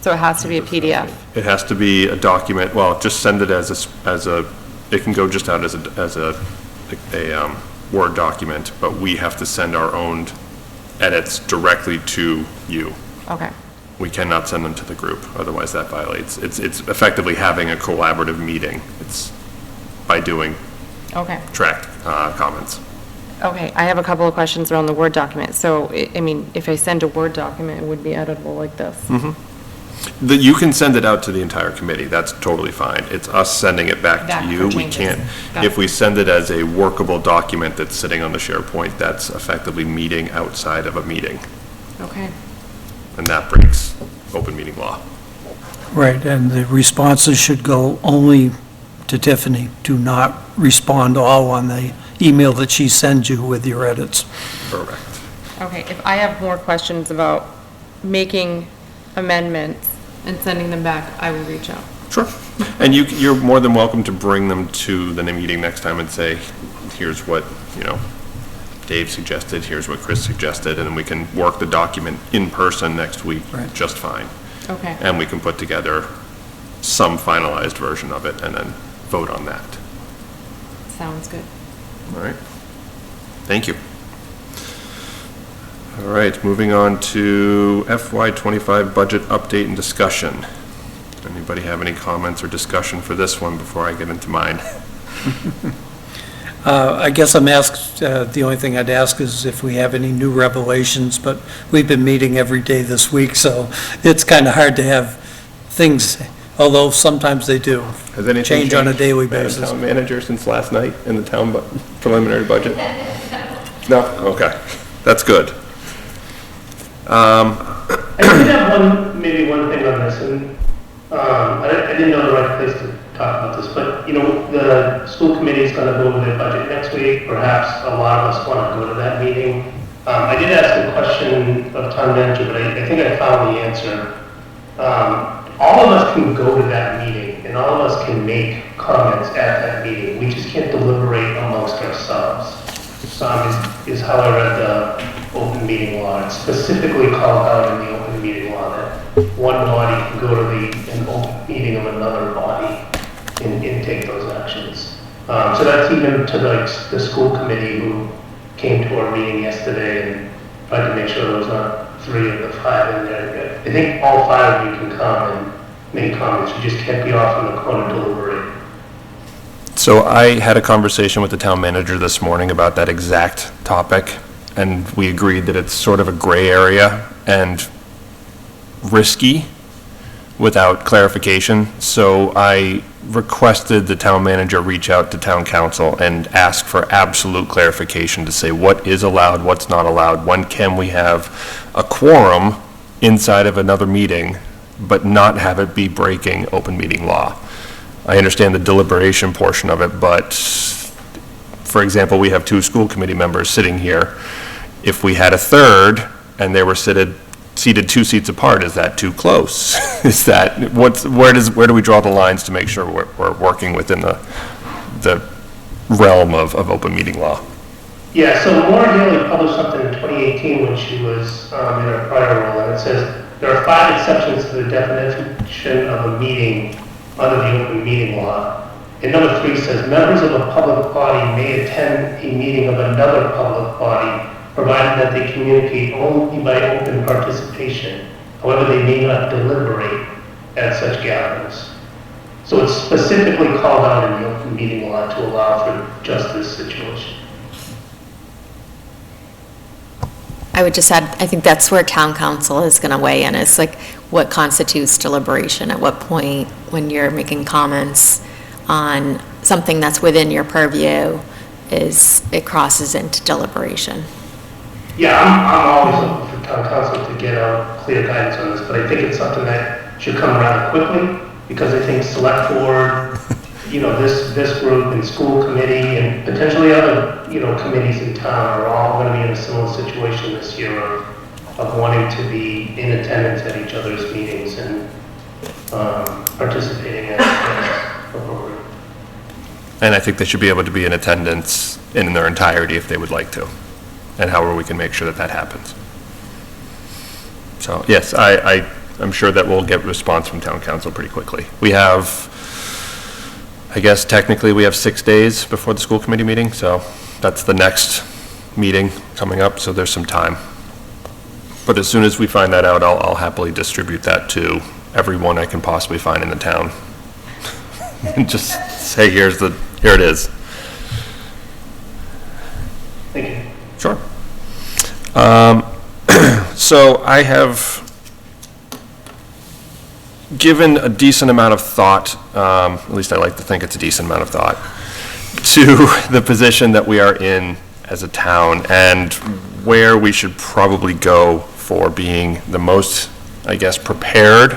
So it has to be a PDF. It has to be a document, well, just send it as it can go just out as a Word document, but we have to send our own edits directly to you. Okay. We cannot send them to the group, otherwise that violates. It's effectively having a collaborative meeting. It's by doing Okay. tracked comments. Okay, I have a couple of questions around the Word document. So, I mean, if I send a Word document, it would be editable like this. You can send it out to the entire committee, that's totally fine. It's us sending it back Back to for you. We changes. can't, Got if it. we send it as a workable document that's sitting on the SharePoint, that's effectively meeting outside of a meeting, Okay. and that breaks open meeting law. Right, and the responses should go only to Tiffany. Do not respond all on the email that she sends you with your edits. Correct. Okay, if I have more questions about making amendments and sending them back, I will reach out. Sure. And you're more than welcome to bring them to the meeting next time and say, here's what, Dave suggested, here's what Chris suggested, and then we can work the document in person next week Right. just fine. Okay. And we can put together some finalized version of it and then vote on that. Sounds good. All right. Thank you. All right, moving on to FY25 budget update and discussion. Anybody have any comments or discussion for this one before I get into mine? I guess I'm asked, the only thing I'd ask is if we have any new revelations, but we've been meeting every day this week, so it's kind of hard to have things, although sometimes they do. Has anything change on a changed, daily Madam basis. Town Manager, since last night in the town preliminary budget? No? Okay, that's good. I did have maybe one thing on this, and I didn't know the right place to talk about this, but, the school committee is gonna go over their budget next week. Perhaps a lot of us wanna go to that meeting. I did ask a question of town manager, but I think I found the answer. All of us can go to that meeting, and all of us can make comments at that meeting. We just can't deliberate amongst ourselves. Is how I read the open meeting law. It's specifically called out in the open meeting law that one body can go to an open meeting of another body and take those actions. So that's even to the school committee who came to our meeting yesterday and tried to make sure there was not 3 of the 5 in there. I think all 5 of you can come and make comments. You just can't be off in the corner deliberating. So I had a conversation with the town manager this morning about that exact topic, and we agreed that it's sort of a gray area and risky without clarification. So I requested the town manager reach out to town council and ask for absolute clarification to say what is allowed, what's not allowed, when can we have a quorum inside of another meeting, but not have it be breaking open meeting law. I understand the deliberation portion of it, but, for example, we have 2 school committee members sitting here. If we had a third and they were seated 2 seats apart, is that too close? Is that, where do we draw the lines to make sure we're working within the realm of open meeting law? Yeah, so Maura Haley published something in 2018 when she was in her prior role, and it says, there are 5 exceptions to the definition of a meeting under the open meeting law. And number 3 says, members of a public body may attend a meeting of another public body, provided that they communicate only by open participation. However, they may not deliberate at such gatherings. So it's specifically called out in the open meeting law to allow for just this situation. I would just add, I think that's where town council is going to weigh in, is like what constitutes deliberation, at what point when you're making comments on something that's within your purview is, it crosses into deliberation. Yeah, I'm always looking for town council to get out clear guidance on this, but I think it's something that should come around quickly, because I think select board, you know, this group and school committee and potentially other, you know, committees in town are all going to be in a similar situation this year of wanting to be in attendance at each other's meetings and participating as appropriate. And I think they should be able to be in attendance in their entirety if they would like to, and however we can make sure that that happens. So, yes, I'm sure that we'll get a response from town council pretty quickly. We have, I guess technically we have 6 days before the school committee meeting, so that's the next meeting coming up, so there's some time. But as soon as we find that out, I'll happily distribute that to everyone I can possibly find in the town. And just say, here it is. Thank you. Sure. So I have given a decent amount of thought, at least I like to think it's a decent amount of thought, to the position that we are in as a town and where we should probably go for being the most, I guess, prepared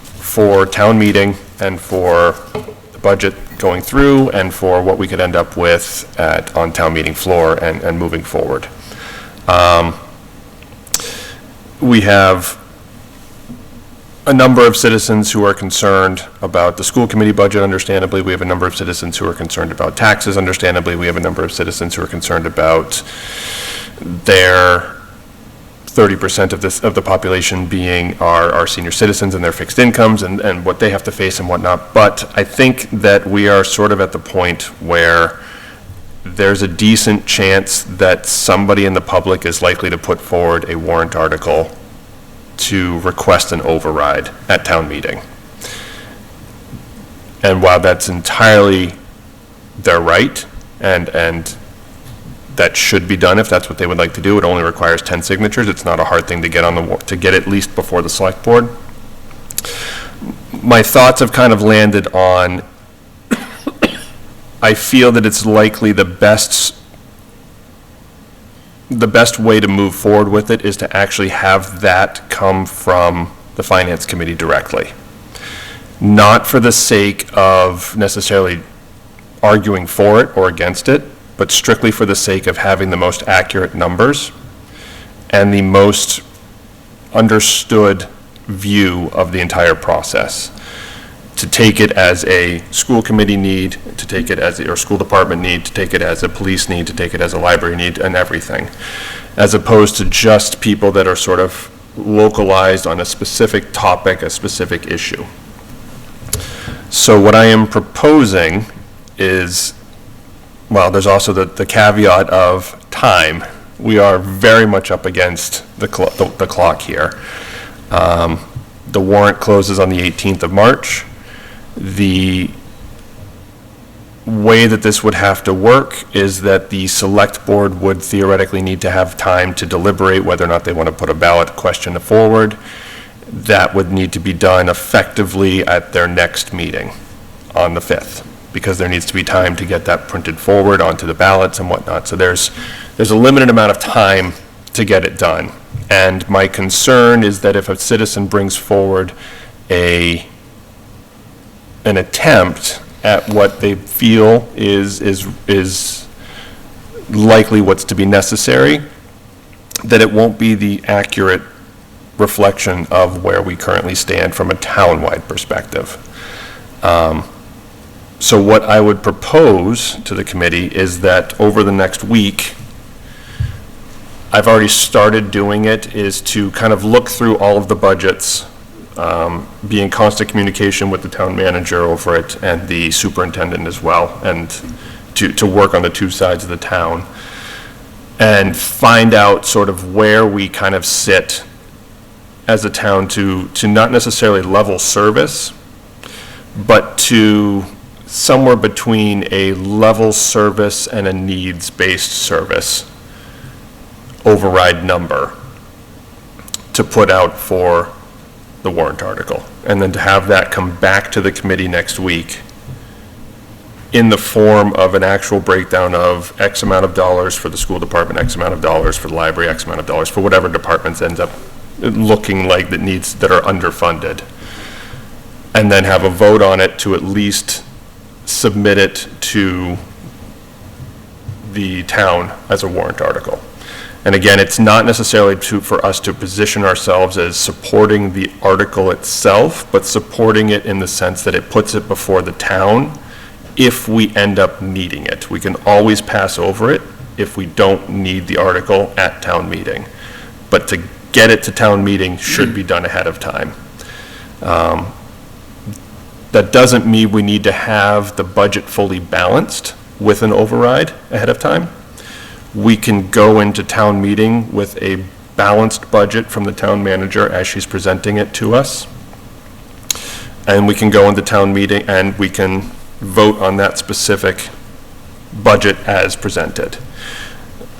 for town meeting and for the budget going through and for what we could end up with on town meeting floor and moving forward. We have a number of citizens who are concerned about the school committee budget, understandably. We have a number of citizens who are concerned about taxes, understandably. We have a number of citizens who are concerned about their 30% of the population being our senior citizens and their fixed incomes and what they have to face and whatnot. But I think that we are sort of at the point where there's a decent chance that somebody in the public is likely to put forward a warrant article to request an override at town meeting. And while that's entirely their right, and that should be done if that's what they would like to do, it only requires 10 signatures. It's not a hard thing to get to get at least before the select board. My thoughts have kind of landed on, I feel that it's likely the best way to move forward with it is to actually have that come from the Finance Committee directly. Not for the sake of necessarily arguing for it or against it, but strictly for the sake of having the most accurate numbers and the most understood view of the entire process. To take it as a school committee need, to take it as or school department need, to take it as a police need, to take it as a library need, and everything, as opposed to just people that are sort of localized on a specific topic, a specific issue. So what I am proposing is, well, there's also the caveat of time. We are very much up against the clock here. The warrant closes on the 18th of March. The way that this would have to work is that the select board would theoretically need to have time to deliberate whether or not they want to put a ballot question forward. That would need to be done effectively at their next meeting on the 5th, because there needs to be time to get that printed forward onto the ballots and whatnot. So there's a limited amount of time to get it done. And my concern is that if a citizen brings forward an attempt at what they feel is likely what's to be necessary, that it won't be the accurate reflection of where we currently stand from a town-wide perspective. So what I would propose to the committee is that over the next week, I've already started doing it, is to kind of look through all of the budgets be in constant communication with the town manager over it and the superintendent as well, and to work on the two sides of the town and find out sort of where we kind of sit as a town to not necessarily level service, but to somewhere between a level service and a needs-based service override number to put out for the warrant article, and then to have that come back to the committee next week in the form of an actual breakdown of X amount of dollars for the school department, X amount of dollars for the library, X amount of dollars for whatever departments ends up looking like that are underfunded, and then have a vote on it to at least submit it to the town as a warrant article. And again, it's not necessarily for us to position ourselves as supporting the article itself, but supporting it in the sense that it puts it before the town if we end up needing it. We can always pass over it if we don't need the article at town meeting. But to get it to town meeting should be done ahead of time. That doesn't mean we need to have the budget fully balanced with an override ahead of time. We can go into town meeting with a balanced budget from the town manager as she's presenting it to us. And we can go into town meeting and we can vote on that specific budget as presented.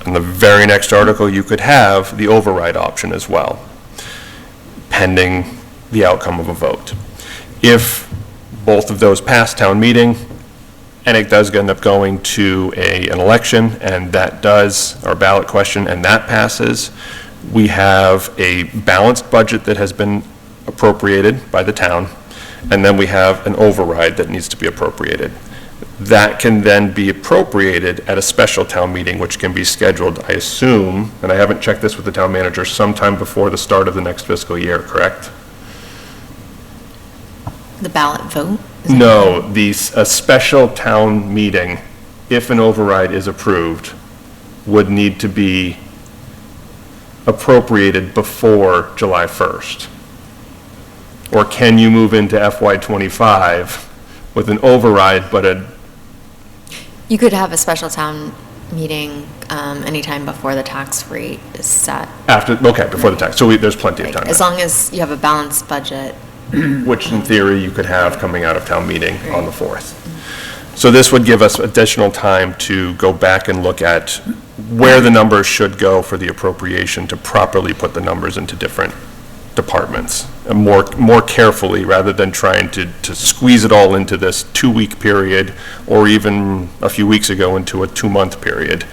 In the very next article, you could have the override option as well, pending the outcome of a vote. If both of those pass town meeting, and it does end up going to an election, and that does, or ballot question, and that passes, we have a balanced budget that has been appropriated by the town, and then we have an override that needs to be appropriated. That can then be appropriated at a special town meeting, which can be scheduled, I assume, and I haven't checked this with the town manager, sometime before the start of the next fiscal year, correct? The ballot vote? No, a special town meeting, if an override is approved, would need to be appropriated before July 1st. Or can you move into FY25 with an override, but You could have a special town meeting anytime before the tax rate is set. before the tax, so there's plenty of time. As long as you have a balanced budget. Which in theory you could have coming out of town meeting on the 4th. So this would give us additional time to go back and look at where the numbers should go for the appropriation to properly put the numbers into different departments, and more carefully, rather than trying to squeeze it all into this 2-week period, or even a few weeks ago into a 2-month period.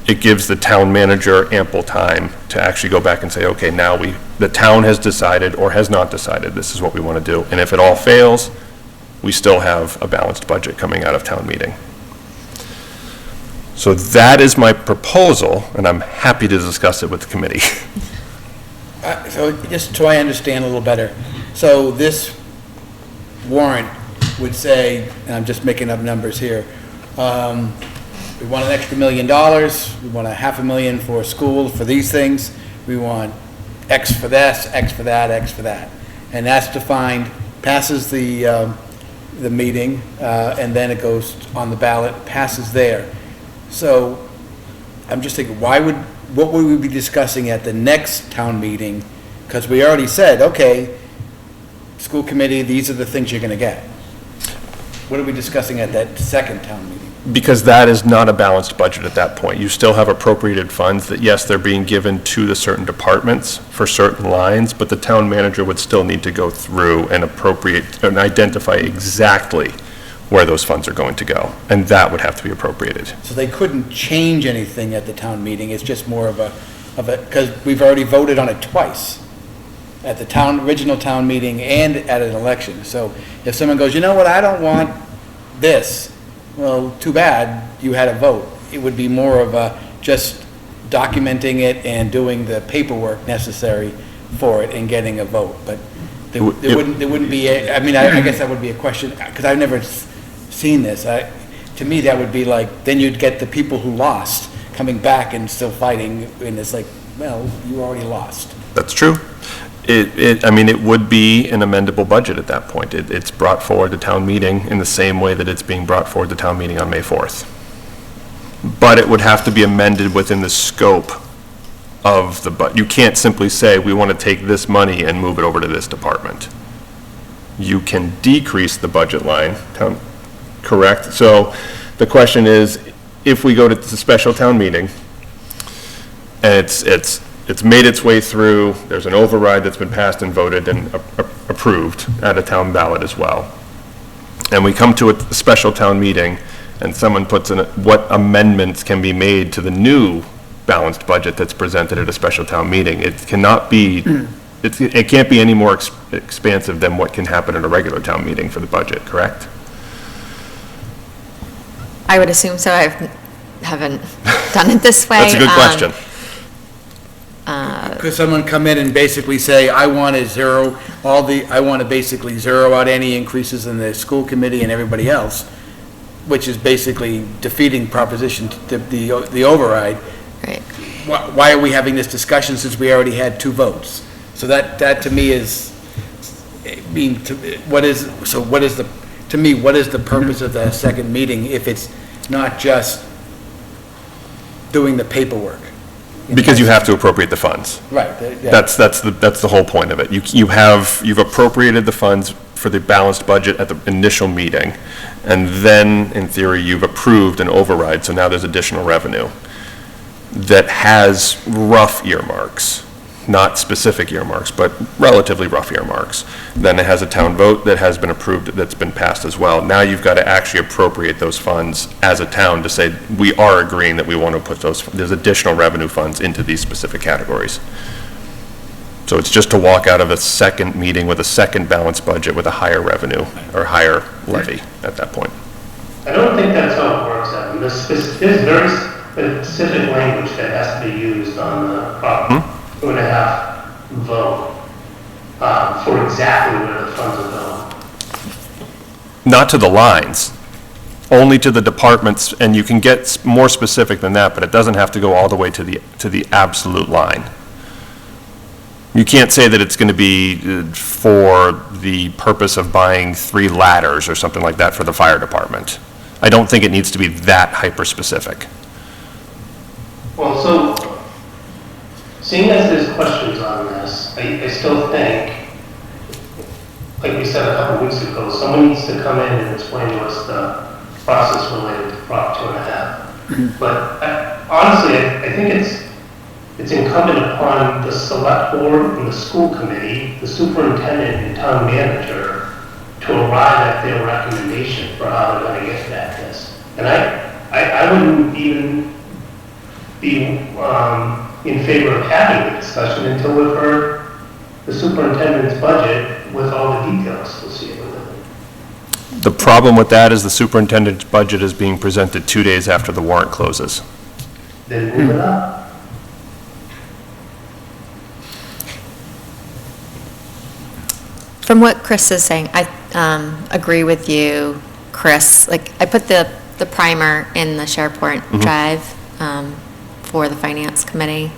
It gives the town manager ample time to actually go back and say, okay, now the town has decided or has not decided this is what we want to do. And if it all fails, we still have a balanced budget coming out of town meeting. So that is my proposal, and I'm happy to discuss it with the committee. So just so I understand a little better, so this warrant would say, and I'm just making up numbers here, we want an extra $1 million, we want $500,000 for schools, for these things, we want X for this, X for that, X for that. And that's defined, passes the meeting, and then it goes on the ballot, passes there. So I'm just thinking, what would we be discussing at the next town meeting? Because we already said, okay, school committee, these are the things you're going to get. What are we discussing at that second town meeting? Because that is not a balanced budget at that point. You still have appropriated funds that, yes, they're being given to the certain departments for certain lines, but the town manager would still need to go through and appropriate and identify exactly where those funds are going to go, and that would have to be appropriated. So they couldn't change anything at the town meeting, it's just more of a, because we've already voted on it twice, at the original town meeting and at an election. So if someone goes, you know what, I don't want this, well, too bad, you had a vote. It would be more of just documenting it and doing the paperwork necessary for it and getting a vote. But there wouldn't be, I guess that would be a question, because I've never seen this. To me, that would be like, then you'd get the people who lost coming back and still fighting, and it's like, well, you already lost. That's true. I mean, it would be an amendable budget at that point. It's brought forward to town meeting in the same way that it's being brought forward to town meeting on May 4th. But it would have to be amended within the scope of the, you can't simply say, we want to take this money and move it over to this department. You can decrease the budget line, correct? So the question is, if we go to the special town meeting, and it's made its way through, there's an override that's been passed and voted and approved at a town ballot as well, and we come to a special town meeting, and someone puts in what amendments can be made to the new balanced budget that's presented at a special town meeting. It cannot be, it can't be any more expansive than what can happen at a regular town meeting for the budget, correct? I would assume so. I haven't done it this way. That's a good question. Could someone come in and basically say, I want to basically zero out any increases in the school committee and everybody else, which is basically defeating proposition, the override. Right. Why are we having this discussion since we already had 2 votes? So that to me is, what is the purpose of the second meeting if it's not just doing the paperwork? Because you have to appropriate the funds. Right. Yeah. That's the whole point of it. You've appropriated the funds for the balanced budget at the initial meeting, and then, in theory, you've approved an override, so now there's additional revenue that has rough earmarks, not specific earmarks, but relatively rough earmarks. Then it has a town vote that has been approved, that's been passed as well. Now you've got to actually appropriate those funds as a town to say, we are agreeing that we want to put there's additional revenue funds into these specific categories. So it's just to walk out of a second meeting with a second balanced budget with a higher revenue or higher levy at that point. I don't think that's how it works, Evan. There's very specific language that has to be used on the Prop 2.5 vote for exactly where the funds are going. Not to the lines, only to the departments, and you can get more specific than that, but it doesn't have to go all the way to the absolute line. You can't say that it's going to be for the purpose of buying 3 ladders or something like that for the fire department. I don't think it needs to be that hyper-specific. Well, so, seeing as there's questions on this, I still think, like we said a couple weeks ago, someone needs to come in and explain to us the process related to Prop 2.5. But honestly, I think it's incumbent upon the select board and the school committee, the superintendent and town manager to arrive at their recommendation for how they're going to get at this. And I wouldn't even be in favor of having the discussion until we've heard the superintendent's budget with all the details associated with it. The problem with that is the superintendent's budget is being presented 2 days after the warrant closes. Then move it up. From what Chris is saying, I agree with you, Chris. Like, I put the primer in the SharePoint drive for the Finance Committee,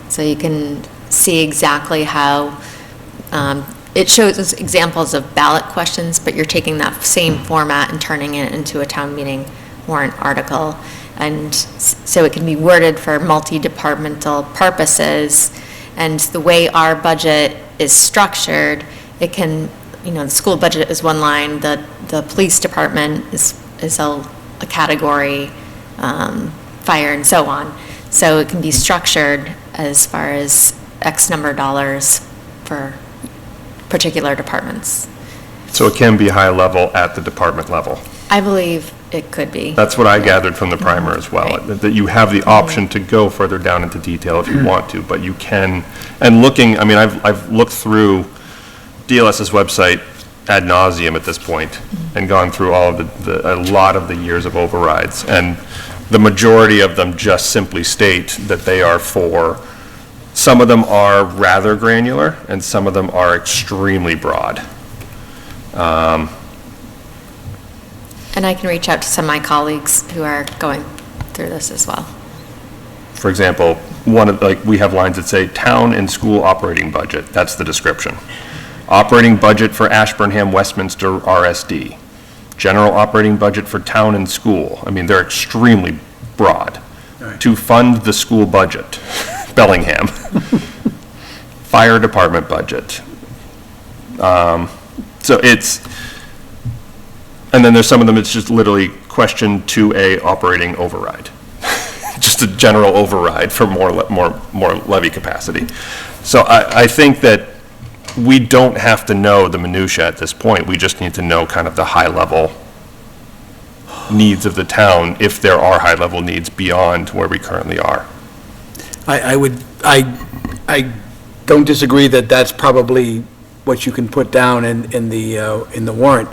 so you can see exactly how it shows us examples of ballot questions, but you're taking that same format and turning it into a town meeting warrant article. And so it can be worded for multi-departmental purposes. And the way our budget is structured, it can, the school budget is one line, the police department is a category, fire and so on. So it can be structured as far as X number of dollars for particular departments. So it can be high level at the department level. I believe it could be. That's what I gathered from the primer as well, that you have the option to go further down into detail if you want to, but you can, and looking, I've looked through DLS's website ad nauseum at this point and gone through all of a lot of the years of overrides, and the majority of them just simply state that they are for, some of them are rather granular and some of them are extremely broad. And I can reach out to some of my colleagues who are going through this as well. For example, we have lines that say town and school operating budget. That's the description. Operating budget for Ashburnham Westminster RSD. General operating budget for town and school. I mean, they're extremely broad. To fund the school budget, Bellingham. Fire department budget. So it's, and then there's some of them, it's just literally question 2A operating override. Just a general override for more levy capacity. So I think that we don't have to know the minutia at this point. We just need to know kind of the high-level needs of the town, if there are high-level needs beyond where we currently are. I don't disagree that that's probably what you can put down in the warrant.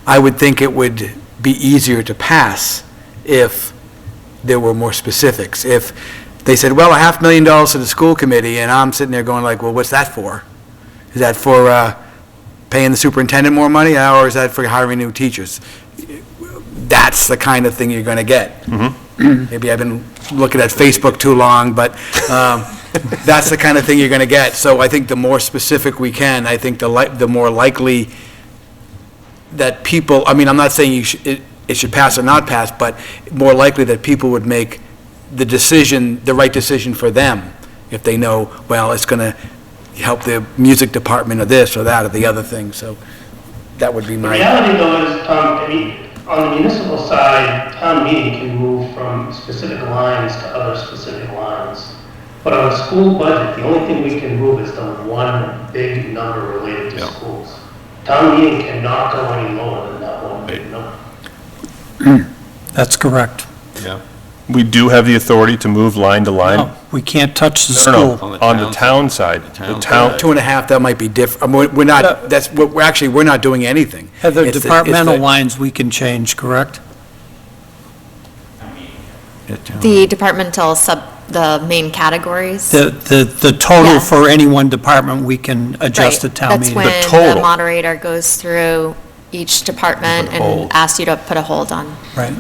I would think it would be easier to pass if there were more specifics. If they said, well, $500,000 to the school committee, and I'm sitting there going like, well, what's that for? Is that for paying the superintendent more money, or is that for hiring new teachers? That's the kind of thing you're going to get. Maybe I've been looking at Facebook too long, but that's the kind of thing you're going to get. So I think the more specific we can, I think the more likely that people, I mean, I'm not saying it should pass or not pass, but more likely that people would make the right decision for them if they know, well, it's going to help the music department or this or that or the other thing. So that would be The my... reality though is, I mean, on the municipal side, town meeting can move from specific lines to other specific lines. But on the school budget, the only thing we can move is the one big number related to schools. Town meeting cannot go any lower than that one big number. That's correct. Yeah. We do have the authority to move line to line. No, we can't touch the No, school. no, on the town side. The town, 2.5, that might be different. We're not, we're not doing anything. Heather, It's the- departmental lines we can change, correct? The departmental the main categories. The total Yeah. for any one department, we can adjust Right. at town meeting. That's when the moderator goes through each department and asks you to put a hold on. Right.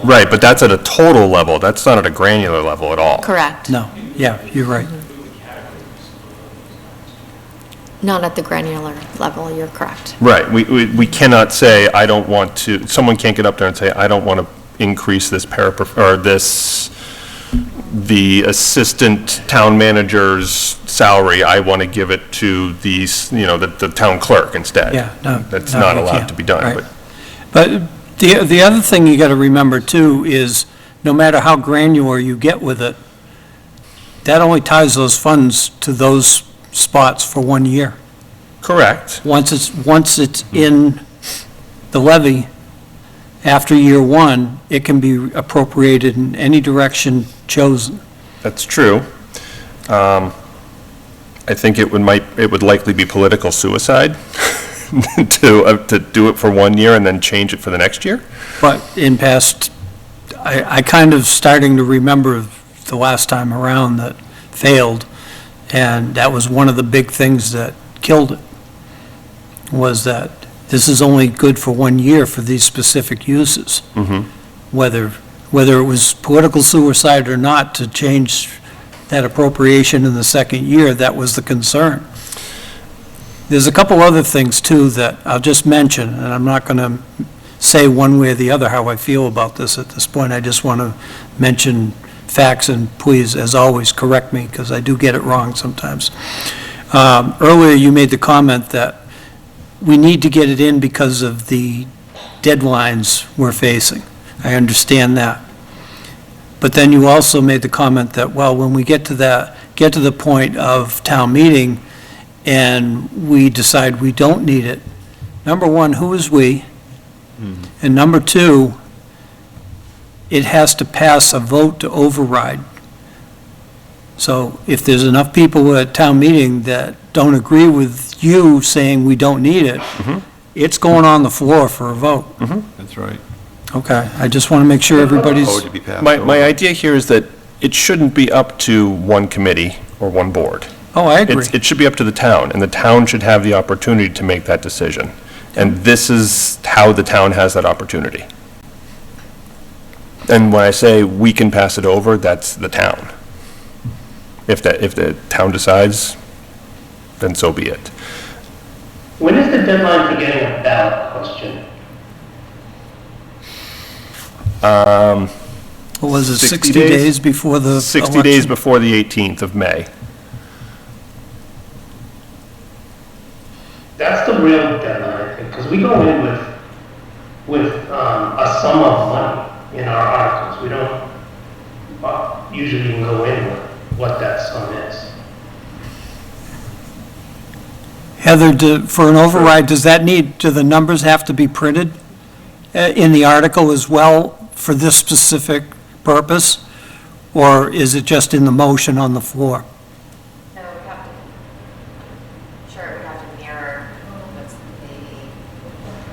right, but that's at a total level. That's not at a granular level at all. Correct. No, yeah, you're right. Not at the granular level, you're correct. Right, we cannot say, I don't want to, someone can't get up there and say, I don't want to increase this the assistant town manager's salary, I want to give it to the town clerk instead. Yeah, no. That's no, not you allowed can't. to be done, Right. but. But the other thing you got to remember too is, no matter how granular you get with it, that only ties those funds to those spots for 1 year. Correct. Once it's in the levy, after year one, it can be appropriated in any direction chosen. That's true. I think it would likely be political suicide to do it for 1 year and then change it for the next year. But in past, I kind of starting to remember the last time around that failed, and that was one of the big things that killed it, was that this is only good for 1 year for these specific uses. Whether it was political suicide or not to change that appropriation in the second year, that was the concern. There's a couple other things too that I'll just mention, and I'm not going to say one way or the other how I feel about this at this point. I just want to mention facts, and please, as always, correct me, because I do get it wrong sometimes. Earlier, you made the comment that we need to get it in because of the deadlines we're facing. I understand that. But then you also made the comment that, well, when we get to the point of town meeting and we decide we don't need it, number one, who is we? And number two, it has to pass a vote to override. So if there's enough people at town meeting that don't agree with you saying we don't need it, it's going on the floor for a vote. That's right. Okay, I just want to make sure everybody's... My idea here is that it shouldn't be up to one committee or one board. Oh, I agree. It should be up to the town, and the town should have the opportunity to make that decision. And this is how the town has that opportunity. And when I say we can pass it over, that's the town. If the town decides, then so be it. When is the deadline for getting a ballot question? What was it, 60 60 days before the 60 days election? before the 18th of May. That's the real deadline, I think, because we go in with a sum of money in our articles. We don't usually even go in with what that sum is. Heather, for an override, do the numbers have to be printed in the article as well for this specific purpose? Or is it just in the motion on the floor? No, it would have to, sure, it would have to mirror what's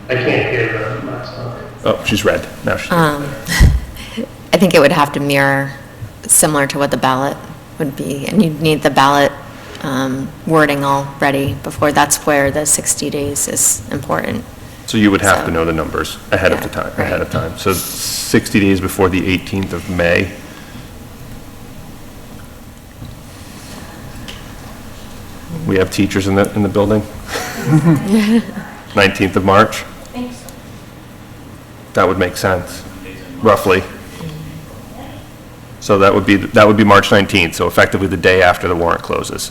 the. I can't hear the microphone. Oh, she's red. Now she's... I think it would have to mirror similar to what the ballot would be, and you'd need the ballot wording all ready before. That's where the 60 days is important. So you would have to So- know the numbers ahead of the time, ahead of time. So 60 days before the 18th of May. We have teachers in the building? 19th of March? That would make sense, roughly. So that would be March 19th, so effectively the day after the warrant closes.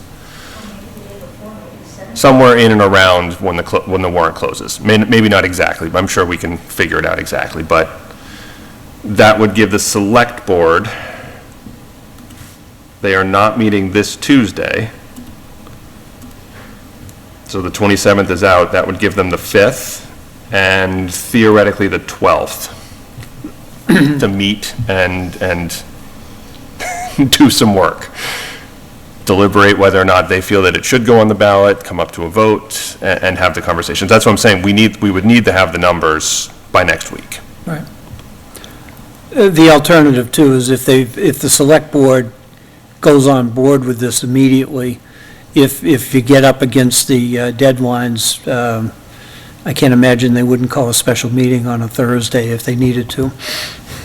Somewhere in and around when the warrant closes. Maybe not exactly, but I'm sure we can figure it out exactly. But that would give the select board, they are not meeting this Tuesday. So the 27th is out, that would give them the 5th and theoretically the 12th to meet and do some work. Deliberate whether or not they feel that it should go on the ballot, come up to a vote, and have the conversations. That's what I'm saying, we would need to have the numbers by next week. Right. The alternative too is if the select board goes on board with this immediately, if you get up against the deadlines, I can't imagine they wouldn't call a special meeting on a Thursday if they needed to.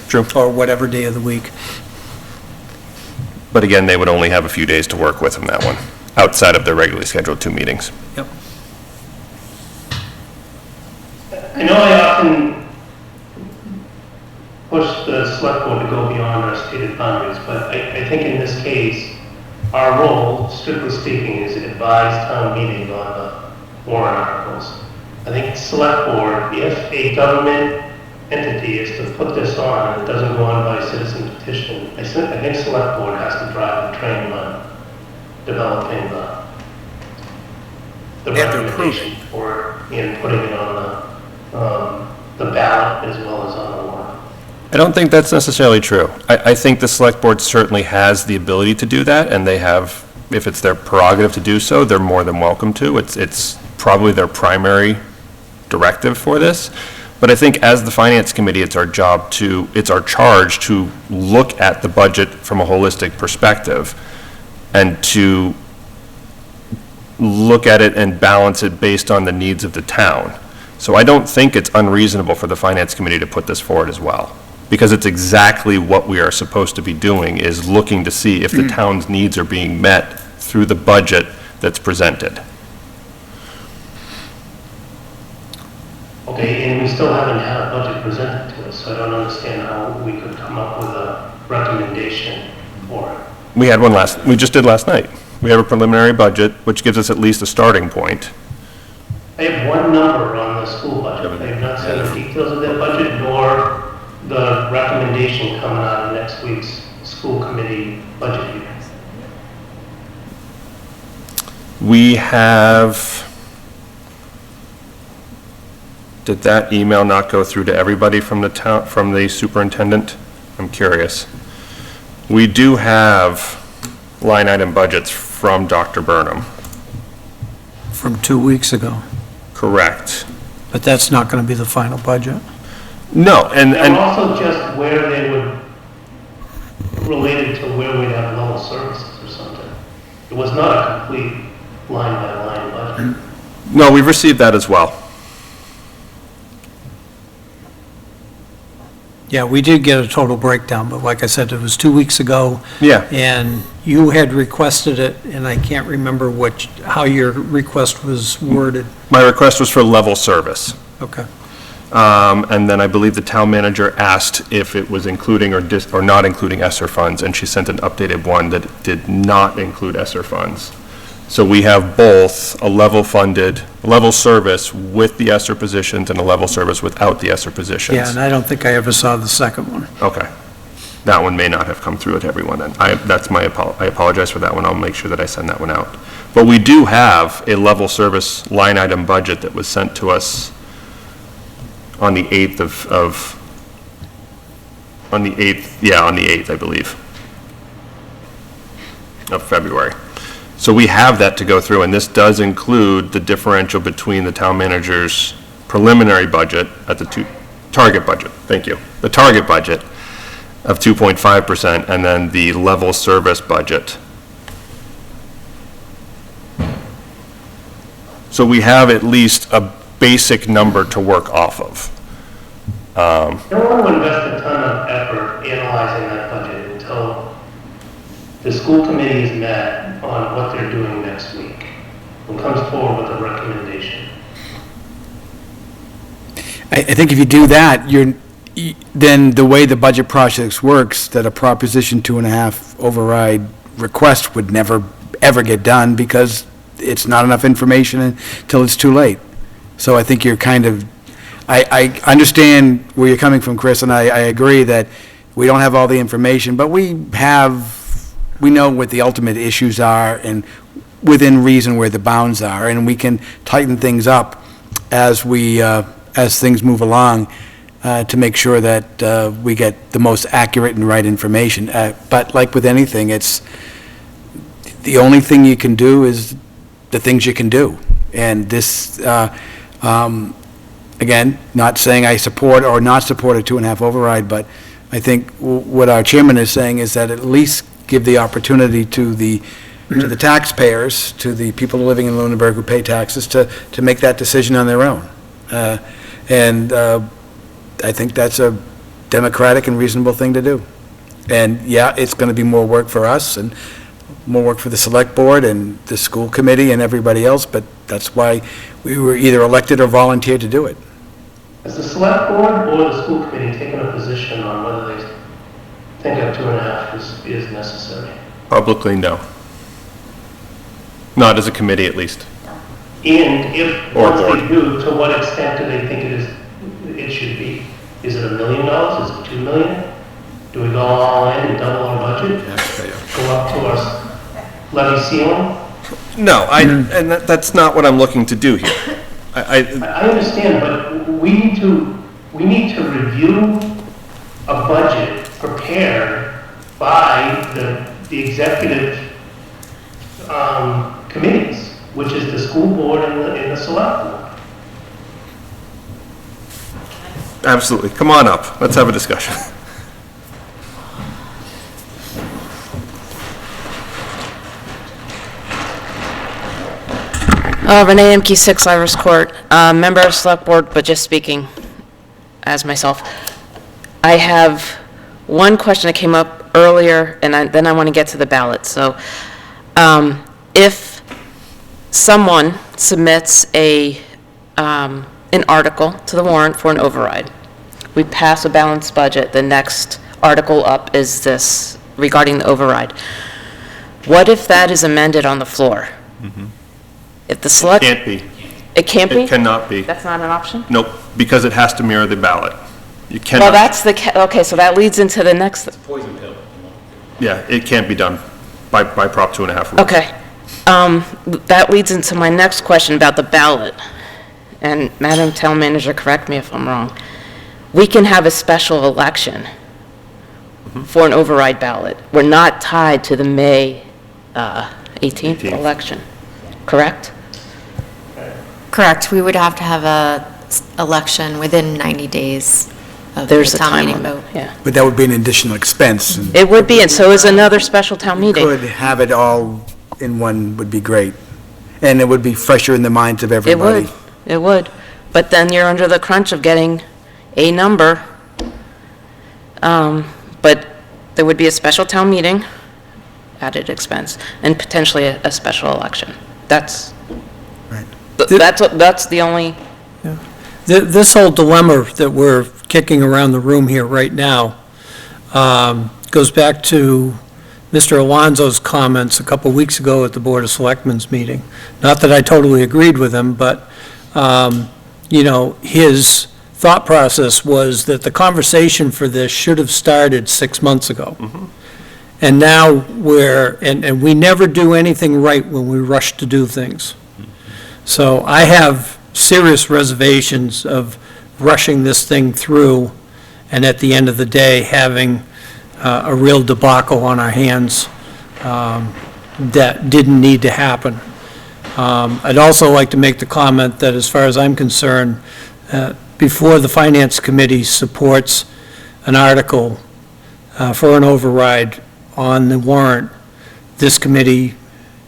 True. Or whatever day of the week. But again, they would only have a few days to work with on that one, outside of their regularly scheduled 2 meetings. Yep. I know I often push the select board to go beyond our stated boundaries, but I think in this case, our role, strictly speaking, is to advise town meeting on the warrant articles. I think select board, if a government entity is to put this on and it doesn't go on by citizen petition, I think select board has to drive the train on developing the They have to approve recommendation for it and putting it on the ballot as well as on the warrant. I don't think that's necessarily true. I think the select board certainly has the ability to do that, and they have, if it's their prerogative to do so, they're more than welcome to. It's probably their primary directive for this. But I think as the finance committee, it's our charge to look at the budget from a holistic perspective and to look at it and balance it based on the needs of the town. So I don't think it's unreasonable for the finance committee to put this forward as well, because it's exactly what we are supposed to be doing, is looking to see if the town's needs are being met through the budget that's presented. Okay, and we still haven't had a budget presented to us, so I don't understand how we could come up with a recommendation for it. We had one we just did last night. We have a preliminary budget, which gives us at least a starting point. I have one number on the school budget. I have not seen the details of that budget, nor the recommendation coming out of next week's school committee budget hearing. We have, did that email not go through to everybody from the town, from the superintendent? I'm curious. We do have line item budgets from Dr. Burnham. From 2 weeks ago. Correct. But that's not going to be the final budget. No, and also just where they would, related to where we'd have level services or something. It was not a complete line-by-line budget. no, we've received that as well. Yeah, we did get a total breakdown, but like I said, it was 2 weeks ago. Yeah. And you had requested it, and I can't remember how your request was worded. My request was for level service. Okay. And then I believe the town manager asked if it was including or not including ESSER funds, and she sent an updated one that did not include ESSER funds. So we have both a level service with the ESSER positions and a level service without the ESSER positions. Yeah, and I don't think I ever saw the second one. Okay. That one may not have come through to everyone then. I apologize for that one. I'll make sure that I send that one out. But we do have a level service line item budget that was sent to us on the 8th on the 8th, I believe, of February. So we have that to go through, and this does include the differential between the town manager's preliminary budget at the target budget, thank you, the target budget of 2.5%, and then the level service budget. So we have at least a basic number to work off of. I don't want to invest a ton of effort analyzing that budget until the school committee is met on what they're doing next week and comes forward with a recommendation. I think if you do that, then the way the budget process works, that a Proposition 2.5 override request would never, ever get done because it's not enough information until it's too late. So I think you're kind of, I understand where you're coming from, Chris, and I agree that we don't have all the information, but we know what the ultimate issues are and within reason where the bounds are, and we can tighten things up as things move along to make sure that we get the most accurate and right information. But like with anything, it's the only thing you can do is the things you can do. And this, again, not saying I support or not support a 2.5 override, but I think what our chairman is saying is that at least give the opportunity to the taxpayers, to the people living in Lunenburg who pay taxes, to make that decision on their own. And I think that's a democratic and reasonable thing to do. And yeah, it's going to be more work for us and more work for the select board and the school committee and everybody else, but that's why we were either elected or volunteered to do it. Has the select board or the school committee taken a position on whether they think a 2.5 is necessary? Publicly, no. Not as a committee, at least. And if, Or once board. they do, to what extent do they think it should be? Is it $1 million? Is it $2 million? Do we go all in and double our budget? Go up to our levy ceiling? No, and that's not what I'm looking to do here. I understand, but we need to review a budget prepared by the executive committees, which is the school board and the select board. Absolutely. Come on up. Let's have a discussion. Renee Emke, 6 Iris Court, member of Select Board, but just speaking as myself. I have one question that came up earlier, and then I want to get to the ballot. So if someone submits an article to the warrant for an override, we pass a balanced budget, the next article up is this regarding the override. What if that is amended on the floor? If the select... Can't be. It can't be? It cannot be. That's not an option? Nope, because it has to mirror the ballot. You cannot. Well, that's okay, so that leads into the next... Poison pill. Yeah, it can't be done by Prop 2.5 rules. Okay. That leads into my next question about the ballot. And Madam Town Manager, correct me if I'm wrong. We can have a special election for an override ballot. We're not tied to the May 18th election, correct? Correct. We would have to have a election within 90 days of There's the a town time meeting limit, vote. yeah. But that would be an additional expense. And It would be, and so is another special town meeting. could have it all in one would be great. And it would be fresher in the minds of It everybody. would, it would. But then you're under the crunch of getting a number. But there would be a special town meeting, added expense, and potentially a special election. That's, that's the only, This whole dilemma that we're kicking around the room here right now goes back to Mr. Alonso's comments a couple weeks ago at the Board of Selectmen's meeting. Not that I totally agreed with him, but, his thought process was that the conversation for this should have started 6 months ago. And now and we never do anything right when we rush to do things. So I have serious reservations of rushing this thing through, and at the end of the day, having a real debacle on our hands that didn't need to happen. I'd also like to make the comment that, as far as I'm concerned, before the Finance Committee supports an article for an override on the warrant, this committee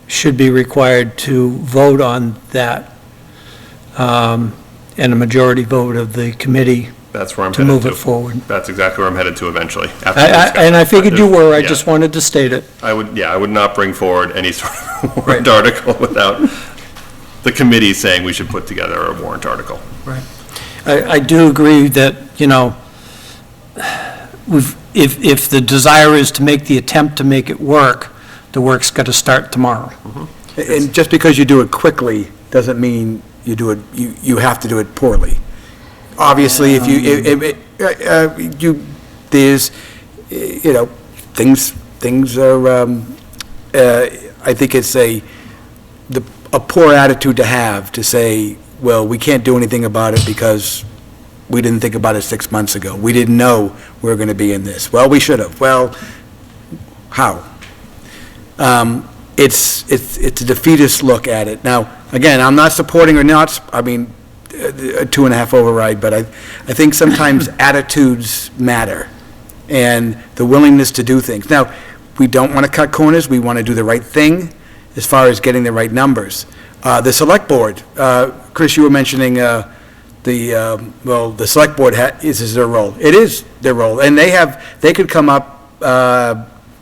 should be required to vote on that, and a majority vote of the committee That's where I'm to headed move to. it forward. That's exactly where I'm headed to eventually. after the discussion. And I figured you were, I Yeah. just wanted to state it. I would not bring forward any sort of warrant article without the committee saying we should put together a warrant article. Right. I do agree that, if the desire is to make the attempt to make it work, the work's got to start tomorrow. And just because you do it quickly doesn't mean you do it, you have to do it poorly. Obviously, if there's, things are, I think it's a poor attitude to have, to say, well, we can't do anything about it because we didn't think about it 6 months ago. We didn't know we were going to be in this. Well, we should have. Well, how? It's a defeatist look at it. Now, again, I'm not supporting or not, a 2.5 override, but I think sometimes attitudes matter, and the willingness to do things. Now, we don't want to cut corners. We want to do the right thing as far as getting the right numbers. The Select Board, Chris, you were mentioning the Select Board is their role. It is their role, and they could come up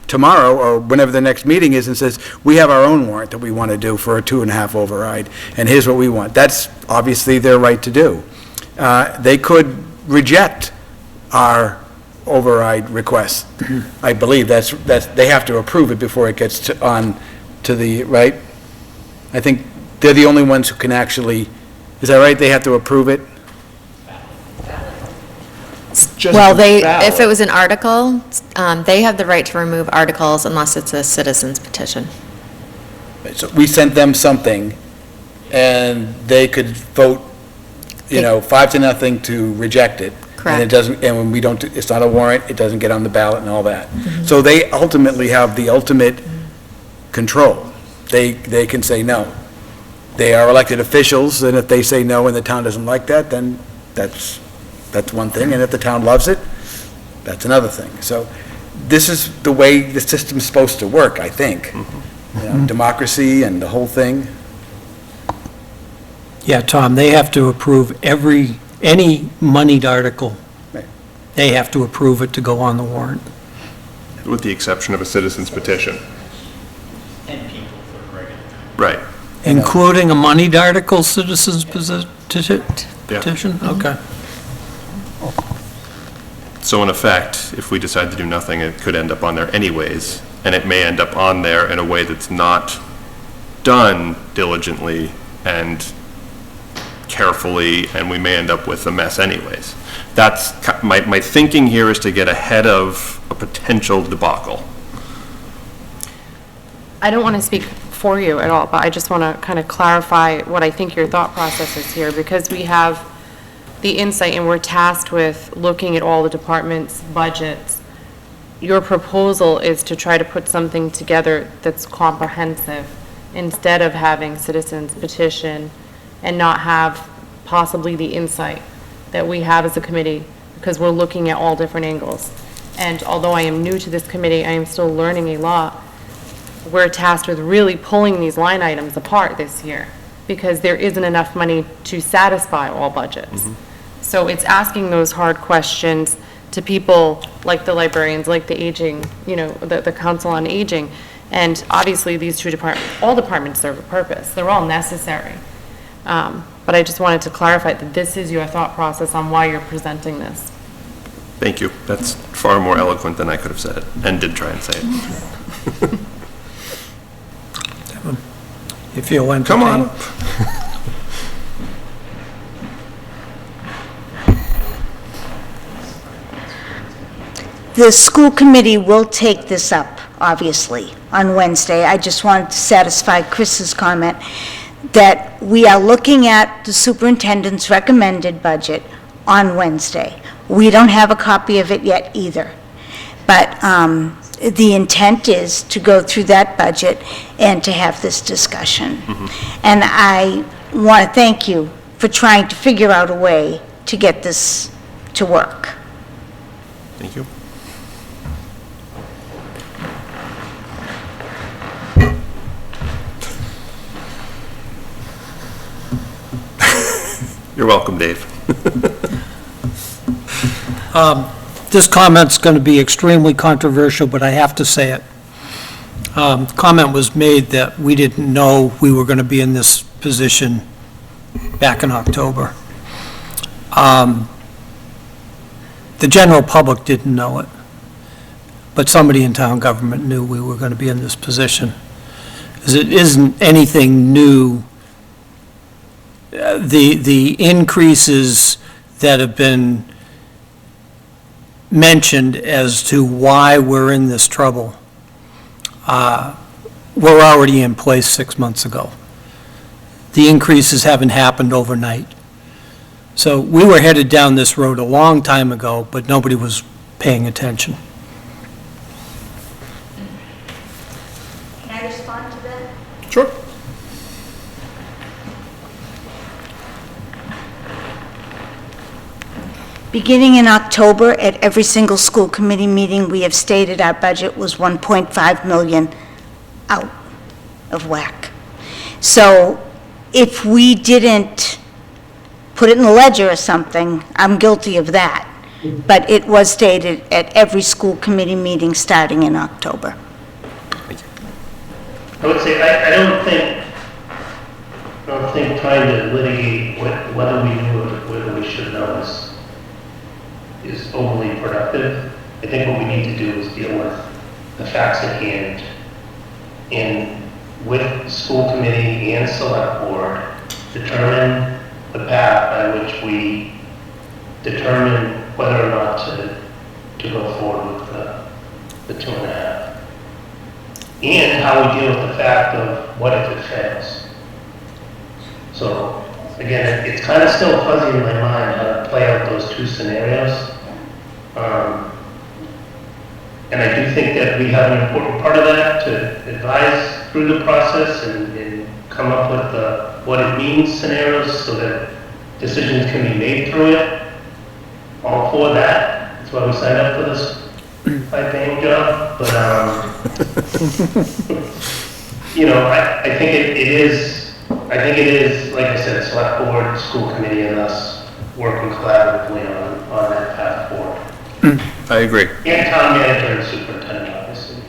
tomorrow or whenever the next meeting is and says, we have our own warrant that we want to do for a 2.5 override, and here's what we want. That's obviously their right to do. They could reject our override request. I believe that's they have to approve it before it gets on to the, right? I think they're the only ones who can actually, is that right? They have to approve it? Well, if it was an article, they have the right to remove articles unless it's a citizen's petition. So we sent them something, and they could vote, 5-0 to reject it. Correct. And it doesn't, and when we don't, it's not a warrant, it doesn't get on the ballot and all that. So they ultimately have the ultimate control. They can say no. They are elected officials, and if they say no and the town doesn't like that, then that's one thing, and if the town loves it, that's another thing. So this is the way the system's supposed to work, I think. Democracy and the whole thing. Yeah, Tom, they have to approve any moneyed article. Right. They have to approve it to go on the warrant. With the exception of a citizen's petition. And people for regular. Right. Including a moneyed article citizen's petition? Yeah. Okay. So in effect, if we decide to do nothing, it could end up on there anyways, and it may end up on there in a way that's not done diligently and carefully, and we may end up with a mess anyways. That's, my thinking here is to get ahead of a potential debacle. I don't want to speak for you at all, but I just want to kind of clarify what I think your thought process is here, because we have the insight and we're tasked with looking at all the departments' budgets. Your proposal is to try to put something together that's comprehensive instead of having citizens petition and not have possibly the insight that we have as a committee, because we're looking at all different angles. And although I am new to this committee, I am still learning a lot. We're tasked with really pulling these line items apart this year, because there isn't enough money to satisfy all budgets. So it's asking those hard questions, to people like the librarians, like the aging, the Council on Aging. And obviously, these two all departments serve a purpose. They're all necessary. But I just wanted to clarify that this is your thought process on why you're presenting this. Thank you. That's far more eloquent than I could have said, and did try and say it. You feel entertained? Come on up. The school committee will take this up, obviously, on Wednesday. I just wanted to satisfy Chris's comment that we are looking at the superintendent's recommended budget on Wednesday. We don't have a copy of it yet either. But the intent is to go through that budget and to have this discussion. And I want to thank you for trying to figure out a way to get this to work. Thank you. You're welcome, Dave. This comment's going to be extremely controversial, but I have to say it. Comment was made that we didn't know we were going to be in this position back in October. The general public didn't know it, but somebody in town government knew we were going to be in this position. Because it isn't anything new. The increases that have been mentioned as to why we're in this trouble were already in place 6 months ago. The increases haven't happened overnight. So we were headed down this road a long time ago, but nobody was paying attention. Can I respond to that? Sure. Beginning in October, at every single school committee meeting, we have stated our budget was 1.5 million out of whack. So if we didn't put it in the ledger or something, I'm guilty of that. But it was stated at every school committee meeting starting in October. I would say, I don't think trying to litigate whether we knew or whether we should know is overly productive. I think what we need to do is deal with the facts at hand, and with school committee and select board, determine the path by which we determine whether or not to go forward with the 2.5. And how we deal with the fact of what if it fails. So again, it's kind of still fuzzy in my mind how to play out those two scenarios. And I do think that we have an important part of that to advise through the process and come up with what it means scenarios so that decisions can be made through it. All for that. That's why we signed up for this high-paying job. But, I think it is, like I said, select board, school committee, and us working collaboratively on that path forward. I agree. And town manager and superintendent, obviously.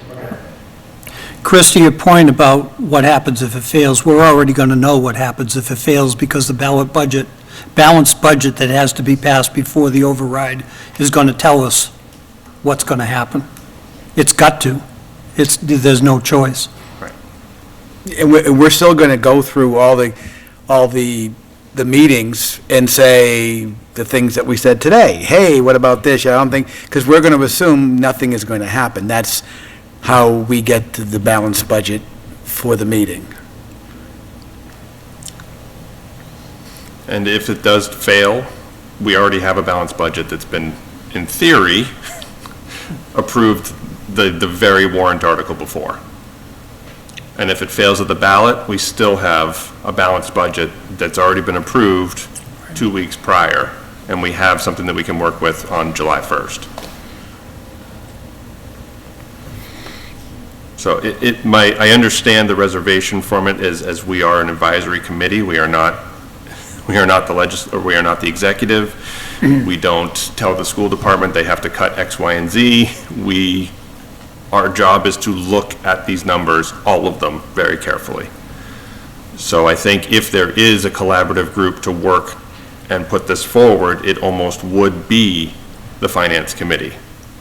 Chris, to your point about what happens if it fails, we're already going to know what happens if it fails because the balanced budget that has to be passed before the override is going to tell us what's going to happen. It's got to. There's no choice. Right. And we're still going to go through all the meetings and say the things that we said today. Hey, what about this? I don't think, because we're going to assume nothing is going to happen. That's how we get to the balanced budget for the meeting. And if it does fail, we already have a balanced budget that's been, in theory, approved the very warrant article before. And if it fails at the ballot, we still have a balanced budget that's already been approved 2 weeks prior, and we have something that we can work with on July 1st. So I understand the reservation from it as we are an advisory committee. We are not We are not we are not the executive. We don't tell the school department they have to cut X, Y, and Z. Our job is to look at these numbers, all of them, very carefully. So I think if there is a collaborative group to work and put this forward, it almost would be the finance committee,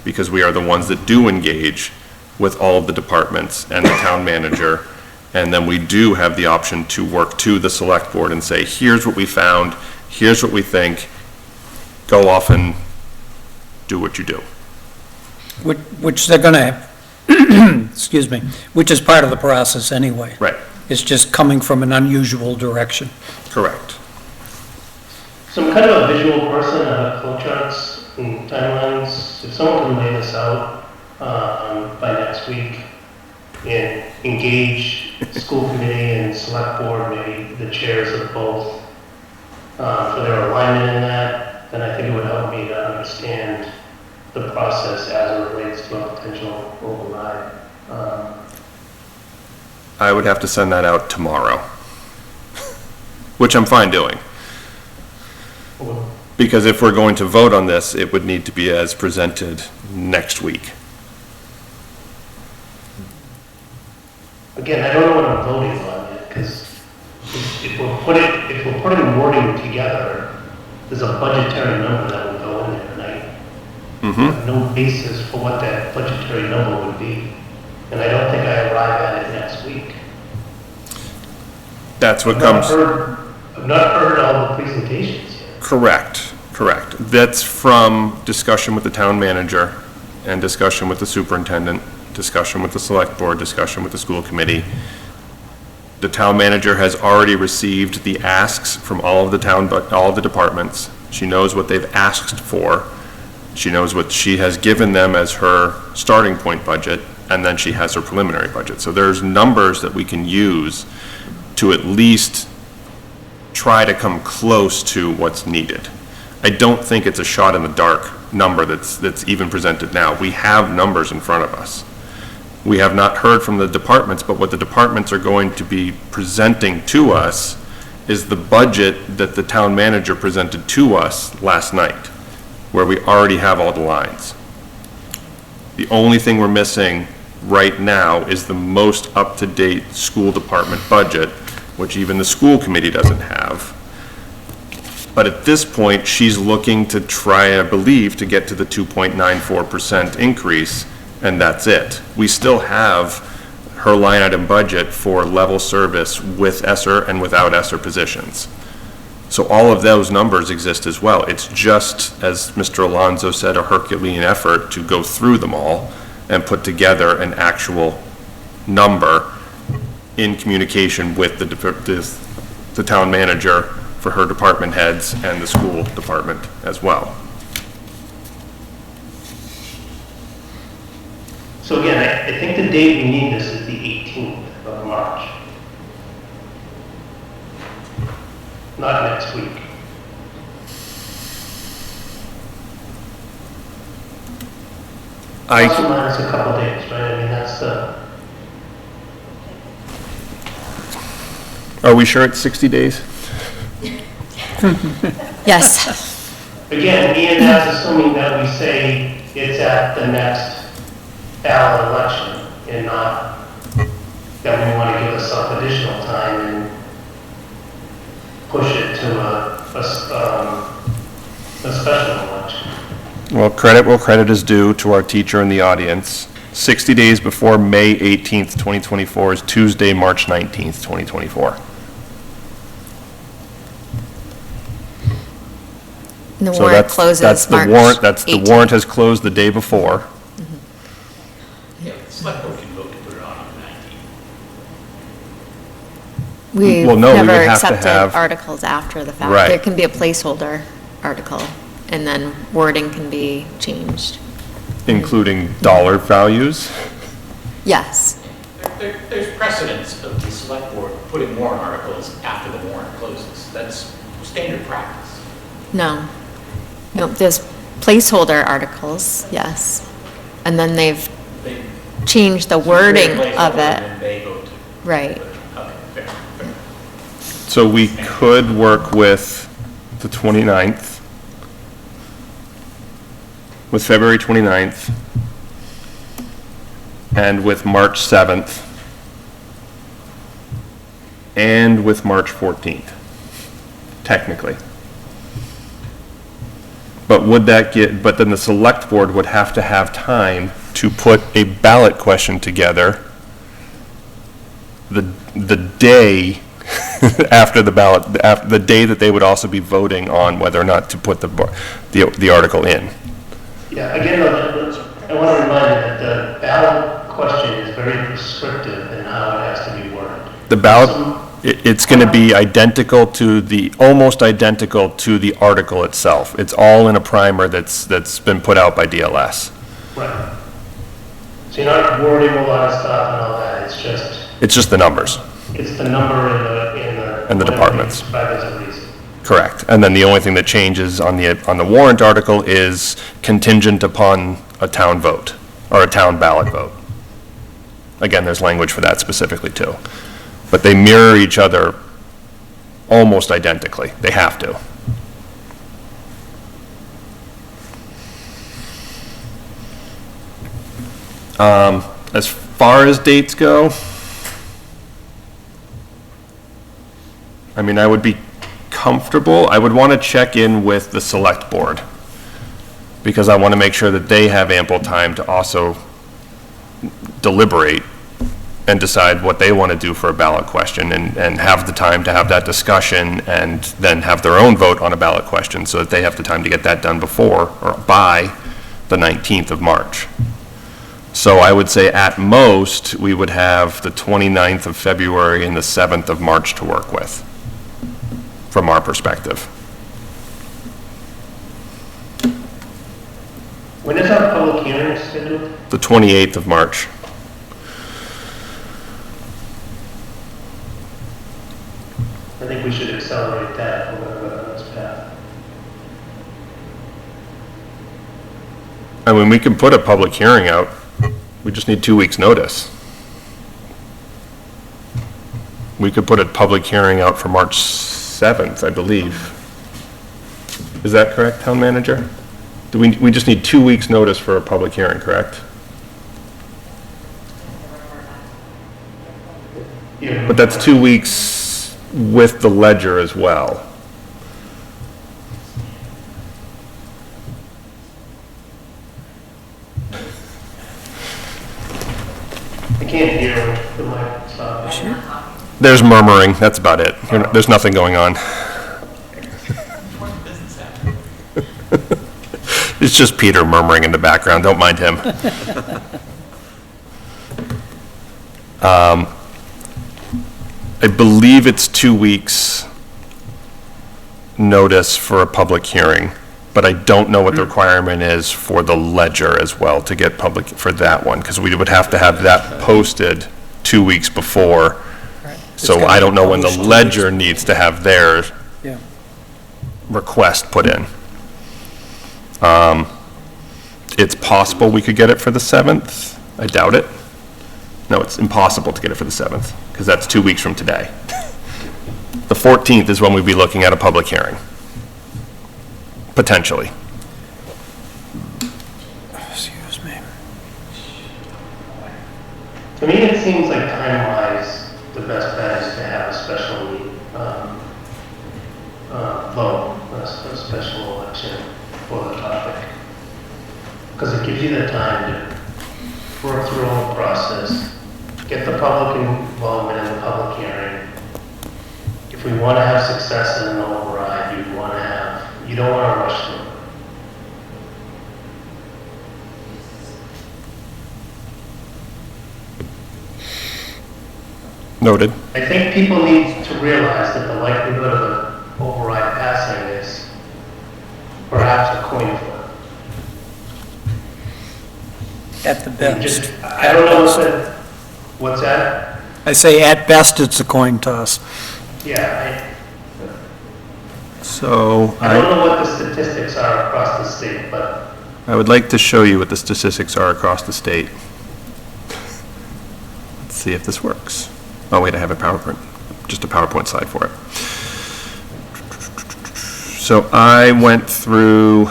because we are the ones that do engage with all of the departments and the town manager, and then we do have the option to work to the select board and say, here's what we found, here's what we think, go off and do what you do. Which they're gonna, excuse me, which is part of the process anyway. Right. It's just coming from an unusual direction. Correct. So I'm kind of a visual person, I like flow charts and timelines. If someone can lay this out by next week and engage school committee and select board, maybe the chairs of both, for their alignment in that, then I think it would help me to understand the process as it relates to a potential override. I would have to send that out tomorrow, which I'm fine doing. Because if we're going to vote on this, it would need to be as presented next week. Again, I don't know what I'm voting on yet, because if we're putting wording together, there's a budgetary number that will go in there, and I have no basis for what that budgetary number would be. And I don't think I arrive at it next week. That's what comes. I've not heard all the presentations yet. Correct. That's from discussion with the town manager and discussion with the superintendent, discussion with the select board, discussion with the school committee. The town manager has already received the asks from all of the departments. She knows what they've asked for. She knows what she has given them as her starting point budget, and then she has her preliminary budget. So there's numbers that we can use to at least try to come close to what's needed. I don't think it's a shot in the dark number that's even presented now. We have numbers in front of us. We have not heard from the departments, but what the departments are going to be presenting to us is the budget that the town manager presented to us last night, where we already have all the lines. The only thing we're missing right now is the most up-to-date school department budget, which even the school committee doesn't have. But at this point, she's looking to try, I believe, to get to the 2.94% increase, and that's it. We still have her line item budget for level service with ESSER and without ESSER positions. So all of those numbers exist as well. It's just, as Mr. Alonso said, a Herculean effort to go through them all and put together an actual number in communication with the town manager for her department heads and the school department as well. So again, I think the date we need this is the 18th of March. Not next week. Plus or minus a couple days, right? I mean, that's the... Are we sure it's 60 days? Yes. Again, Ian, that's assuming that we say it's at the next ballot election and not that we want to give us some additional time and push it to a special election. Well, credit where credit is due to our teacher in the audience. 60 days before May 18th, 2024 is Tuesday, March 19th, 2024. The So warrant that's closes the March warrant. That's the 18th. warrant has closed the day before. Yeah, the select board can vote to put it on the 19th. We've Well, no, we would never have to accepted have- articles after the fact. Right. There can be a placeholder article, and then wording can be changed. Including dollar values. Yes. There's precedence of the select board putting warrant articles after the warrant closes. That's standard practice. No. No, there's placeholder articles, yes. And then they've They changed the So wording they place of order it. and they vote to. Right. Okay, fair. So we could work with the 29th, with February 29th, and with March 7th, and with March 14th, technically. But would that but then the select board would have to have time to put a ballot question together the day after the ballot, the day that they would also be voting on whether or not to put the article in. Yeah, again, I want to remind you that the ballot question is very prescriptive in how it has to be worded. The ballot, it's going to be identical to almost identical to the article itself. It's all in a primer that's been put out by DLS. Right. So you're not wording a lot of stuff and all that, It's just the numbers it's the number in the. and the departments. By the reason. Correct. And then the only thing that changes on the warrant article is contingent upon a town vote, or a town ballot vote. Again, there's language for that specifically too. But they mirror each other almost identically. They have to. As far as dates go, I mean, I would be comfortable. I would want to check in with the select board because I want to make sure that they have ample time to also deliberate and decide what they want to do for a ballot question and have the time to have that discussion and then have their own vote on a ballot question so that they have the time to get that done before or by the 19th of March. So I would say at most, we would have the 29th of February and the 7th of March to work with, from our perspective. When is our public hearing scheduled? The 28th of March. I think we should accelerate that if we're going to go down this path. I mean, we can put a public hearing out. We just need 2 weeks' notice. We could put a public hearing out for March 7th, I believe. Is that correct, Town Manager? We just need 2 weeks' notice for a public hearing, correct? Yeah. But that's 2 weeks with the ledger as well. I can't hear the mic stop. Sure. There's murmuring, that's about it. There's nothing going on. It's just Peter murmuring in the background, don't mind him. I believe it's 2 weeks notice for a public hearing, but I don't know what the requirement is for the ledger as well to get public, for that one, because we would have to have that posted 2 weeks before. So I don't know when the ledger needs to have their Yeah. request put in. It's possible we could get it for the 7th. I doubt it. No, it's impossible to get it for the 7th, because that's 2 weeks from today. The 14th is when we'd be looking at a public hearing, potentially. Excuse me. To me, it seems like time-wise, the best bet is to have a special vote, a special election for the topic. Because it gives you the time to work through all the process, get the public involvement in the public hearing. If we want to have success in an override, you don't want to rush through it. Noted. I think people need to realize that the likelihood of an override passing is perhaps a coin flip. At the best. I don't know what's that? I say at best, it's a coin toss. Yeah, So I don't know what the statistics are across the state, but I would like to show you what the statistics are across the state. Let's see if this works. Oh, wait, I have a PowerPoint. just a PowerPoint slide for it. So I went through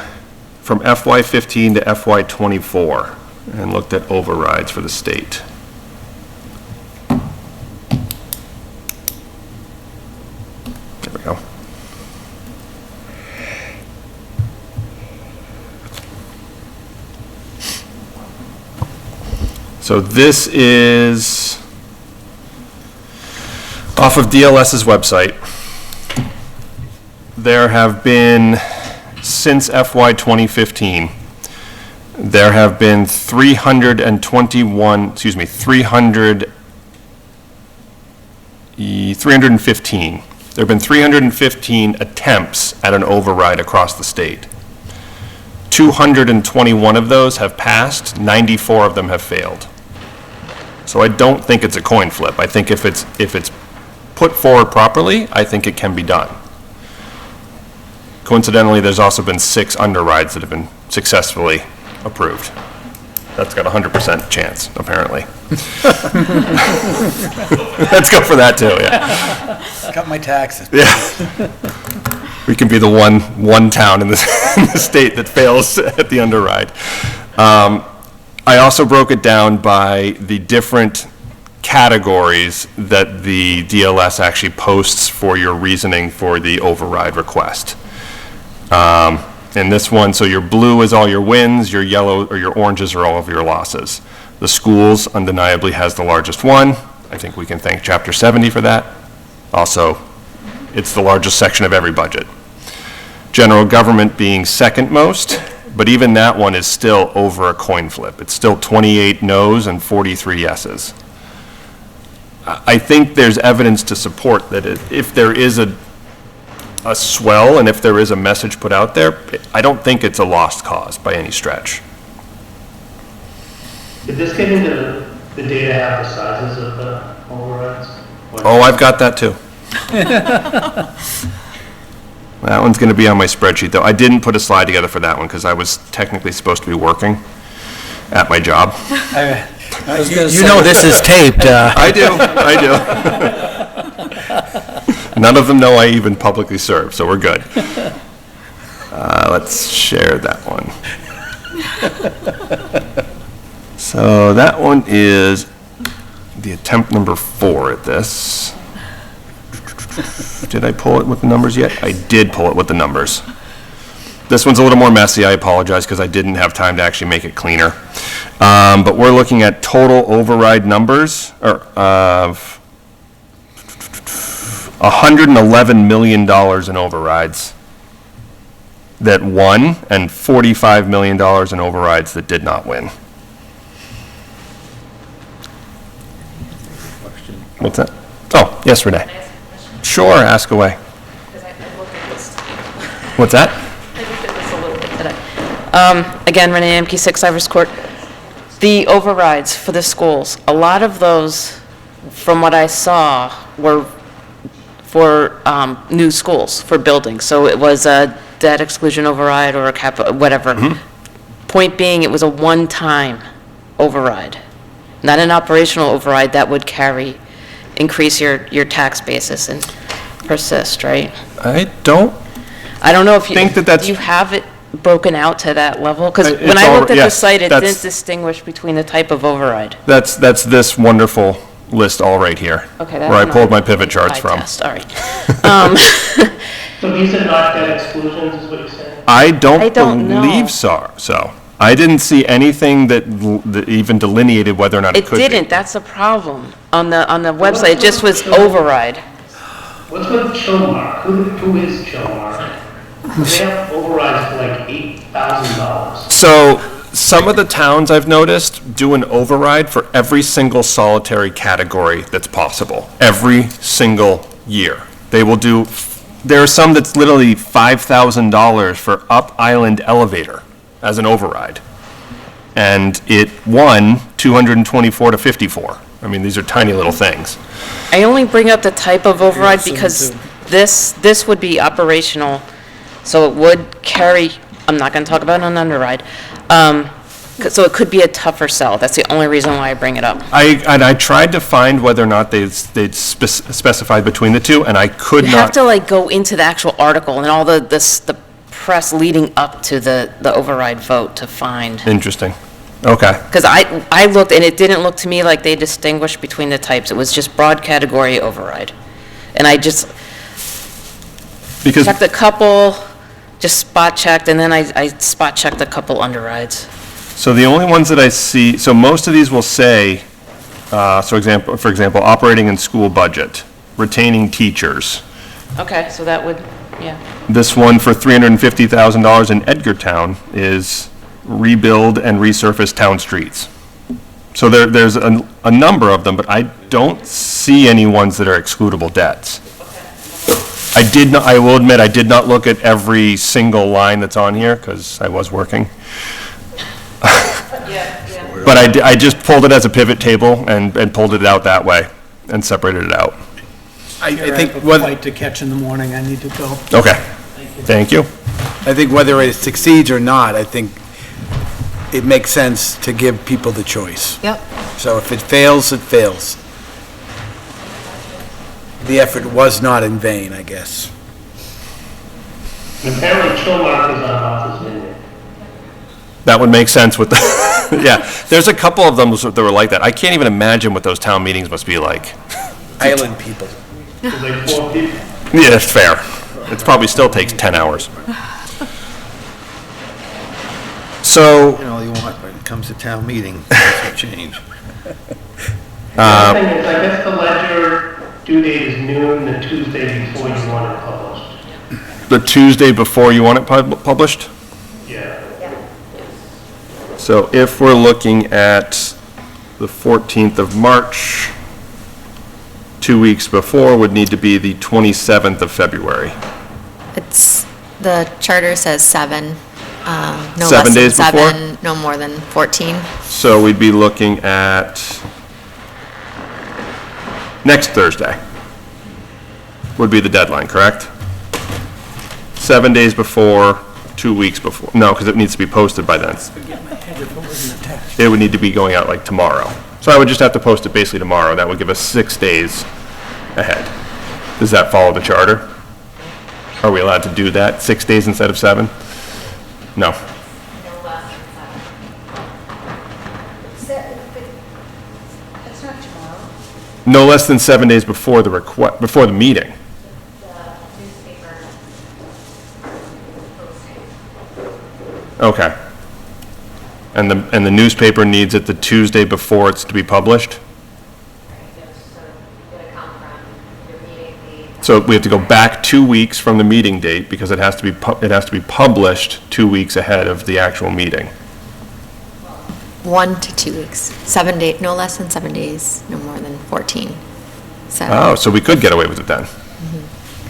from FY15 to FY24 and looked at overrides for the state. There we go. So this is off of DLS's website. There have been, since FY 2015, there have been 315 There have been 315 attempts at an override across the state. 221 of those have passed, 94 of them have failed. So I don't think it's a coin flip. I think if it's put forward properly, I think it can be done. Coincidentally, there's also been 6 underrides that have been successfully approved. That's got a 100% chance, apparently. Let's go for that too, yeah. Cut my taxes. Yeah. We can be the one town in the state that fails at the underride. I also broke it down by the different categories that the DLS actually posts for your reasoning for the override request. In this one, so your blue is all your wins, your yellow or your oranges are all of your losses. The schools undeniably has the largest one. I think we can thank Chapter 70 for that. Also, it's the largest section of every budget. General government being second most, but even that one is still over a coin flip. It's still 28 no's and 43 yeses. I think there's evidence to support that if there is a swell and if there is a message put out there, I don't think it's a lost cause by any stretch. Did this get into the data have the sizes of the overrides? Oh, I've got that too. That one's going to be on my spreadsheet, though. I didn't put a slide together for that one because I was technically supposed to be working at my job. You know this is taped. I do. None of them know I even publicly serve, so we're good. Let's share that one. So that one is the attempt number 4 at this. Did I pull it with the numbers yet? I did pull it with the numbers. This one's a little more messy. I apologize because I didn't have time to actually make it cleaner. But we're looking at total override numbers of $111 million in overrides that won and $45 million in overrides that did not win. What's that? Oh, yes, Renee. Sure, ask away. What's that? I looked at this a little bit today. Again, Renee Amke, 6 Ivers Court. The overrides for the schools, a lot of those, from what I saw, were for new schools, for buildings. So it was a debt exclusion override or a cap, whatever. Mm-hmm. Point being, it was a one-time override, not an operational override that would increase your tax basis and persist, right? I don't know if you think that's... Do you have it broken out to that level? Because when I looked at the site, it didn't distinguish between the type of override. That's this wonderful list all right here, Okay, where I pulled my pivot charts from. All right. So these are not debt exclusions, is what you're saying? I don't know. believe so. I didn't see anything that even delineated whether or not it could be. It didn't, that's a problem. On the website, it just was override. What's with Chilmark? Who is Chilmark? They have overrides for like $8,000. So some of the towns I've noticed do an override for every single solitary category that's possible, every single year. They will do, there are some that's literally $5,000 for Up Island Elevator as an override. And it won 224 to 54. I mean, these are tiny little things. I only bring up the type of override because this would be operational, so it would carry, I'm not going to talk about an underride, So it could be a tougher sell. That's the only reason why I bring it up. I tried to find whether or not they'd specified between the two, and I could You have not. to like go into the actual article and all the press leading up to the override vote to find. Interesting. Okay. Because I looked, and it didn't look to me like they distinguished between the types. It was just broad category override. And I just Because checked a couple, just spot checked, and then I spot checked a couple underrides. So the only ones that I see, so most of these will say, for example, operating and school budget, retaining teachers. Okay, so that would, yeah. This one for $350,000 in Edgartown is rebuild and resurface town streets. So there's a number of them, but I don't see any ones that are excludable debts. I will admit, I did not look at every single line that's on here, because I was working. But I just pulled it as a pivot table and pulled it out that way and separated it out. I I think have a whether, flight to catch in the morning, I need to go. Okay, thank you. I think whether it succeeds or not, I think it makes sense to give people the choice. Yep. So if it fails, it fails. The effort was not in vain, I guess. And apparently Chilmark is on Martha's Vineyard. That would make sense with the, yeah, there's a couple of them that were like that. I can't even imagine what those town meetings must be like. Island people. There's like 4 people. Yeah, that's fair. It probably still takes 10 hours. So, You know, you want, when it comes to town meeting, things will change. The other thing is, I guess the ledger due date is noon the Tuesday before you want it published. the Tuesday before you want it published? Yeah. So if we're looking at the 14th of March, 2 weeks before would need to be the 27th of February. It's, the charter says 7, no 7 less than days before? 7, no more than 14. So we'd be looking at next Thursday would be the deadline, correct? 7 days before, 2 weeks before. No, because it needs to be posted by then. It would need to be going out like tomorrow. So I would just have to post it basically tomorrow. That would give us 6 days ahead. Does that follow the charter? Are we allowed to do that, 6 days instead of 7? No. That's not tomorrow. No less than 7 days before the before the meeting. Okay. And the newspaper needs it the Tuesday before it's to be published? So we have to go back 2 weeks from the meeting date because it has to be published 2 weeks ahead of the actual meeting. 1 to 2 weeks, 7 days, no less than 7 days, no more than 14. So, Oh, so we could get away with it then?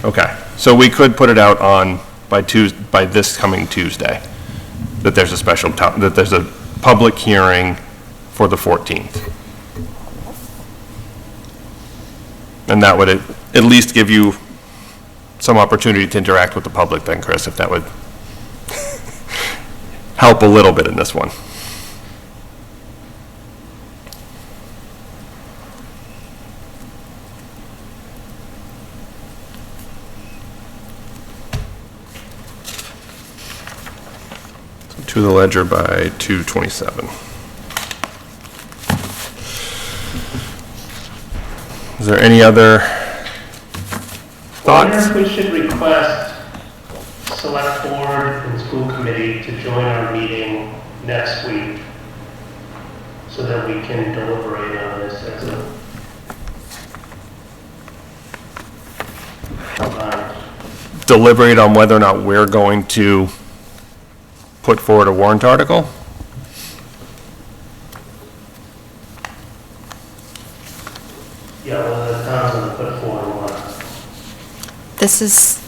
Okay, so we could put it out on, by this coming Tuesday, that there's a that there's a public hearing for the 14th. And that would at least give you some opportunity to interact with the public then, Chris, if that would help a little bit in this one. To the ledger by 2/27. Is there any other I wonder thoughts? if we should request select board and school committee to join our meeting next week so that we can deliberate on this as a Deliberate on whether or not we're going to put forward a warrant article? Yeah, well, the town's gonna put forward one. this is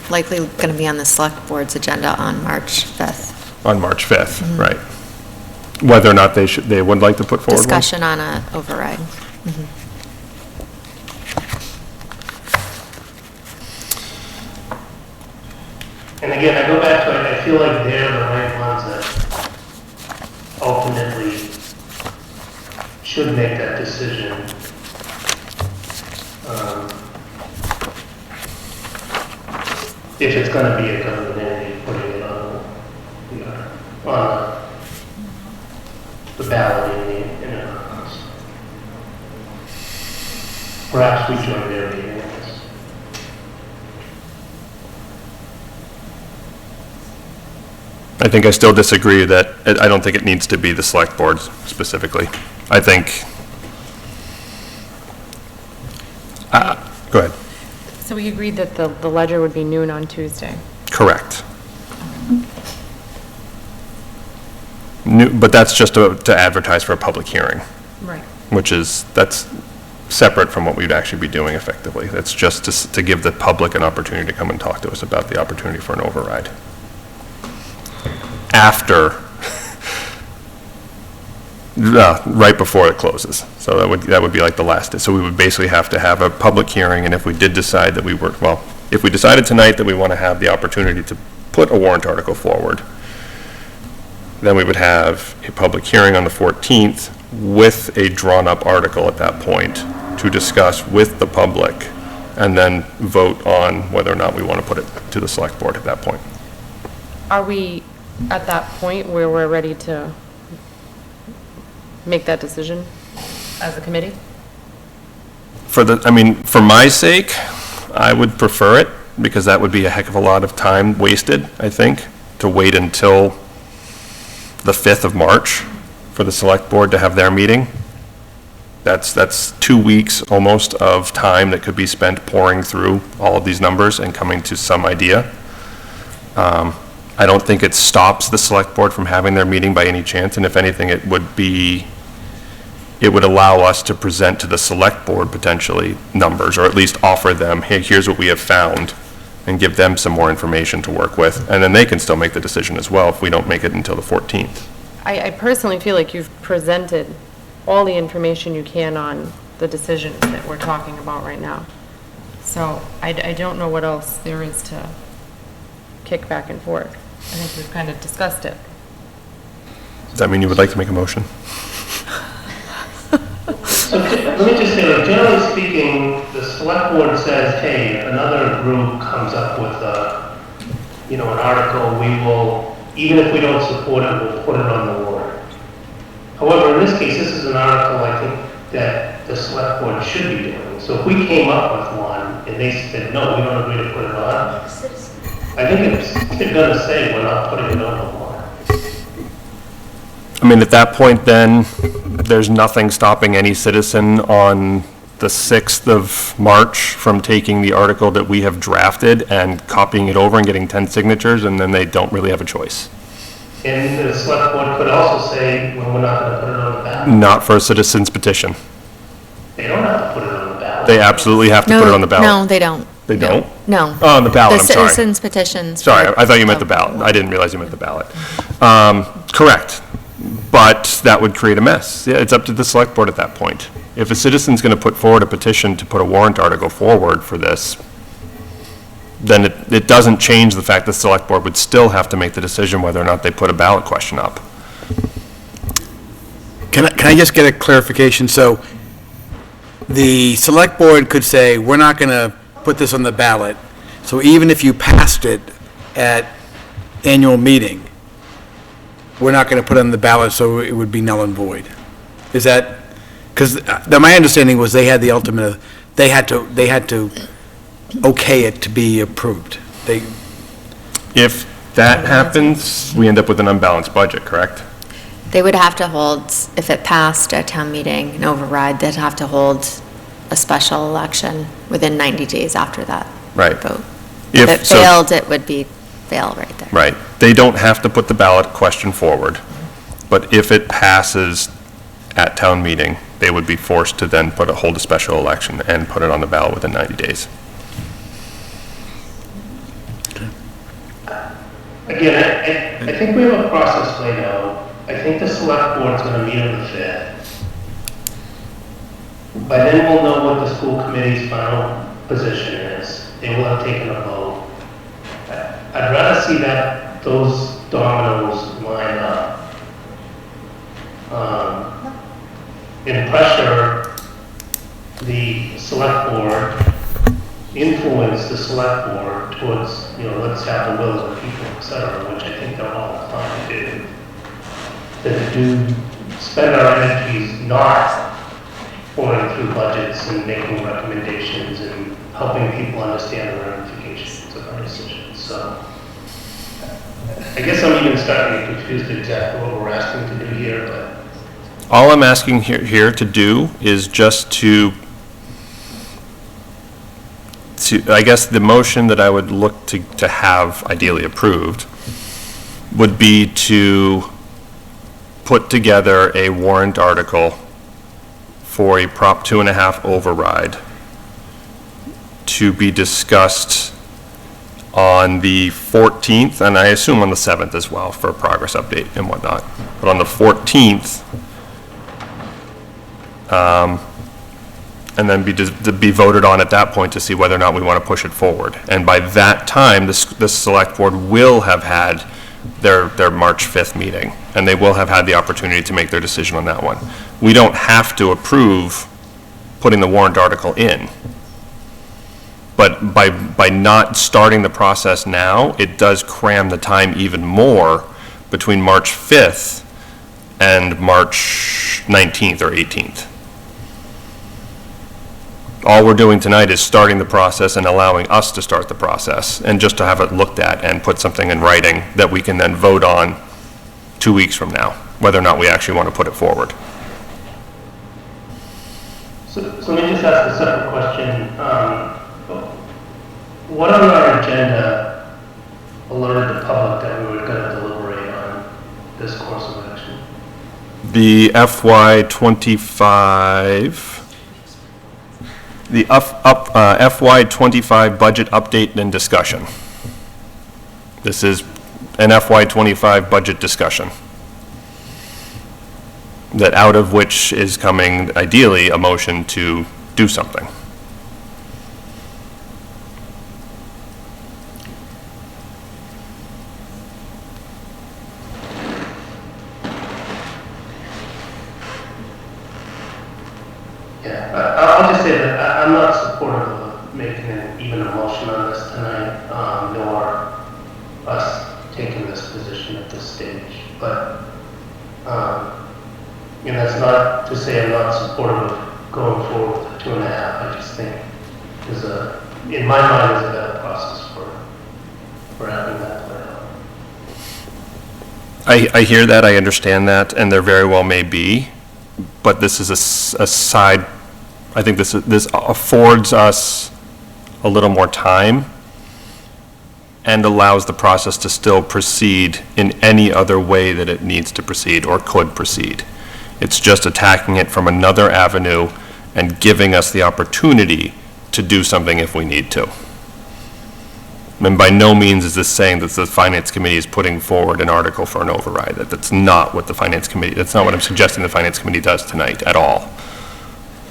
likely going to be on the select board's agenda on March 5th. On March 5th, right. Whether or not they would like to put forward one? Discussion on a override. And again, I go back to it, I feel like they're the right ones that if it's gonna be a government entity, putting it on, on the ballot in a house. Perhaps we join their meeting. I think I still disagree that, I don't think it needs to be the select board specifically. I think, go ahead. So we agreed that the ledger would be noon on Tuesday. Correct. But that's just to advertise for a public hearing, Right. which is, that's separate from what we'd actually be doing effectively. That's just to give the public an opportunity to come and talk to us about the opportunity for an override. After, right before it closes. So that would be like the last day. So we would basically have to have a public hearing, and if we did decide that we were, well, if we decided tonight that we want to have the opportunity to put a warrant article forward, then we would have a public hearing on the 14th with a drawn-up article at that point to discuss with the public, and then vote on whether or not we want to put it to the select board at that point. Are we at that point where we're ready to make that decision as a committee? For my sake, I would prefer it, because that would be a heck of a lot of time wasted, I think, to wait until the 5th of March for the select board to have their meeting. That's 2 weeks almost of time that could be spent pouring through all of these numbers and coming to some idea. I don't think it stops the select board from having their meeting by any chance, and if anything, it would allow us to present to the select board potentially numbers, or at least offer them, hey, here's what we have found, and give them some more information to work with, and then they can still make the decision as well if we don't make it until the 14th. I personally feel like you've presented all the information you can on the decision that we're talking about right now. So I don't know what else there is to kick back and forth. I think we've kind of discussed it. Does that mean you would like to make a motion? So let me just say, like, generally speaking, the select board says, hey, if another group comes up with an article, we will, even if we don't support it, we'll put it on the warrant. However, in this case, this is an article I think that the select board should be doing. So if we came up with one and they said, no, we don't agree to put it on, I think it's going to say we're not putting it on the warrant. I mean, at that point, then, there's nothing stopping any citizen on the 6th of March from taking the article that we have drafted and copying it over and getting 10 signatures, and then they don't really have a choice. And the select board could also say, well, we're not going to put it on the ballot. Not for a citizen's petition. They don't have to put it on the ballot. They absolutely have to put it on the ballot. No, they don't. They don't? No. Oh, on the ballot, I'm sorry. The citizens petitions. Sorry, I thought you meant the ballot. I didn't realize you meant the ballot. Correct. But that would create a mess. Yeah, it's up to the select board at that point. If a citizen's going to put forward a petition to put a warrant article forward for this, then it doesn't change the fact that the select board would still have to make the decision whether or not they put a ballot question up. Can I just get a clarification? So the select board could say, we're not going to put this on the ballot. So even if you passed it at annual meeting, we're not going to put it on the ballot, so it would be null and void. Is that, because my understanding was they had the ultimate, they had to okay it to be approved. If that happens, we end up with an unbalanced budget, correct? They would have to hold, if it passed at town meeting, an override, they'd have to hold a special election within 90 days after that Right. vote. If it failed, it would be fail right there. Right. They don't have to put the ballot question forward, but if it passes at town meeting, they would be forced to then hold a special election and put it on the ballot within 90 days. Again, I think we have a process laid out. I think the select board's going to meet on the 5th. By then, we'll know what the school committee's final position is. They will have taken a vote. I'd rather see those dominoes line up. And pressure the select board, influence the select board work towards, let's have the will of the people, et cetera, which I think they're all inclined to do, than to do, spend our energies not pouring through budgets and making recommendations and helping people understand the ramifications of our decisions. So I guess I'm even starting to get confused exactly what we're asking to do here, but All I'm asking here to do is just to, I guess the motion that I would look to have ideally approved would be to put together a warrant article for a Prop 2.5 override to be discussed on the 14th, and I assume on the 7th as well, for a progress update and whatnot. But on the 14th, and then be voted on at that point to see whether or not we want to push it forward. And by that time, the select board will have had their March 5th meeting, and they will have had the opportunity to make their decision on that one. We don't have to approve putting the warrant article in. But by not starting the process now, it does cram the time even more between March 5th and March 19th or 18th. All we're doing tonight is starting the process and allowing us to start the process, and just to have it looked at and put something in writing that we can then vote on 2 weeks from now, whether or not we actually want to put it forward. So let me just ask a separate question. What on our agenda alerted the public that we were going to deliberate on this course of action? The FY25, the FY25 budget update and discussion. This is an FY25 budget discussion, that out of which is coming, ideally, a motion to do something. I'll just say that I'm not supportive of making even a motion on this tonight, nor us taking this position at this stage. But, that's not to say I'm not supportive of going forward with the 2.5. I just think in my mind, is a better process for having that play out. I hear that, I understand that, and there very well may be, but this is a side. I think this affords us a little more time and allows the process to still proceed in any other way that it needs to proceed or could proceed. It's just attacking it from another avenue and giving us the opportunity to do something if we need to. And by no means is this saying that the Finance Committee is putting forward an article for an override. That's not what the Finance Committee, that's not what I'm suggesting the Finance Committee does tonight at all.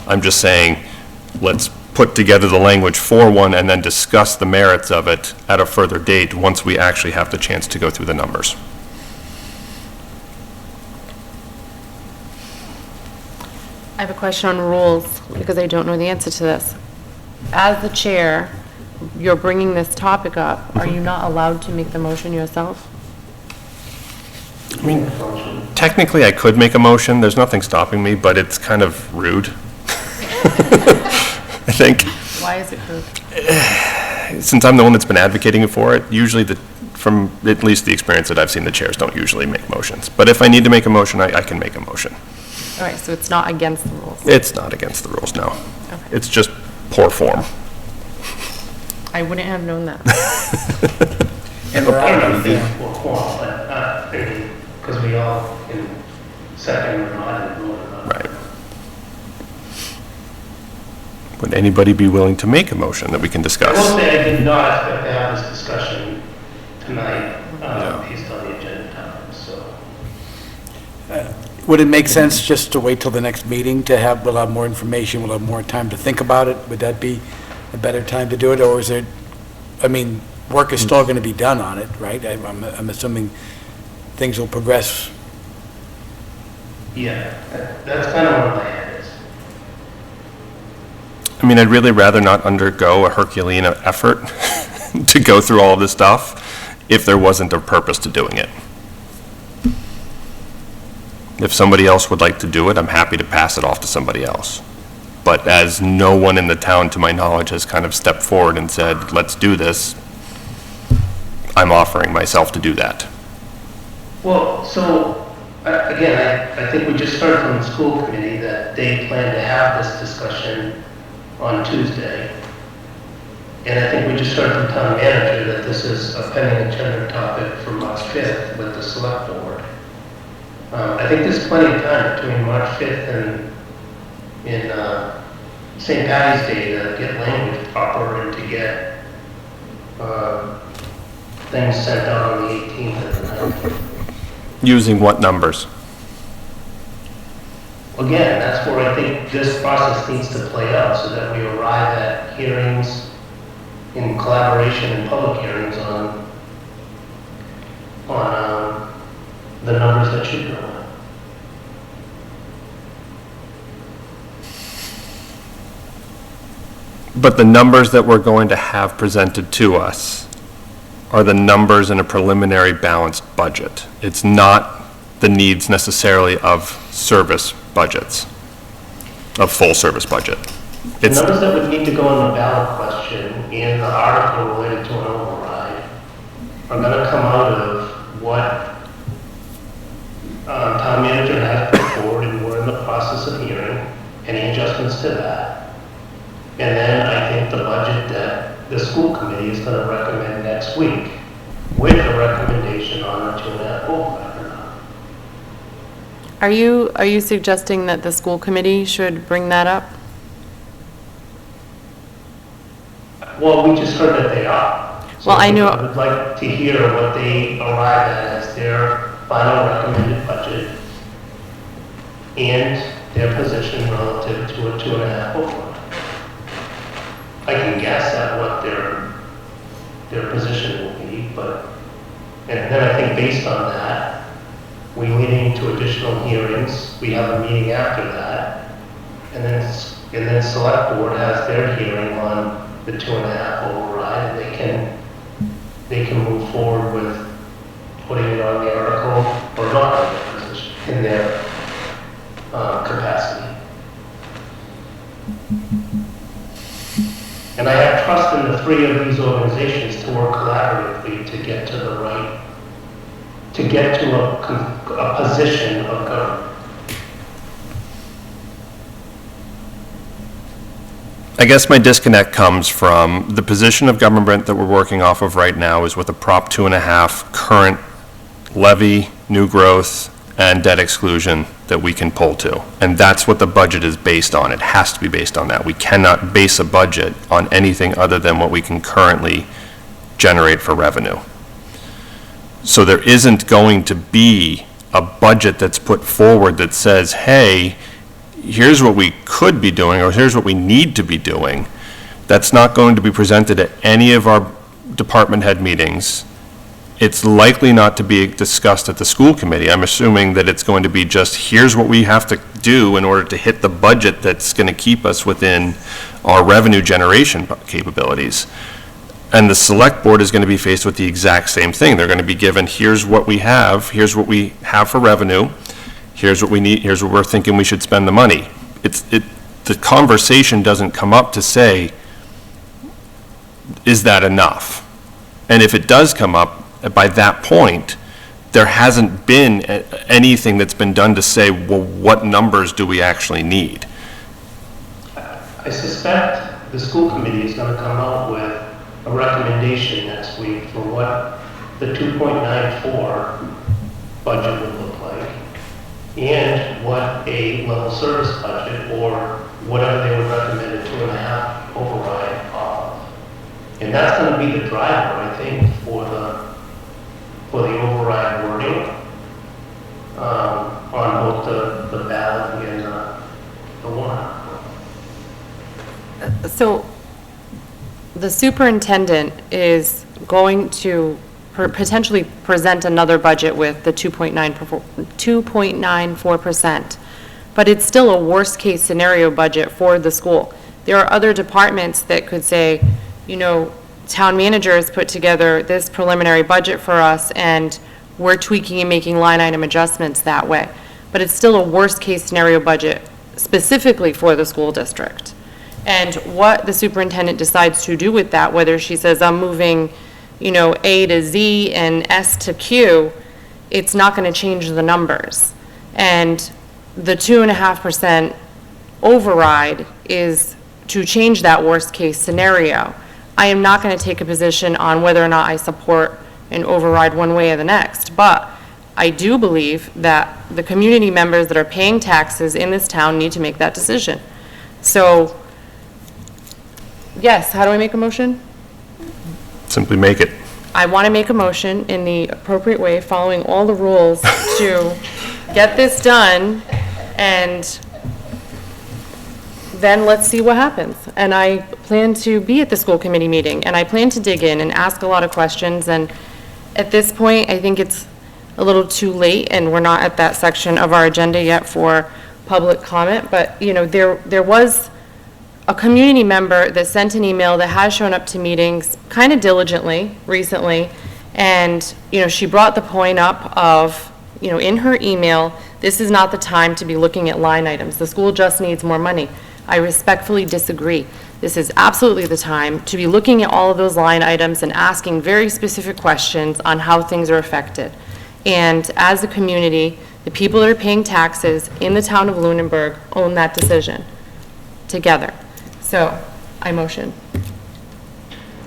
I'm just saying, let's put together the language for one and then discuss the merits of it at a further date once we actually have the chance to go through the numbers. I have a question on rules, because I don't know the answer to this. As the chair, you're bringing this topic up. Are you not allowed to make the motion yourself? I mean, technically I could make a motion, there's nothing stopping me, but it's kind of rude. I think. Why is it rude? Since I'm the one that's been advocating for it, usually from at least the experience that I've seen, the chairs don't usually make motions. But if I need to make a motion, I can make a motion. All right, so it's not against the rules? It's not against the rules, no. Okay. It's just poor form. I wouldn't have known that. And we're all going to be form, but because we all can second or not and vote on it. Right. Would anybody be willing to make a motion that we can I discuss? will say I did not expect to have this discussion tonight based on the agenda topics, so. Would it make sense just to wait till the next meeting we'll have more information, we'll have more time to think about it? Would that be a better time to do it, or is it, work is still going to be done on it, right? I'm assuming things will progress. Yeah, that's kind of where my head is. I mean, I'd really rather not undergo a Herculean effort to go through all of this stuff if there wasn't a purpose to doing it. If somebody else would like to do it, I'm happy to pass it off to somebody else. But as no one in the town, to my knowledge, has kind of stepped forward and said, let's do this, I'm offering myself to do that. Well, so, again, I think we just heard from the school committee that they plan to have this discussion on Tuesday. And I think we just heard from town manager that this is a pending agenda topic for March 5th with the select board. I think there's plenty of time between March 5th and St. Patty's Day to get language proper and to get things sent out on the 18th and the 19th. Using what numbers? Again, that's where I think this process needs to play out so that we arrive at hearings in collaboration and public hearings on the numbers that should go on. But the numbers that we're going to have presented to us are the numbers in a preliminary balanced budget. It's not the needs necessarily of service budgets, of full service budget. The numbers that would need to go on the ballot question in the article related to an override are going to come out of what town manager has put forward, and we're in the process of hearing any adjustments to that. And then I think the budget that the school committee is going to recommend next week with a recommendation on a 2.5 override or not. Are you suggesting that the school committee should bring that up? Well, we just heard that they are. So Well, I know- I would like to hear what they arrive at as their final recommended budget and their position relative to a 2.5 override. I can guess at what their position will be, and then I think based on that, we lead into additional hearings, we have a meeting after that, and then select board has their hearing on the 2.5 override, and they can move forward with putting it on the article or not on their position, in their capacity. And I have trust in the three of these organizations to work collaboratively to get to a position of government. I guess my disconnect comes from the position of government that we're working off of right now is with a Prop 2.5 current levy, new growth, and debt exclusion that we can pull to. And that's what the budget is based on. It has to be based on that. We cannot base a budget on anything other than what we can currently generate for revenue. So there isn't going to be a budget that's put forward that says, hey, here's what we could be doing, or here's what we need to be doing. That's not going to be presented at any of our department head meetings. It's likely not to be discussed at the school committee. I'm assuming that it's going to be just, here's what we have to do in order to hit the budget that's going to keep us within our revenue generation capabilities. And the select board is going to be faced with the exact same thing. They're going to be given, here's what we have for revenue, here's what we need, here's what we're thinking we should spend the money. The conversation doesn't come up to say, is that enough? And if it does come up, by that point, there hasn't been anything that's been done to say, well, what numbers do we actually need? I suspect the school committee is going to come out with a recommendation next week for what the 2.94 budget would look like and what a level service budget or whatever they would recommend a 2.5 override of. And that's going to be the driver, I think, for the override wording on both the ballot and the warrant. So the superintendent is going to potentially present another budget with the 2.94%, but it's still a worst-case scenario budget for the school. There are other departments that could say, you know, town manager has put together this preliminary budget for us, and we're tweaking and making line item adjustments that way. But it's still a worst-case scenario budget specifically for the school district. And what the superintendent decides to do with that, whether she says, I'm moving, A to Z and S to Q, it's not going to change the numbers. And the 2.5% override is to change that worst-case scenario. I am not going to take a position on whether or not I support an override one way or the next, but I do believe that the community members that are paying taxes in this town need to make that decision. So, yes, how do I make a motion? Simply make it. I want to make a motion in the appropriate way, following all the rules to get this done, and then let's see what happens. And I plan to be at the school committee meeting, and I plan to dig in and ask a lot of questions, and at this point, I think it's a little too late, and we're not at that section of our agenda yet for public comment, but, there was a community member that sent an email that has shown up to meetings kind of diligently recently, and, she brought the point up of, in her email, this is not the time to be looking at line items. The school just needs more money. I respectfully disagree. This is absolutely the time to be looking at all of those line items and asking very specific questions on how things are affected. And as a community, the people that are paying taxes in the town of Lunenburg own that decision together. So, I motion.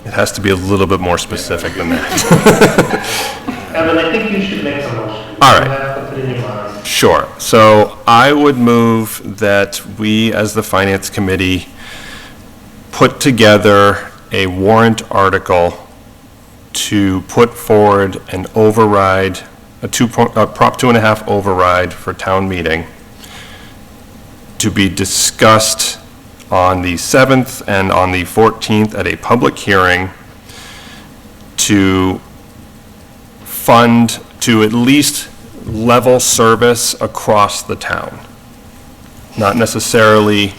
It has to be a little bit more specific than that. Evan, I think you should make the motion. All right. You have to put it in your mind. Sure. So I would move that we, as the Finance Committee, put together a warrant article to put forward an override, a Prop 2.5 override for town meeting to be discussed on the 7th and on the 14th at a public hearing to fund, to at least level service across the town. Not necessarily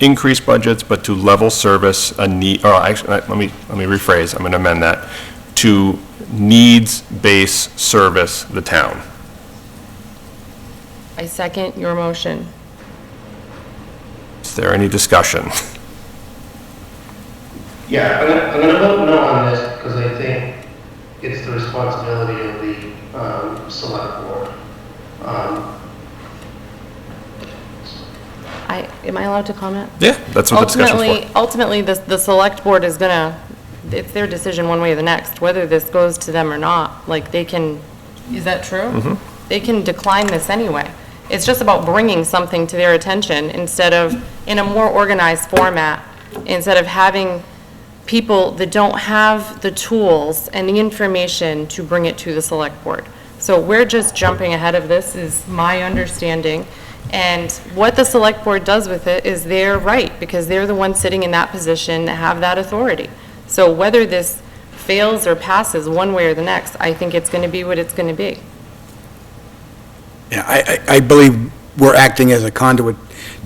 increase budgets, but to level service a need, or actually, let me rephrase, I'm going to amend that, to needs-based service the town. I second your motion. Is there any discussion? Yeah, I'm gonna vote no on this because I think it's the responsibility of the select board. Am I allowed to comment? Yeah, that's what the discussion's for. Ultimately, the select board is gonna, it's their decision one way or the next, whether this goes to them or not. Like, they can, is that true? Mm-hmm. They can decline this anyway. It's just about bringing something to their attention instead of, in a more organized format, instead of having people that don't have the tools and the information to bring it to the select board. So we're just jumping ahead of this, is my understanding. And what the select board does with it is their right, because they're the ones sitting in that position that have that authority. So whether this fails or passes one way or the next, I think it's going to be what it's going to be. Yeah, I believe we're acting as a conduit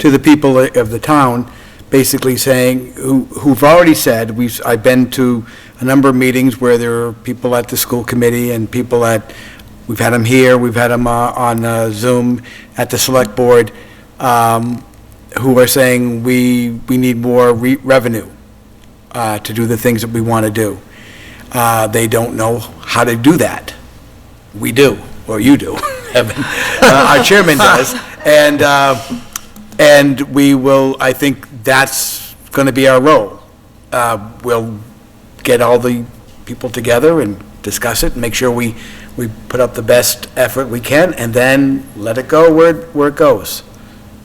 to the people of the town, basically saying, who've already said, I've been to a number of meetings where there are people at the school committee and people we've had them here, we've had them on Zoom at the select board, who are saying we need more revenue to do the things that we want to do. They don't know how to do that. We do, or you do, Evan. Our chairman does. And we will, I think that's going to be our role. We'll get all the people together and discuss it and make sure we put up the best effort we can, and then let it go where it goes.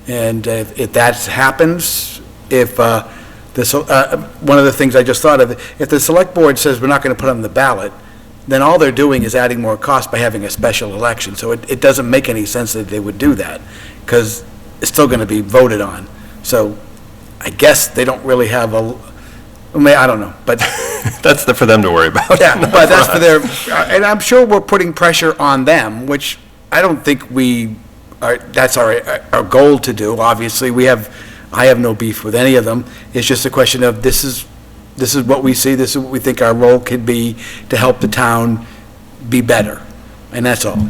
And if that happens, if one of the things I just thought of, if the select board says we're not going to put on the ballot, then all they're doing is adding more cost by having a special election. So it doesn't make any sense that they would do that, because it's still going to be voted on. So I guess they don't really have I don't know, but that's for them to worry about. Yeah, but that's for their, and I'm sure we're putting pressure on them, which I don't think that's our goal to do. Obviously, I have no beef with any of them. It's just a question of this is this is what we see, this is what we think our role could be to help the town be better, and that's all.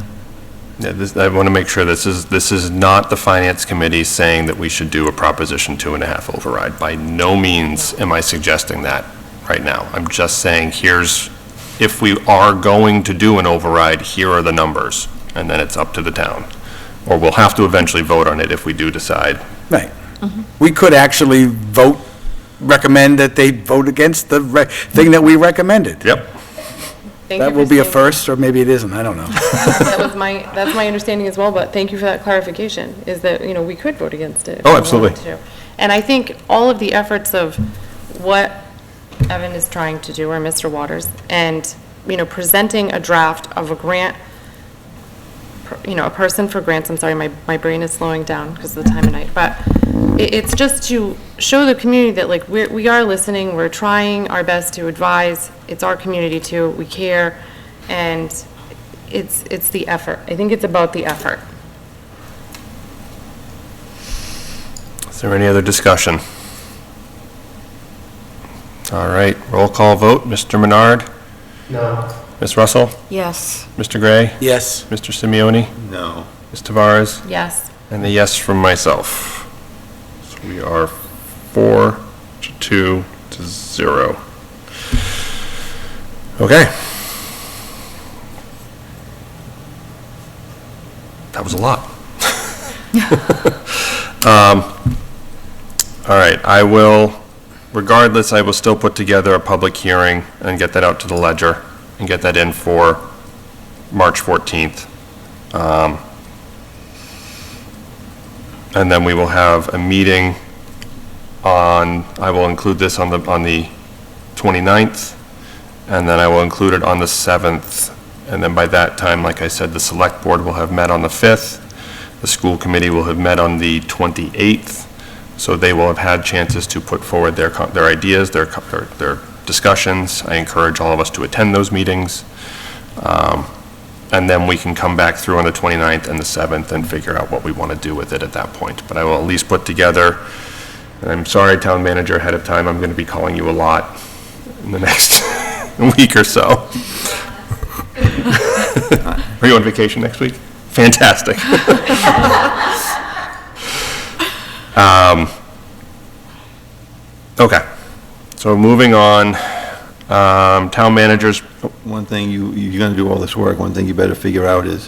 Yeah, I want to make sure this is not the Finance Committee saying that we should do a Proposition 2.5 override. By no means am I suggesting that right now. I'm just saying, if we are going to do an override, here are the numbers, and then it's up to the town. Or we'll have to eventually vote on it if we do decide. Right. We could actually recommend that they vote against the thing that we recommended. Yep. That will be a first, or maybe it isn't, I don't know. That's my understanding as well, but thank you for that clarification, is that, we could vote against it. if Oh, we absolutely. wanted to. And I think all of the efforts of what Evan is trying to do, or Mr. Waters, and, presenting a draft of a grant, a person for grants, I'm sorry, my brain is slowing down because of the time of night, but it's just to show the community that, like, we are listening, we're trying our best to advise, it's our community too, we care, and it's the effort. I think it's about the effort. Is there any other discussion? All right, roll call vote. Mr. Menard? No. Ms. Russell? Yes. Mr. Gray? Yes. Mr. Simeoni? No. Ms. Tavares? Yes. And a yes from myself. So we are 4-2 to 0. Okay. That was a lot. All right, regardless, I will still put together a public hearing and get that out to the Ledger and get that in for March 14th. And then we will have a meeting I will include this on the 29th, and then I will include it on the 7th. And then by that time, like I said, the select board will have met on the 5th. The school committee will have met on the 28th. So they will have had chances to put forward their ideas, their discussions. I encourage all of us to attend those meetings. And then we can come back through on the 29th and the 7th and figure out what we want to do with it at that point. But I will at least put together, and I'm sorry, town manager, ahead of time, I'm going to be calling you a lot in the next week or so. Are you on vacation next week? Fantastic. Okay, so moving on, town managers. One thing, you're gonna do all this work, one thing you better figure out is,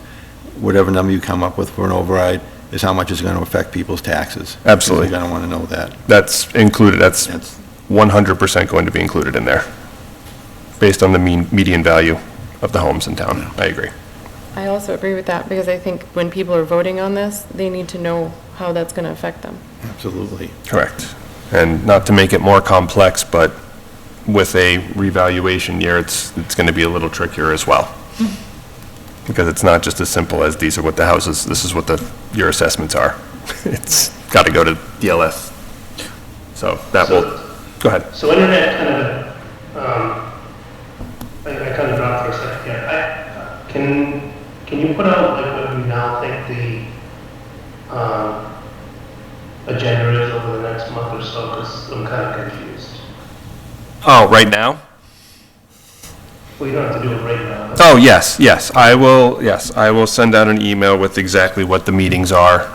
whatever number you come up with for an override, is how much it's gonna affect people's taxes. Absolutely. You're gonna wanna know that. That's included, that's 100% going to be included in there, based on the median value of the homes in town. I agree. I also agree with that, because I think when people are voting on this, they need to know how that's going to affect them. Absolutely. Correct. And not to make it more complex, but with a revaluation year, it's going to be a little trickier as well. Because it's not just as simple as these are what the houses, this is what your assessments are. It's got to go to DLS. So that will, go ahead. So internet kind of, I kind of dropped for a second here. Can you put out like what you now think the agenda is over the next month or so? Because I'm kind of confused. Oh, right now? Well, you don't have to do it right now. Oh, yes. I will send out an email with exactly what the meetings are,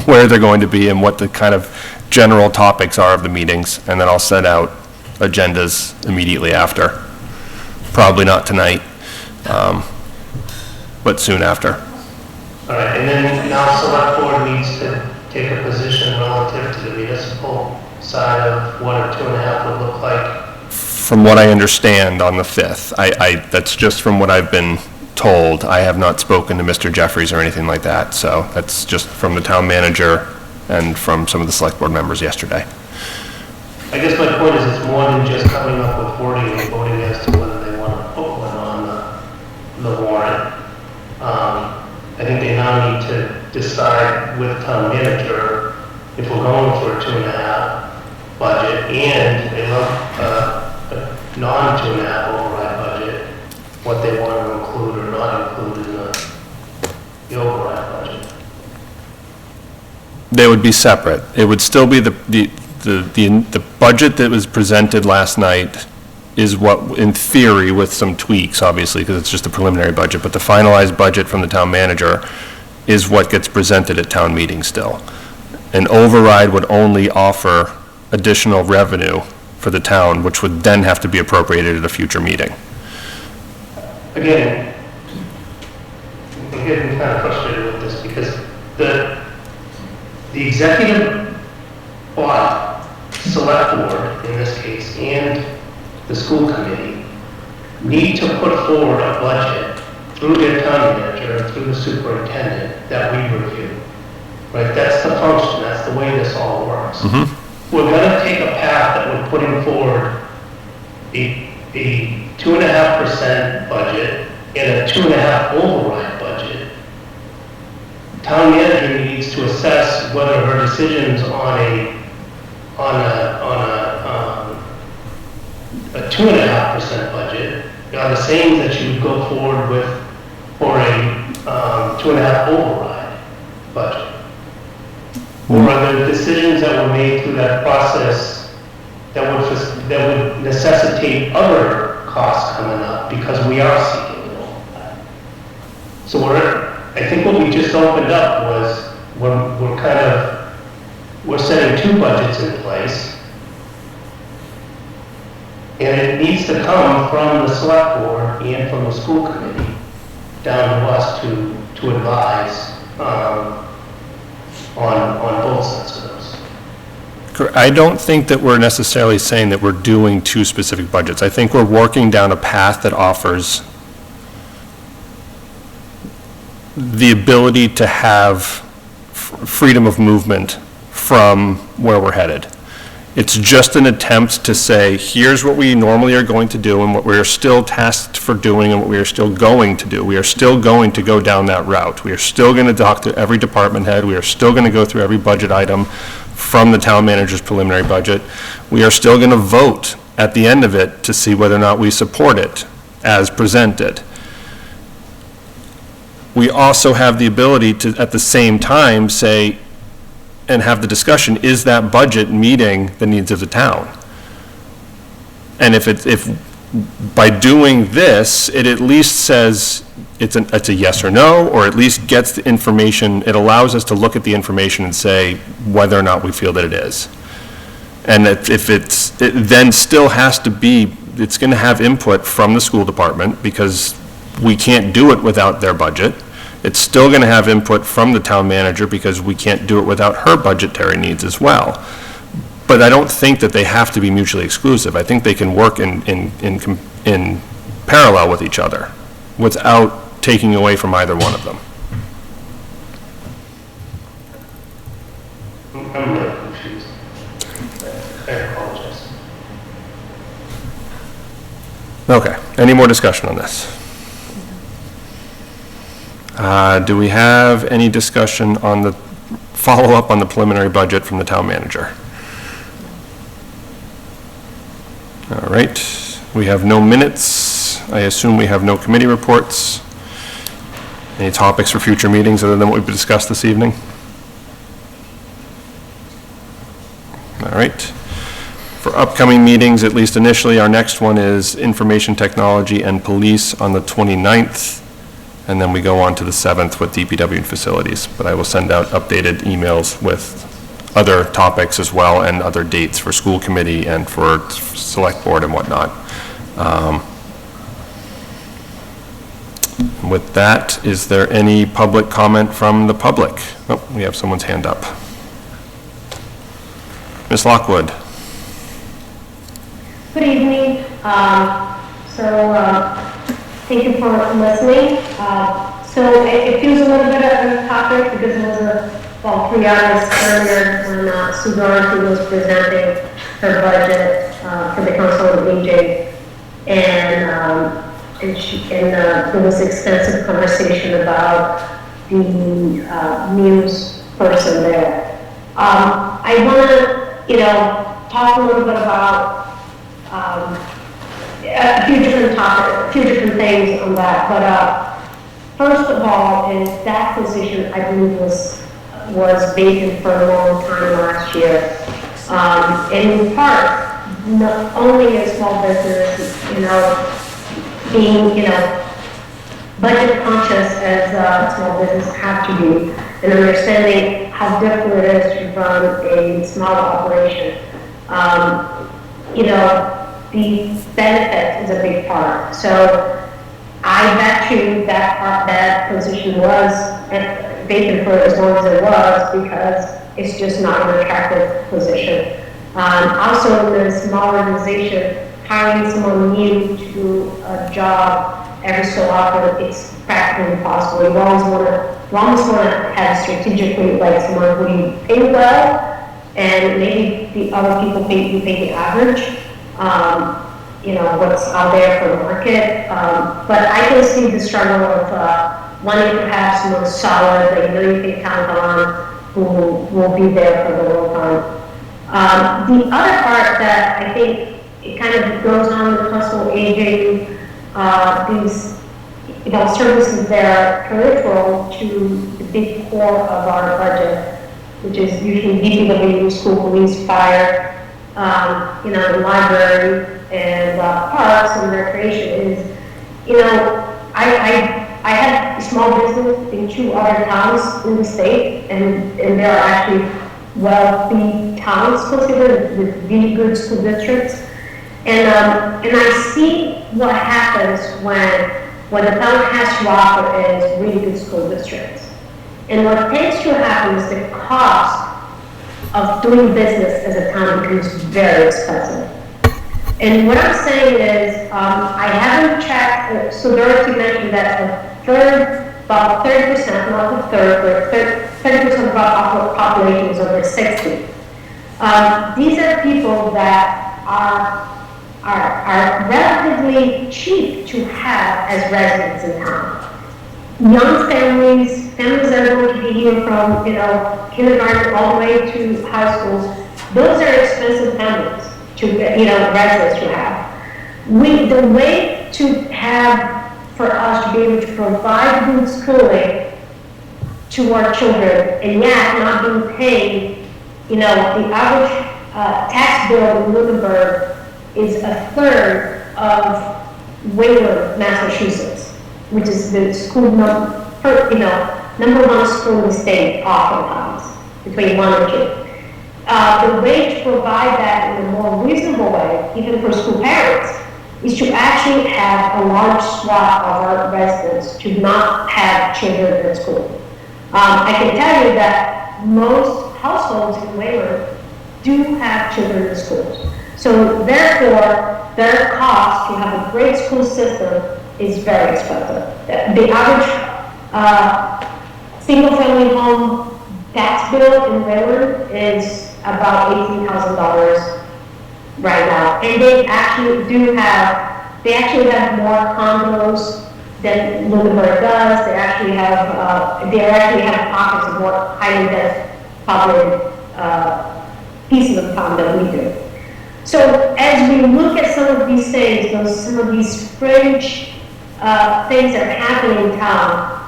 where they're going to be, and what the kind of general topics are of the meetings, and then I'll send out agendas immediately after. Probably not tonight, but soon after. All right, and then now select board needs to take a position relative to the municipal side of what a 2.5 would look like. From what I understand on the 5th, that's just from what I've been told. I have not spoken to Mr. Jeffries or anything like that, so that's just from the town manager and from some of the select board members yesterday. I guess my point is it's more than just coming up with wording and voting as to whether they want to put one on the warrant. I think they now need to decide with town manager if we're going for a 2.5 budget and a non-2.5 override budget, what they want to include or not include in the override budget. They would be separate. It would still be the the budget that was presented last night is what, in theory, with some tweaks, obviously, because it's just a preliminary budget, but the finalized budget from the town manager is what gets presented at town meeting still. An override would only offer additional revenue for the town, which would then have to be appropriated at a future meeting. Again, I'm getting kind of frustrated with this because the executive body, select board in this case, and the school committee need to put forward a budget through their town manager and through the superintendent that we review. Right, that's the function, that's the way this all works. We're gonna take a path that we're putting forward a 2.5% budget and a 2.5 override budget. Town manager needs to assess whether her decisions on a 2.5% budget are the same that she would go forward with for a 2.5 override budget. Or are there decisions that were made through that process that would necessitate other costs coming up because we are seeking all that? So I think what we just opened up was we're setting two budgets in place. And it needs to come from the select board and from the school committee down to us to advise on both sets of those. I don't think that we're necessarily saying that we're doing two specific budgets. I think we're working down a path that offers the ability to have freedom of movement from where we're headed. It's just an attempt to say, here's what we normally are going to do and what we are still tasked for doing and what we are still going to do. We are still going to go down that route. We are still going to talk to every department head. We are still going to go through every budget item from the town manager's preliminary budget. We are still going to vote at the end of it to see whether or not we support it as presented. We also have the ability to, at the same time, say, and have the discussion, is that budget meeting the needs of the town? And if by doing this, it at least says it's a yes or no, or at least gets the information, it allows us to look at the information and say whether or not we feel that it is. And if it then still has to be, it's going to have input from the school department because we can't do it without their budget. It's still going to have input from the town manager because we can't do it without her budgetary needs as well. But I don't think that they have to be mutually exclusive. I think they can work in parallel with each other without taking away from either one of them. I'm really confused. I apologize. Okay, any more discussion on this? Do we have any discussion on the follow-up on the preliminary budget from the town manager? All right, we have no minutes. I assume we have no committee reports. Any topics for future meetings other than what we've discussed this evening? All right. For upcoming meetings, at least initially, our next one is Information Technology and Police on the 29th. And then we go on to the 7th with DPW and Facilities. But I will send out updated emails with other topics as well and other dates for school committee and for select board and whatnot. With that, is there any public comment from the public? Oh, we have someone's hand up. Ms. Lockwood. Good evening. Thank you for listening. So it feels a little bit of a topic because it was about 3 hours earlier when Sue Dorothy was presenting her budget for the Council of Aging, and there was extensive conversation about the news person there. I want to, talk a little bit about a few different topics, a few different things on that. But first of all, is that position I believe was vacant for a long time last year. And in part, not only a small business, being, budget conscious as small businesses have to be, and understanding how difficult it is to run a small operation. The benefit is a big part. So I bet you that position was vacant for as long as it was, because it's just not an attractive position. Also, in a small organization, hiring someone new to do a job every so often, it's practically impossible. You always want to have strategically, like, someone who you pay well, and maybe the other people you pay the average. What's out there for the market. But I can see the struggle of wanting to have someone solid that you can count on, who will be there for the long time. The other part that I think it kind of goes on with household aging, these services that are peripheral to the big core of our budget, which is usually DPW, school, police, fire, the library, and parks and recreation is, I had a small business in 2 other towns in the state, and there are actually wealthy towns considered with really good school districts. And I see what happens when the town has to offer is really good school districts. And what tends to happen is the cost of doing business as a town becomes very expensive. And what I'm saying is, I haven't checked, so Dorothy mentioned that about 30%, not a third, but 30% of our population is over 60. These are people that are relatively cheap to have as residents in town. Young families that are going to be here from, kindergarten all the way to high school, those are expensive families to, residents to have. The way for us to be able to provide good schooling to our children, and yet not being paid, the average tax bill in Lunenburg is a third of Wayland, Massachusetts, which is the school number one school in the state, oftentimes, between 1 and 2. The way to provide that in a more reasonable way, even for school parents, is to actually have a large swath of our residents to not have children at school. I can tell you that most households in Wayland do have children in schools. So therefore, their cost to have a great school system is very expensive. The average single-family home tax bill in Wayland is about $18,000 right now, and they actually have more condos than Lunenburg does. They actually have pockets of more highly dense populated pieces of town than we do. So as we look at some of these things, some of these fringe things that are happening in town,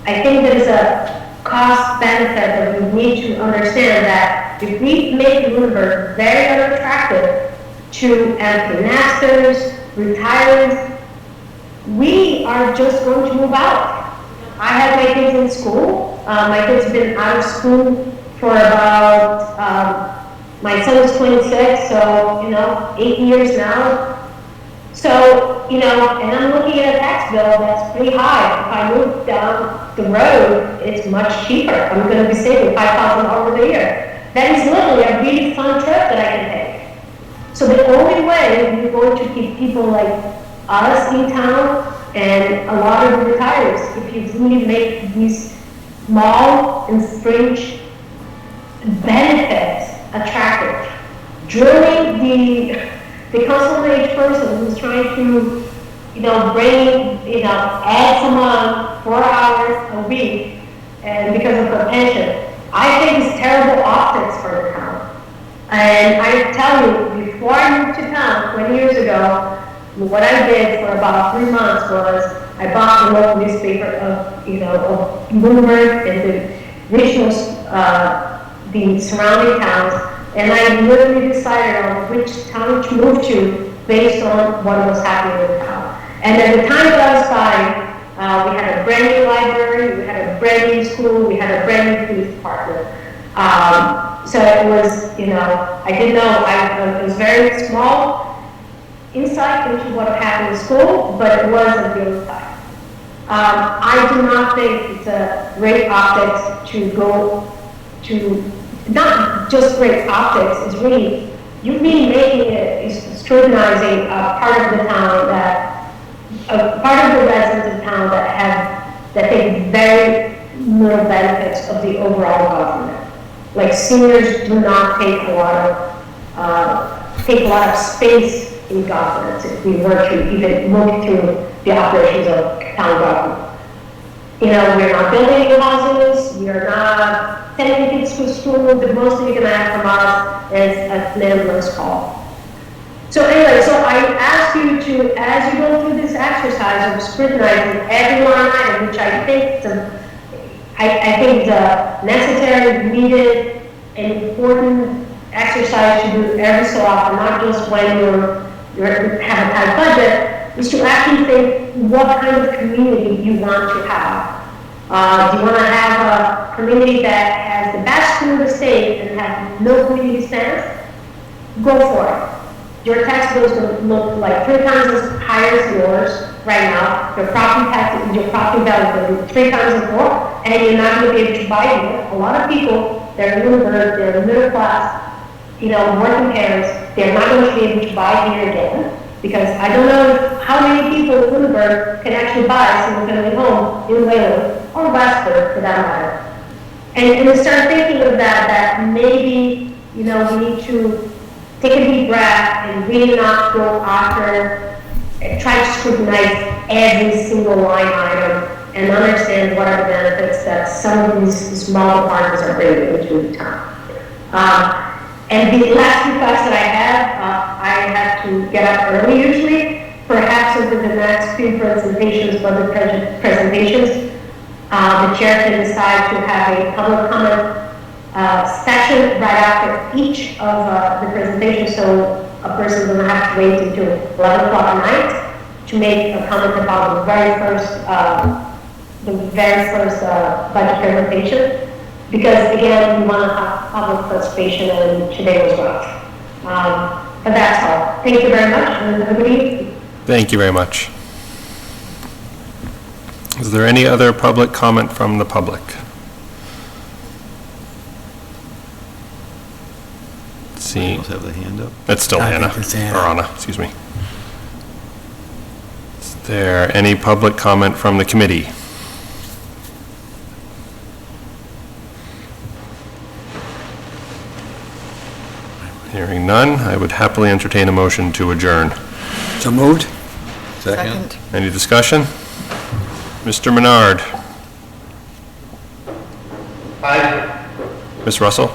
I think there's a cost benefit that we need to understand that if we make Lunenburg very unattractive to empty nesters, retirees, we are just going to move out. I have my kids in school. My kids have been out of school for about, my son is 26, so, 8 years now. So, and I'm looking at a tax bill that's pretty high. If I move down the road, it's much cheaper. I'm going to be saving $5,000 a year. That is literally a really fun trip that I can take. So the only way we're going to keep people like us in town and a lot of the retirees, if you really make these small and fringe benefits attractive. Drilling the consummate person who's trying to, add someone 4 hours a week, and because of her pension, I think it's terrible optics for the town. And I tell you, before I moved to town 20 years ago, what I did for about 3 months was I bought the local newspaper of Lunenburg and the regional, the surrounding towns, And I literally decided on which town to move to based on what was happening in the town. And as the time goes by, we had a brand new library, we had a brand new school, we had a brand new police department. So it was, I didn't know, it was very small insight into what happened in school, but it was a real time. I do not think it's a great optics to go to, not just great optics, it's really, you're really making it, is scrutinizing a part of the town that, a part of the residents of town that take very little benefits of the overall government. Like seniors do not take a lot of space in government if we were to even look through the operations of town government. We're not building new houses, we are not sending kids to school, the most you're gonna have from us is a landlord's call. So anyway, so I ask you to, as you go through this exercise of scrutinizing every line item, which I think I think is a necessary, needed, and important exercise to do every so often, not just when you have a tight budget, is to actually think what kind of community you want to have. Do you want to have a community that has the best school in the state and has no community standards? Go for it. Your tax bill is going to look like 3 times as high as yours right now. Your property tax, your property value is going to be 3 times as more, and you're not going to be able to buy it. A lot of people, they're Lunenburg, they're middle class, working parents, they're not going to be able to buy here again, because I don't know how many people in Lunenburg can actually buy a single-family home in Wayland, or Westford for that matter. And we start thinking of that maybe, we need to take a deep breath and really not go after, try to scrutinize every single line item and understand what are the benefits that some of these small departments are bringing into the town. And the last request that I have to get up early usually, perhaps over the next few presentations, budget presentations, the chair can decide to have a public comment session right after each of the presentations, so a person doesn't have to wait until 11 o'clock at night to make a comment about the very first budget presentation. Because again, we want to have public participation, and today was rough. But that's all. Thank you very much, and have a good evening. Thank you very much. Is there any other public comment from the public? See, have the hand up. that's still Anna, or Anna, excuse me. Is there any public comment from the committee? Hearing none, I would happily entertain a motion to adjourn. So moved? Second. Any discussion? Mr. Menard? Aye. Ms. Russell?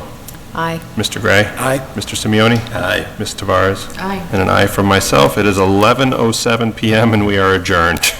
Aye. Mr. Gray? Aye. Mr. Simeoni? Aye. Ms. Tavares? Aye. And an aye from myself. It is 11:07 PM and we are adjourned.